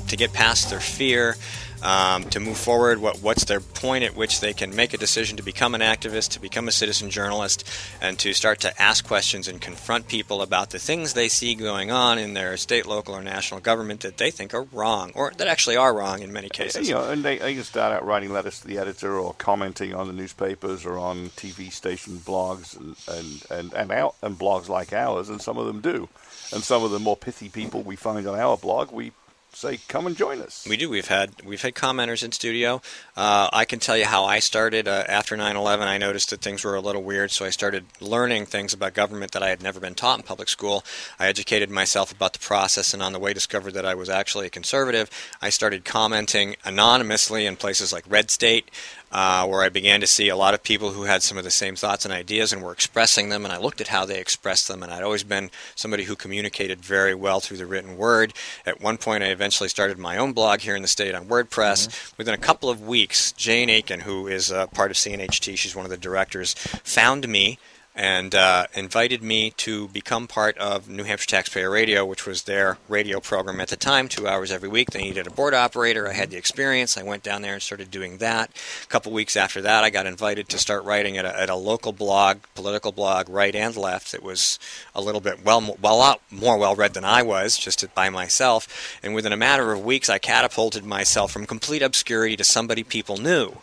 to get past their fear, to move forward, what's their point at which they can make a decision to become an activist, to become a citizen journalist, and to start to ask questions and confront people about the things they see going on in their state, local, or national government that they think are wrong, or that actually are wrong in many cases. And they can start out writing letters to the editor or commenting on the newspapers or on TV station blogs and blogs like ours, and some of them do. And some of the more pithy people we find on our blog, we say, come and join us. We do. We've had commenters in studio. I can tell you how I started. After 9/11, I noticed that things were a little weird, so I started learning things about government that I had never been taught in public school. I educated myself about the process, and on the way discovered that I was actually a conservative. I started commenting anonymously in places like Red State, where I began to see a lot of people who had some of the same thoughts and ideas and were expressing them, and I looked at how they expressed them, and I'd always been somebody who communicated very well through the written word. At one point, I eventually started my own blog here in the state on WordPress. Mm-hmm. Within a couple of weeks, Jane Aiken, who is part of CNHT, she's one of the directors, found me and invited me to become part of New Hampshire Taxpayer Radio, which was their radio program at the time, 2 hours every week. They needed a board operator. I had the experience. I went down there and started doing that. A couple weeks after that, I got invited to start writing at a local blog, political blog, right and left. It was a little bit a lot more well-read than I was, just by myself. And within a matter of weeks, I catapulted myself from complete obscurity to somebody people knew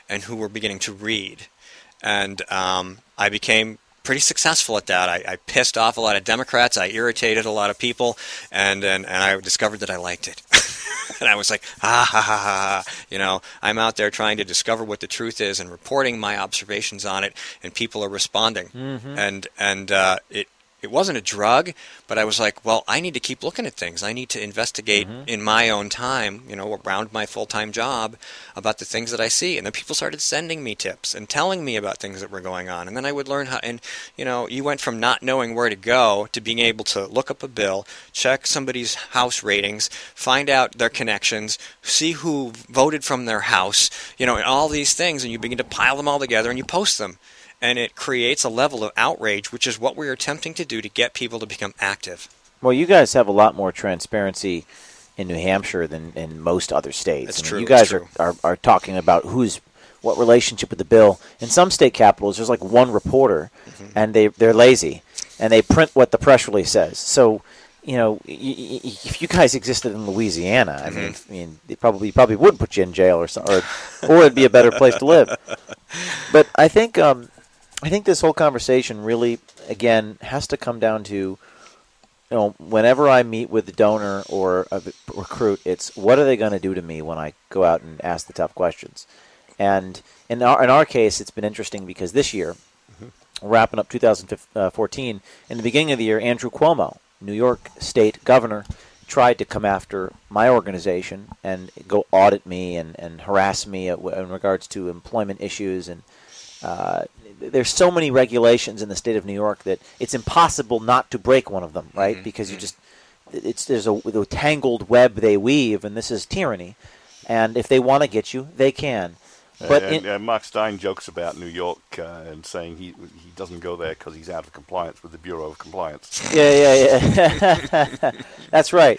and who were beginning to read. And I became pretty successful at that. I pissed off a lot of Democrats. I irritated a lot of people, and I discovered that I liked it. And I was like, ha, ha, ha, ha. You know, I'm out there trying to discover what the truth is and reporting my observations on it, and people are responding. Mm-hmm. And it wasn't a drug, but I was like, well, I need to keep looking at things. I need to investigate in my own time, around my full-time job, about the things that I see. And then people started sending me tips and telling me about things that were going on. And then I would learn how, and, you went from not knowing where to go to being able to look up a bill, check somebody's house ratings, find out their connections, see who voted from their house, and all these things, and you begin to pile them all together and you post them. And it creates a level of outrage, which is what we're attempting to do to get people to become active. Well, you guys have a lot more transparency in New Hampshire than in most other states. That's true. You guys are talking about what relationship with the bill. In some state capitals, there's like one reporter, and they're lazy, and they print what the press release says. So, if you guys existed in Louisiana, I mean, they probably would put you in jail or something, or it'd be a better place to live. But I think this whole conversation really, again, has to come down to, whenever I meet with a donor or a recruit, it's what are they going to do to me when I go out and ask the tough questions. And in our case, it's been interesting because this year, wrapping up 2014, in the beginning of the year, Andrew Cuomo, New York State Governor, tried to come after my organization and go audit me and harass me in regards to employment issues. And there's so many regulations in the state of New York that it's impossible not to break one of them, right? Because there's a tangled web they weave, and this is tyranny. And if they want to get you, they can. But Mark Stein jokes about New York and saying he doesn't go there because he's out of compliance with the Bureau of Compliance. Yeah. That's right.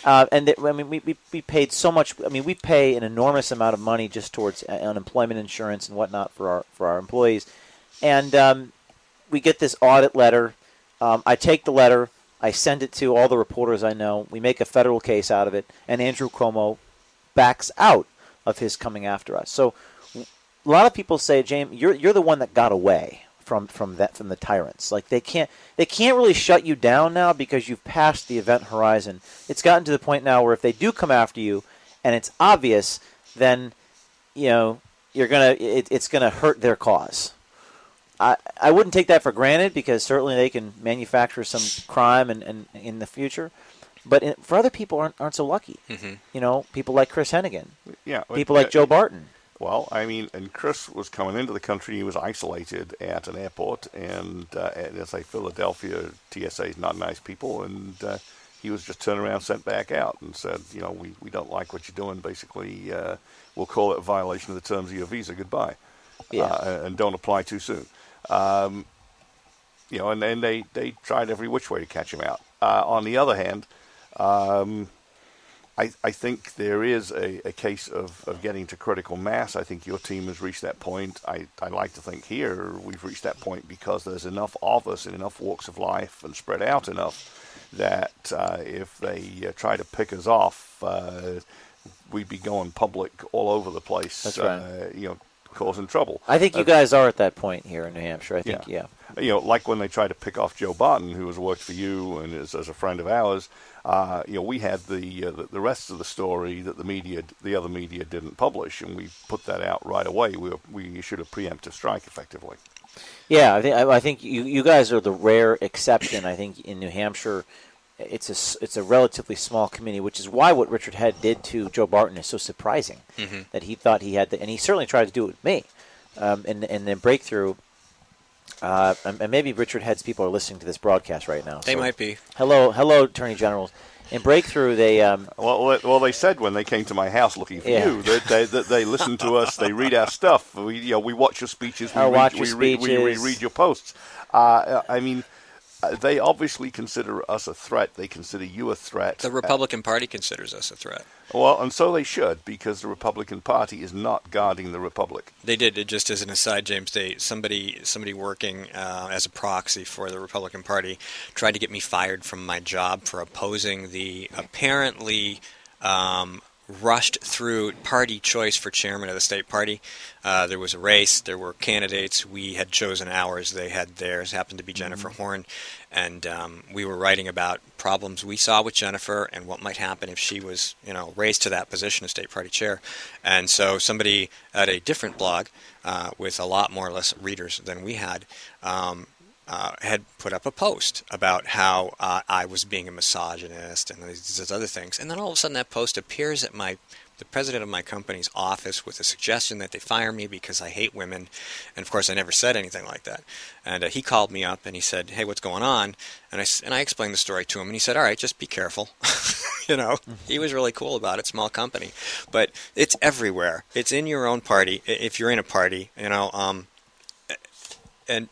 We paid so much. I mean, we pay an enormous amount of money just towards unemployment insurance and whatnot for our employees. And we get this audit letter. I take the letter. I send it to all the reporters I know. We make a federal case out of it, and Andrew Cuomo backs out of his coming after us. So a lot of people say, James, you're the one that got away from the tyrants. Like they can't really shut you down now because you've passed the event horizon. It's gotten to the point now where if they do come after you and it's obvious, then it's gonna hurt their cause. I wouldn't take that for granted because certainly they can manufacture some crime and in the future. But for other people aren't so lucky. Mm-hmm. People like Chris Hennigan. Yeah. People like Joe Barton. Well, I mean, and Chris was coming into the country. He was isolated at an airport, and as a Philadelphia, TSA is not nice people, and he was just turned around, sent back out, and said, we don't like what you're doing. Basically, we'll call it a violation of the terms of your visa. Goodbye. Yeah. And don't apply too soon. And then they tried every which way to catch him out. On the other hand, I think there is a case of getting to critical mass. I think your team has reached that point. I like to think here we've reached that point because there's enough of us in enough walks of life and spread out enough that if they try to pick us off, we'd be going public all over the place. That's right. Causing trouble. I think you guys are at that point here in New Hampshire. I think, yeah. Like when they tried to pick off Joe Barton, who has worked for you and is as a friend of ours. We had the rest of the story that the other media didn't publish, and we put that out right away. We issued a preemptive strike, effectively. Yeah, I think you guys are the rare exception. I think in New Hampshire, it's a relatively small community, which is why what Richard Head did to Joe Barton is so surprising. Mm-hmm. That he thought he had, and he certainly tried to do it with me. And then Breakthrough. And maybe Richard Head's people are listening to this broadcast right now. They might be. Hello, Attorney Generals. In Breakthrough, they well, they said when they came to my house looking for you that they listen to us, they read our stuff. We watch your speeches, we read your posts. I mean, they obviously consider us a threat. They consider you a threat. The Republican Party considers us a threat. Well, and so they should, because the Republican Party is not guarding the Republic. They did. Just as an aside, James, somebody working as a proxy for the Republican Party tried to get me fired from my job for opposing the apparently rushed through party choice for chairman of the state party. There was a race. There were candidates. We had chosen ours. They had theirs. Happened to be Jennifer Horn. And we were writing about problems we saw with Jennifer and what might happen if she was, raised to that position of state party chair. And so somebody at a different blog with a lot more or less readers than we had put up a post about how I was being a misogynist and these other things. And then all of a sudden that post appears at the president of my company's office with a suggestion that they fire me because I hate women. And, of course, I never said anything like that. And he called me up and he said, hey, what's going on? And I explained the story to him. And he said, all right, just be careful. He was really cool about it, small company. But it's everywhere. It's in your own party. If you're in a party, and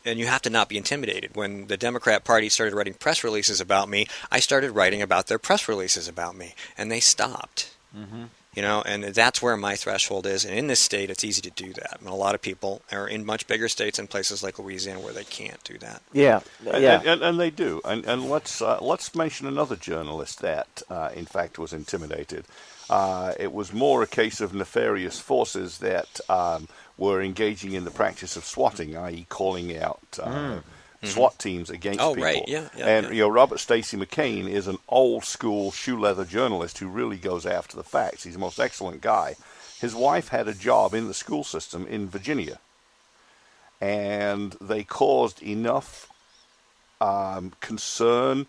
you have to not be intimidated. When the Democrat Party started writing press releases about me, I started writing about their press releases about me. And they stopped. Mm-hmm. And that's where my threshold is. And in this state, it's easy to do that. And a lot of people are in much bigger states and places like Louisiana where they can't do that. Yeah, and they do. And let's mention another journalist that, in fact, was intimidated. It was more a case of nefarious forces that were engaging in the practice of swatting, i.e., calling out SWAT teams against people. Right. Yeah, and Robert Stacey McCain is an old school shoe leather journalist who really goes after the facts. He's the most excellent guy. His wife had a job in the school system in Virginia, and they caused enough concern,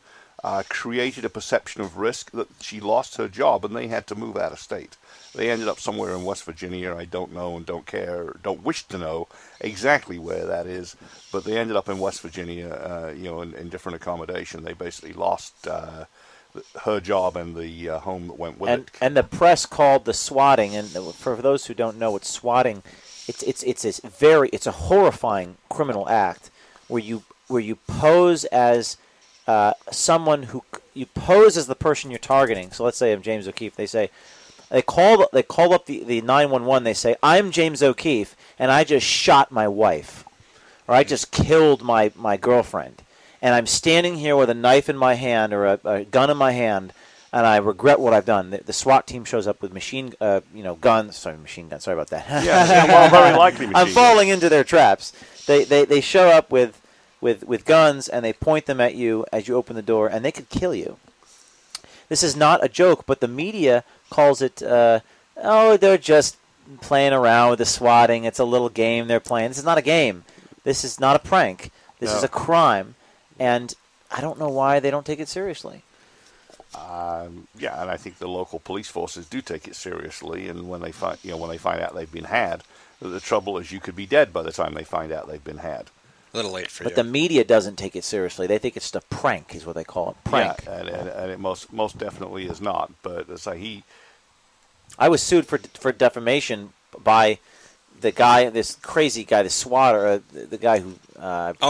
created a perception of risk that she lost her job, and they had to move out of state. They ended up somewhere in West Virginia. I don't know and don't care, don't wish to know exactly where that is, but they ended up in West Virginia, in different accommodation. They basically lost her job and the home that went with it. And the press called the swatting, and for those who don't know what swatting, it's a horrifying criminal act where you pose as someone who you pose as the person you're targeting. So let's say I'm James O'Keefe. They call up the 911. They say, I'm James O'Keefe, and I just shot my wife, or I just killed my girlfriend, and I'm standing here with a knife in my hand or a gun in my hand, and I regret what I've done. The SWAT team shows up with machine guns. Sorry, machine guns. Sorry about that. Well, very likely. I'm falling into their traps. They show up with guns, and they point them at you as you open the door, and they could kill you. This is not a joke, but the media calls it, they're just playing around with the swatting. It's a little game they're playing. This is not a game. This is not a prank. This is a crime, and I don't know why they don't take it seriously. Yeah, and I think the local police forces do take it seriously. And when they find out they've been had, the trouble is you could be dead by the time they find out they've been had. A little late for but you. The media doesn't take it seriously. They think it's just a prank, is what they call it. Prank. Yeah, and it most definitely is not. But as I was sued for defamation by the guy, this crazy guy, the swatter, the guy who.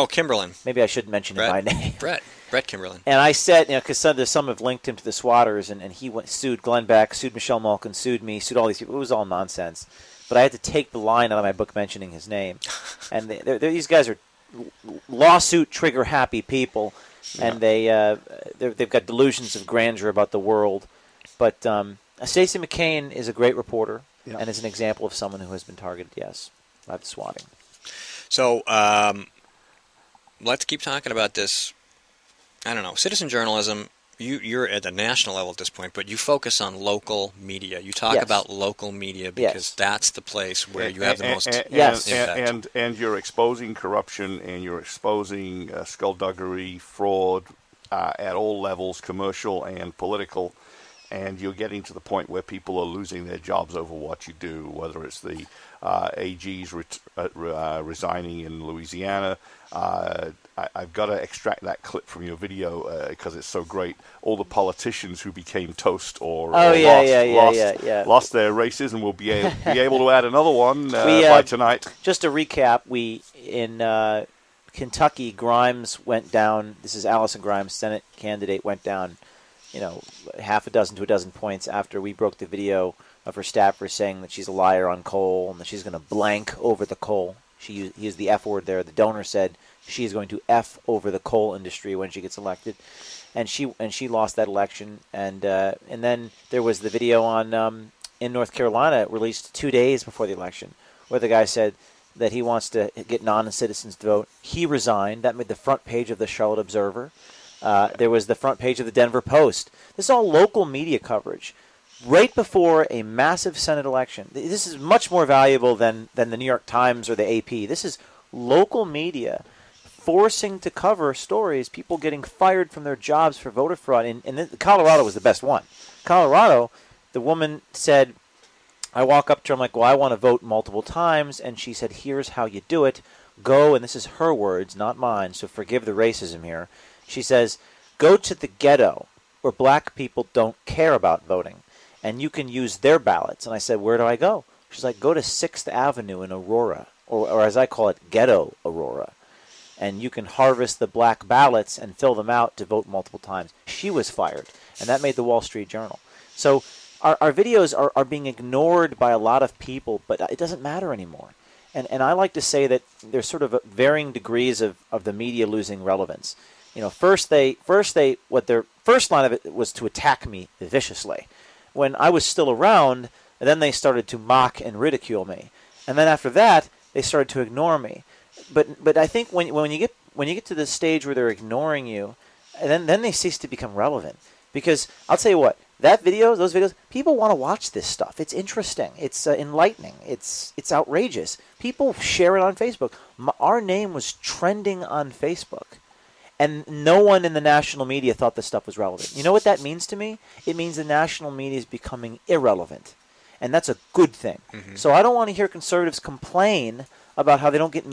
Kimberlin. Maybe I shouldn't mention him by name. Brett Kimberlin. And I said, because some have linked him to the swatters, and he sued Glenn Beck, sued Michelle Malkin, sued me, sued all these people. It was all nonsense. But I had to take the line out of my book mentioning his name. And these guys are lawsuit trigger happy people, and they've got delusions of grandeur about the world. But Stacey McCain is a great reporter and is an example of someone who has been targeted, yes, by the swatting. So let's keep talking about this. I don't know, citizen journalism. You're at the national level at this point, but you focus on local media. You talk about local media because that's the place where you have the most impact. And you're exposing corruption, and you're exposing skullduggery, fraud at all levels, commercial and political. And you're getting to the point where people are losing their jobs over what you do, whether it's the AGs resigning in Louisiana. I've got to extract that clip from your video because it's so great. All the politicians who became toast or lost their races, and we'll be able to add another one by tonight. Just to recap, in Kentucky, Grimes went down. This is Allison Grimes, Senate candidate, went down, half a dozen to a dozen points after we broke the video of her staffer saying that she's a liar on coal and that she's going to blank over the coal. He used the F word there. The donor said she is going to F over the coal industry when she gets elected, and she lost that election. And then there was the video on in North Carolina released 2 days before the election, where the guy said that he wants to get non-citizens to vote. He resigned. That made the front page of the Charlotte Observer. There was the front page of the Denver Post. This is all local media coverage. Right before a massive Senate election. This is much more valuable than the New York Times or the AP. This is local media forcing to cover stories, people getting fired from their jobs for voter fraud. And Colorado was the best one. Colorado, the woman said, I walk up to her, I'm like, well, I want to vote multiple times. And she said, here's how you do it. Go, and this is her words, not mine, so forgive the racism here. She says, go to the ghetto where black people don't care about voting, and you can use their ballots. And I said, where do I go? She's like, go to 6th Avenue in Aurora, or as I call it, Ghetto Aurora. And you can harvest the black ballots and fill them out to vote multiple times. She was fired, and that made the Wall Street Journal. So our videos are being ignored by a lot of people, but it doesn't matter anymore. And I like to say that there's sort of varying degrees of the media losing relevance. First their first line of it was to attack me viciously. When I was still around, then they started to mock and ridicule me, and then after that, they started to ignore me. But I think when you get to the stage where they're ignoring you, then they cease to become relevant. Because I'll tell you what, those videos, people want to watch this stuff. It's interesting. It's enlightening. It's outrageous. People share it on Facebook. Our name was trending on Facebook. And no one in the national media thought this stuff was relevant. You know what that means to me? It means the national media is becoming irrelevant. And that's a good thing. Mm-hmm. So I don't want to hear conservatives complain about how they don't get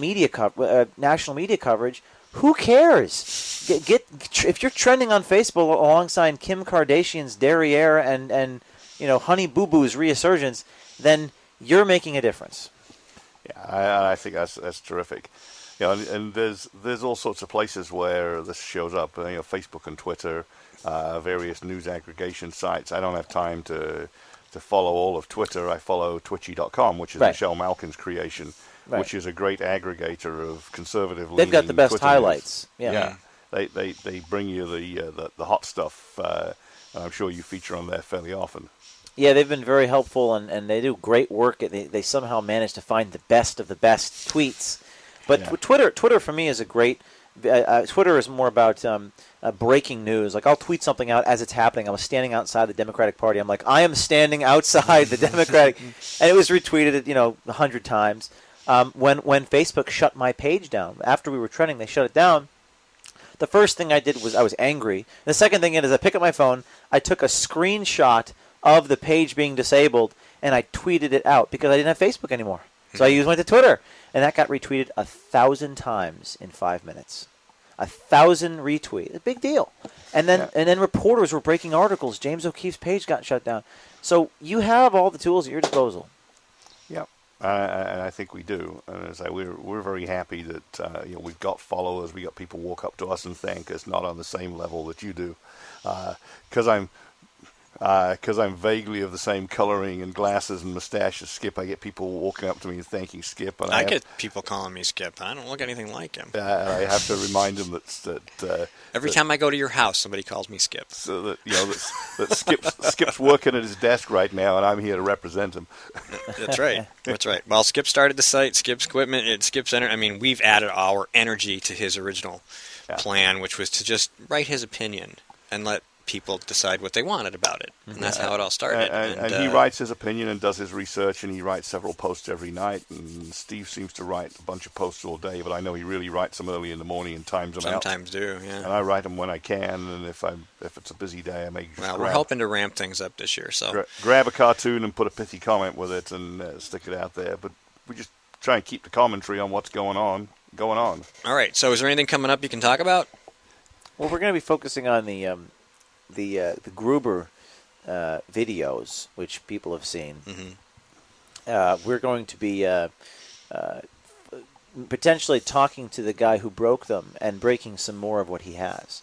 national media coverage. Who cares? If you're trending on Facebook alongside Kim Kardashian's derriere and Honey Boo Boo's resurgence, then you're making a difference. Yeah, I think that's terrific. And there's all sorts of places where this shows up. Facebook and Twitter, various news aggregation sites. I don't have time to follow all of Twitter. I follow Twitchy.com, which is Michelle Malkin's creation, which is a great aggregator of conservative. They've got the best Twitter highlights. News. Yeah. They bring you the hot stuff. I'm sure you feature on there fairly often. Yeah, they've been very helpful, and they do great work. They somehow manage to find the best of the best tweets. But Twitter for me is a great. Twitter is more about breaking news. Like I'll tweet something out as it's happening. I was standing outside the Democratic Party. I'm like, I am standing outside the Democratic, and it was retweeted 100 times. When Facebook shut my page down after we were trending, they shut it down. The first thing I did was I was angry. The second thing is I pick up my phone, I took a screenshot of the page being disabled, and I tweeted it out because I didn't have Facebook anymore. So I went to Twitter, and that got retweeted 1,000 times in 5 minutes. 1,000 retweets, a big deal. And then reporters were breaking articles. James O'Keefe's page got shut down. So you have all the tools at your disposal. Yep. And I think we do. And as we're very happy that we've got followers. We got people walk up to us and thank us, not on the same level that you do, because I'm vaguely of the same coloring and glasses and mustache as Skip. I get people walking up to me and thanking Skip. And I get people calling me Skip. I don't look anything like him. I have to remind them that every time I go to your house, somebody calls me Skip. So that that Skip's working at his desk right now, and I'm here to represent him. That's right. That's right. Well, Skip started the site. Skip's equipment. Skip's energy. I mean, we've added our energy to his original plan, which was to just write his opinion and let people decide what they wanted about it. And that's how it all started. And he writes his opinion and does his research, and he writes several posts every night. And Steve seems to write a bunch of posts all day, but I know he really writes them early in the morning and times them out. Sometimes do, yeah. And I write them when I can, and if it's a busy day, I may just we're hoping to ramp things up this year. So grab a cartoon and put a pithy comment with it and stick it out there. But we just try and keep the commentary on what's going on. All right, so is there anything coming up you can talk about? Well, we're going to be focusing on the Gruber videos, which people have seen. We're going to be potentially talking to the guy who broke them and breaking some more of what he has.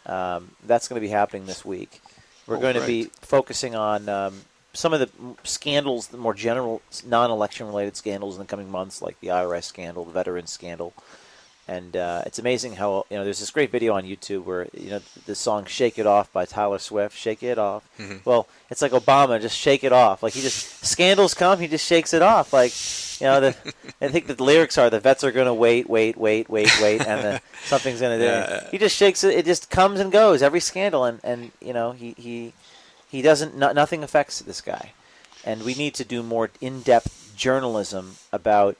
That's going to be happening this week. We're going to be focusing on some of the scandals, the more general non-election related scandals in the coming months, like the IRS scandal, the veterans scandal. And it's amazing how, there's this great video on YouTube where, the song Shake It Off by Tyler Swift, Shake It Off. Well, it's like Obama, just shake it off. Like scandals come, he just shakes it off. Like, I think the lyrics are, the vets are going to wait, and something's going to do. He just shakes it, it just comes and goes, every scandal. And he doesn't, nothing affects this guy. And we need to do more in-depth journalism about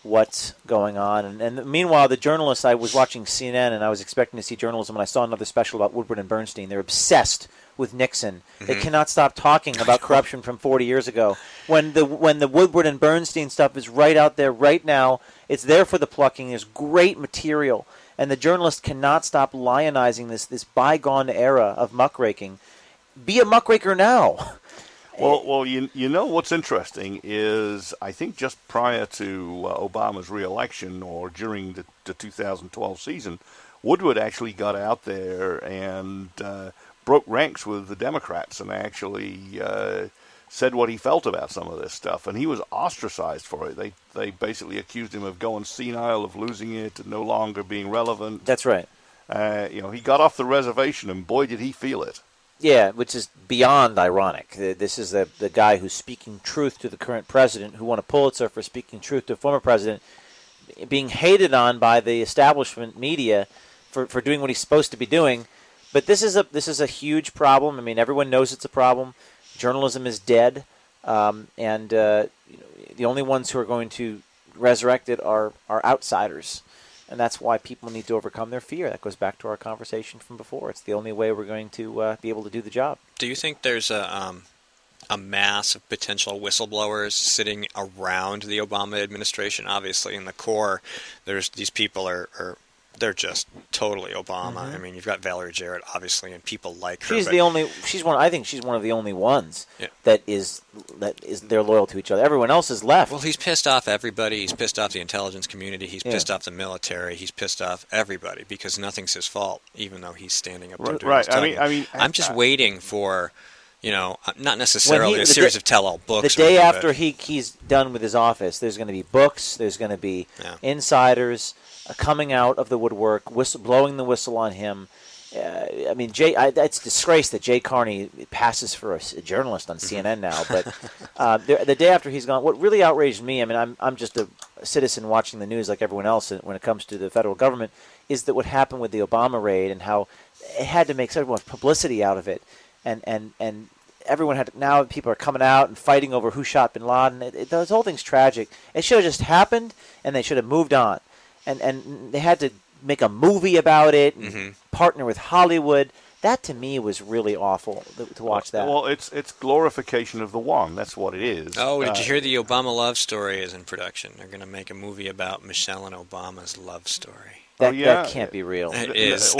what's going on. And meanwhile, the journalists, I was watching CNN and I was expecting to see journalism, and I saw another special about Woodward and Bernstein. They're obsessed with Nixon. They cannot stop talking about corruption from 40 years ago. When the Woodward and Bernstein stuff is right out there right now, it's there for the plucking. There's great material. And the journalists cannot stop lionizing this bygone era of muckraking. Be a muckraker now. Well, you know what's interesting is I think just prior to Obama's re-election or during the 2012 season, Woodward actually got out there and broke ranks with the Democrats and actually said what he felt about some of this stuff, and he was ostracized for it. They basically accused him of going senile, of losing it, and no longer being relevant. That's right. He got off the reservation, and boy, did he feel it. Yeah, which is beyond ironic. This is the guy who's speaking truth to the current president, who won a Pulitzer for speaking truth to a former president, being hated on by the establishment media for doing what he's supposed to be doing. But this is a huge problem. I mean, everyone knows it's a problem. Journalism is dead, and the only ones who are going to resurrect it are outsiders. And that's why people need to overcome their fear. That goes back to our conversation from before. It's the only way we're going to be able to do the job. Do you think there's a mass of potential whistleblowers sitting around the Obama administration? Obviously, in the core, there's these people they're just totally Obama. I mean, you've got Valerie Jarrett, obviously, and people like her. I think she's one of the only ones that is they're loyal to each other. Everyone else is left. Well, he's pissed off everybody. He's pissed off the intelligence community. He's pissed off the military. He's pissed off everybody because nothing's his fault, even though he's standing up there doing his talking. I'm just waiting for, not necessarily a series of tell-all books. The day after he's done with his office, there's going to be books. There's going to be insiders coming out of the woodwork, blowing the whistle on him. It's a disgrace that Jay Carney passes for a journalist on CNN now. But the day after he's gone, what really outraged me, I'm just a citizen watching the news like everyone else when it comes to the federal government, is that what happened with the Obama raid and how it had to make so much publicity out of it, and everyone had now people are coming out and fighting over who shot bin Laden. This whole thing's tragic. It should have just happened, and they should have moved on, and they had to make a movie about it and partner with Hollywood. That to me was really awful to watch that. Well, it's glorification of the one. That's what it is. Oh, did you hear the Obama love story is in production? They're going to make a movie about Michelle and Obama's love story. That can't be real. It is.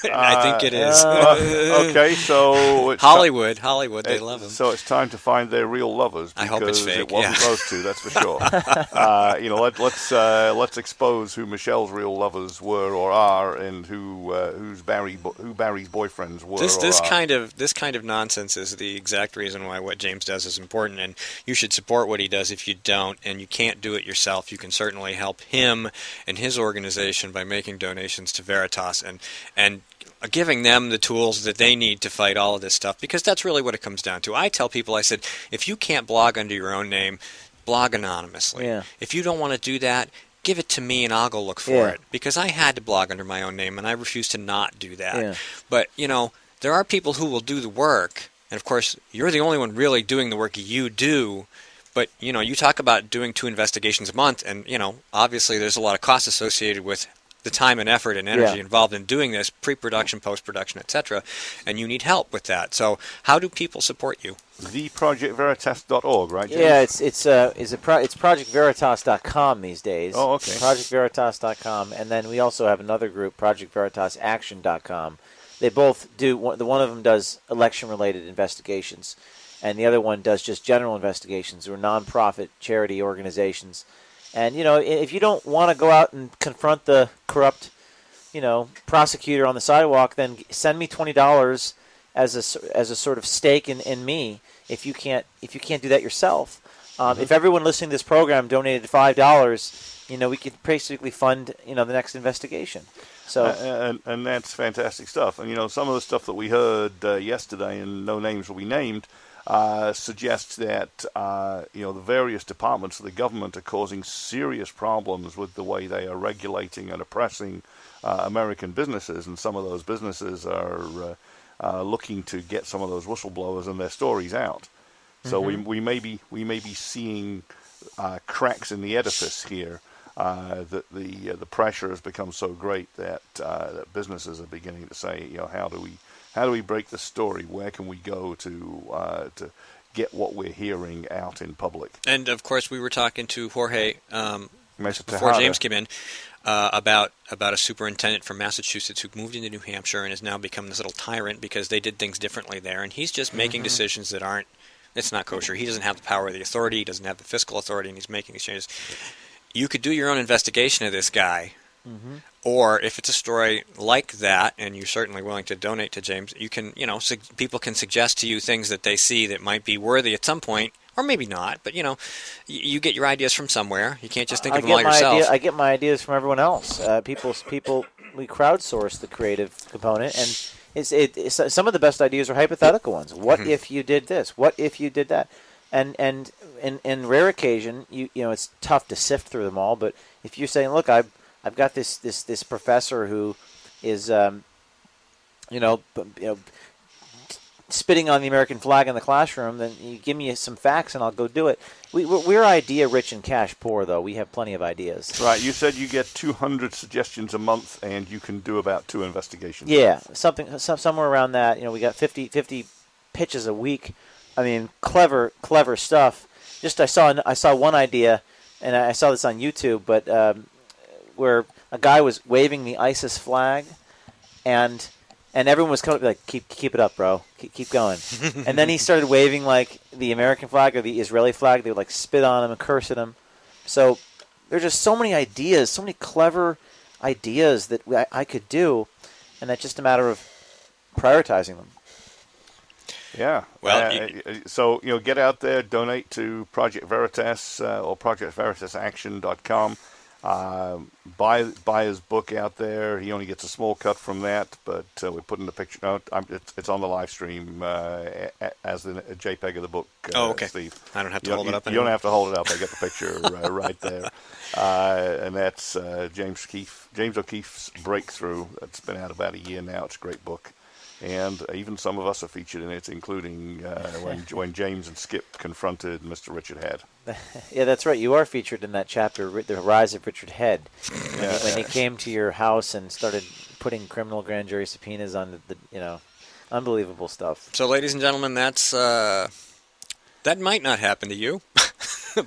I think it is. Okay, so it's Hollywood, they love them. So it's time to find their real lovers. I hope it's fake. It wasn't those two, that's for sure. Let's expose who Michelle's real lovers were or are, and who Barry's boyfriends were. This kind of nonsense is the exact reason why what James does is important, and you should support what he does. If you don't, and you can't do it yourself, you can certainly help him and his organization by making donations to Veritas and giving them the tools that they need to fight all of this stuff, because that's really what it comes down to. I tell people, I said, if you can't blog under your own name, blog anonymously. Yeah. If you don't want to do that, give it to me and I'll go look for it, because I had to blog under my own name and I refuse to not do that. Yeah. But, there are people who will do the work, and of course, you're the only one really doing the work you do. But, you talk about doing 2 investigations a month, and, obviously there's a lot of costs associated with the time and effort and energy involved in doing this, pre-production, post-production, etc., and you need help with that. So how do people support you? TheProjectVeritas.org, right, James? Yeah, it's ProjectVeritas.com these days. Oh, okay. ProjectVeritas.com, and then we also have another group, ProjectVeritasAction.com. They both do. One of them does election-related investigations, and the other one does just general investigations. We're nonprofit charity organizations. And, if you don't want to go out and confront the corrupt, prosecutor on the sidewalk, then send me $20 as a sort of stake in me. If you can't do that yourself, if everyone listening to this program donated $5, we could basically fund the next investigation. So and that's fantastic stuff. And some of the stuff that we heard yesterday, and no names will be named, suggests that the various departments of the government are causing serious problems with the way they are regulating and oppressing American businesses, and some of those businesses are looking to get some of those whistleblowers and their stories out. So we may be seeing cracks in the edifice here. That the pressure has become so great that businesses are beginning to say, how do we break the story? Where can we go to get what we're hearing out in public? And of course, we were talking to Jorge Mesa-Tejada, before James came in about a superintendent from Massachusetts who moved into New Hampshire and has now become this little tyrant because they did things differently there, and he's just making decisions that aren't. It's not kosher. He doesn't have the power of the authority. He doesn't have the fiscal authority, and he's making these changes. You could do your own investigation of this guy. Or if it's a story like that, and you're certainly willing to donate to James, you can, people can suggest to you things that they see that might be worthy at some point, or maybe not. But you get your ideas from somewhere. You can't just think of them all yourself. I get my ideas from everyone else. People, we crowdsource the creative component, and it's some of the best ideas are hypothetical ones. What if you did this? What if you did that? And in rare occasion, it's tough to sift through them all. But if you're saying, look, I've got this professor who is spitting on the American flag in the classroom, then you give me some facts and I'll go do it. We're idea rich and cash poor, though. We have plenty of ideas. Right. You said you get 200 suggestions a month, and you can do about 2 investigations. Yeah, somewhere around that. We got 50 pitches a week. I mean, clever stuff. Just I saw one idea, and I saw this on YouTube, but where a guy was waving the ISIS flag, and everyone was coming up like, keep it up, bro, keep going. And then he started waving like the American flag or the Israeli flag. They would like spit on him and curse at him. So there's just so many ideas, so many clever ideas that I could do, and that's just a matter of prioritizing them. Yeah. Well, so get out there, donate to Project Veritas or ProjectVeritasAction.com. Buy his book out there. He only gets a small cut from that, but we're putting the picture. No, it's on the live stream as a JPEG of the book. Oh, okay. Steve. I don't have to hold it up You anymore. don't have to hold it up. I get the picture right there. And that's James O'Keefe's Breakthrough. It's been out about a year now. It's a great book. And even some of us are featured in it, including when James and Skip confronted Mr. Richard Head. Yeah, that's right. You are featured in that chapter, The Rise of Richard Head. When he came to your house and started putting criminal grand jury subpoenas on unbelievable stuff. So, ladies and gentlemen, that's that might not happen to you,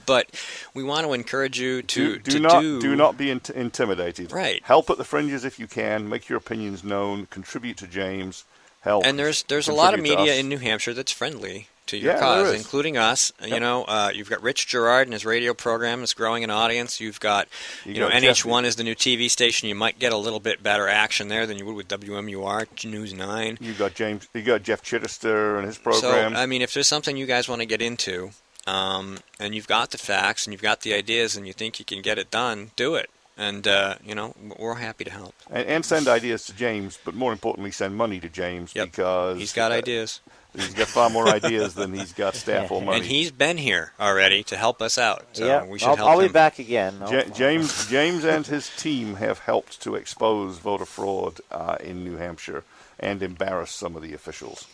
but we want to encourage you to do not be intimidated. Right. Help at the fringes if you can. Make your opinions known. Contribute to James. Help. And there's a lot of media in New Hampshire that's friendly to your cause, including us. Yep. You've got Rich Gerard and his radio program is growing an audience. You've got, NH1 is the new TV station. You might get a little bit better action there than you would with WMUR News 9. You got Jeff Chittister and his program. So, if there's something you guys want to get into, and you've got the facts and you've got the ideas and you think you can get it done, do it. And, we're happy to help. And send ideas to James, but more importantly, send money to James because... He's got ideas. He's got far more ideas than he's got staff or money. And he's been here already to help us out. So we should help him. I'll be back again. James and his team have helped to expose voter fraud in New Hampshire and embarrass some of the officials.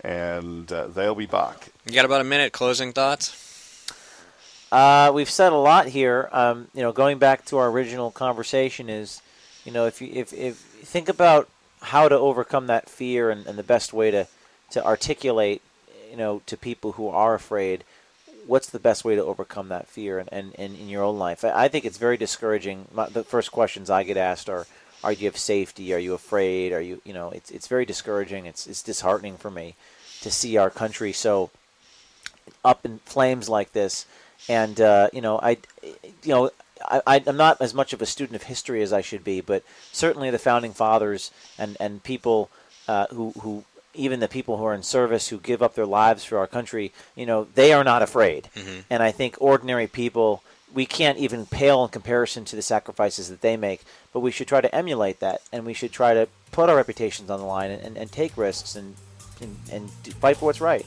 And they'll be back. You got about a minute. Closing thoughts? We've said a lot here. Going back to our original conversation is, if you think about how to overcome that fear and the best way to articulate, to people who are afraid, what's the best way to overcome that fear and in your own life? I think it's very discouraging. The first questions I get asked are you have safety? Are you afraid? Are you, it's very discouraging. It's disheartening for me to see our country so up in flames like this. And I'm not as much of a student of history as I should be, but certainly the founding fathers and people who even the people who are in service who give up their lives for our country, they are not afraid. Mm-hmm. And I think ordinary people, we can't even pale in comparison to the sacrifices that they make, but we should try to emulate that, and we should try to put our reputations on the line and take risks and fight for what's right.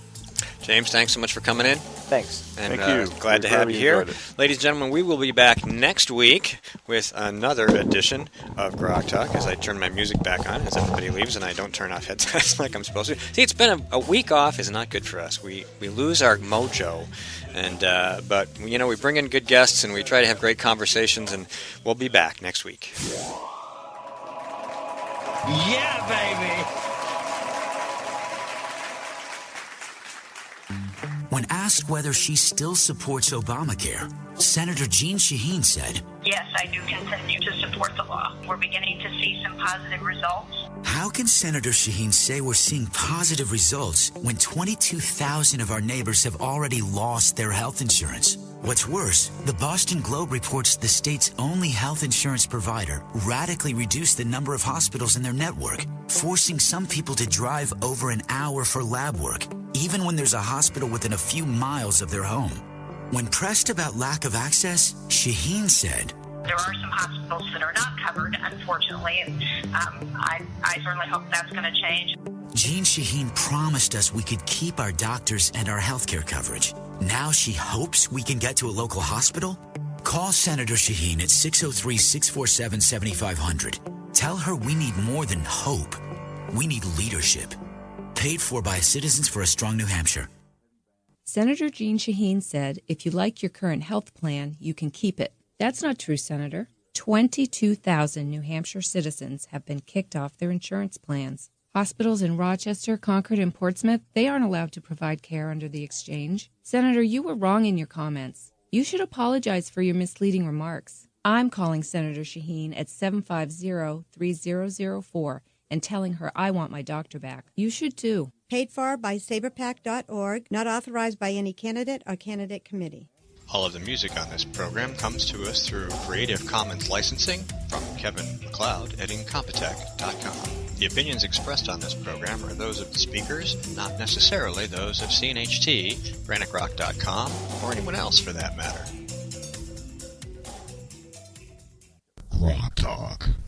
James, thanks so much for coming in. Thanks. And Thank you. Glad to have you here. Ladies and gentlemen, we will be back next week with another edition of GrokTALK as I turn my music back on as everybody leaves and I don't turn off headsets like I'm supposed to. See, it's been a week off is not good for us. We lose our mojo. And but, we bring in good guests and we try to have great conversations, and we'll be back next week. Yeah, baby! When asked whether she still supports Obamacare, Senator Jeanne Shaheen said, "Yes, I do continue to support the law. We're beginning to see some positive results." How can Senator Shaheen say we're seeing positive results when 22,000 of our neighbors have already lost their health insurance? What's worse, the Boston Globe reports the state's only health insurance provider radically reduced the number of hospitals in their network, forcing some people to drive over an hour for lab work, even when there's a hospital within a few miles of their home. When pressed about lack of access, Shaheen said, "There are some hospitals that are not covered, unfortunately, and I certainly hope that's going to change." Jeanne Shaheen promised us we could keep our doctors and our healthcare coverage. Now she hopes we can get to a local hospital? Call Senator Shaheen at 603-647-7500. Tell her we need more than hope. We need leadership. Paid for by Citizens for a Strong New Hampshire. Senator Jeanne Shaheen said, if you like your current health plan, you can keep it. That's not true, Senator. 22,000 New Hampshire citizens have been kicked off their insurance plans. Hospitals in Rochester, Concord, and Portsmouth, they aren't allowed to provide care under the exchange. Senator, you were wrong in your comments. You should apologize for your misleading remarks. I'm calling Senator Shaheen at 750-3004 and telling her I want my doctor back. You should too. Paid for by saberpack.org, not authorized by any candidate or candidate committee. All of the music on this program comes to us through Creative Commons licensing from Kevin MacLeod at Incompetech.com. The opinions expressed on this program are those of the speakers, not necessarily those of CNHT, GraniteRock.com, or anyone else for that matter. Talk.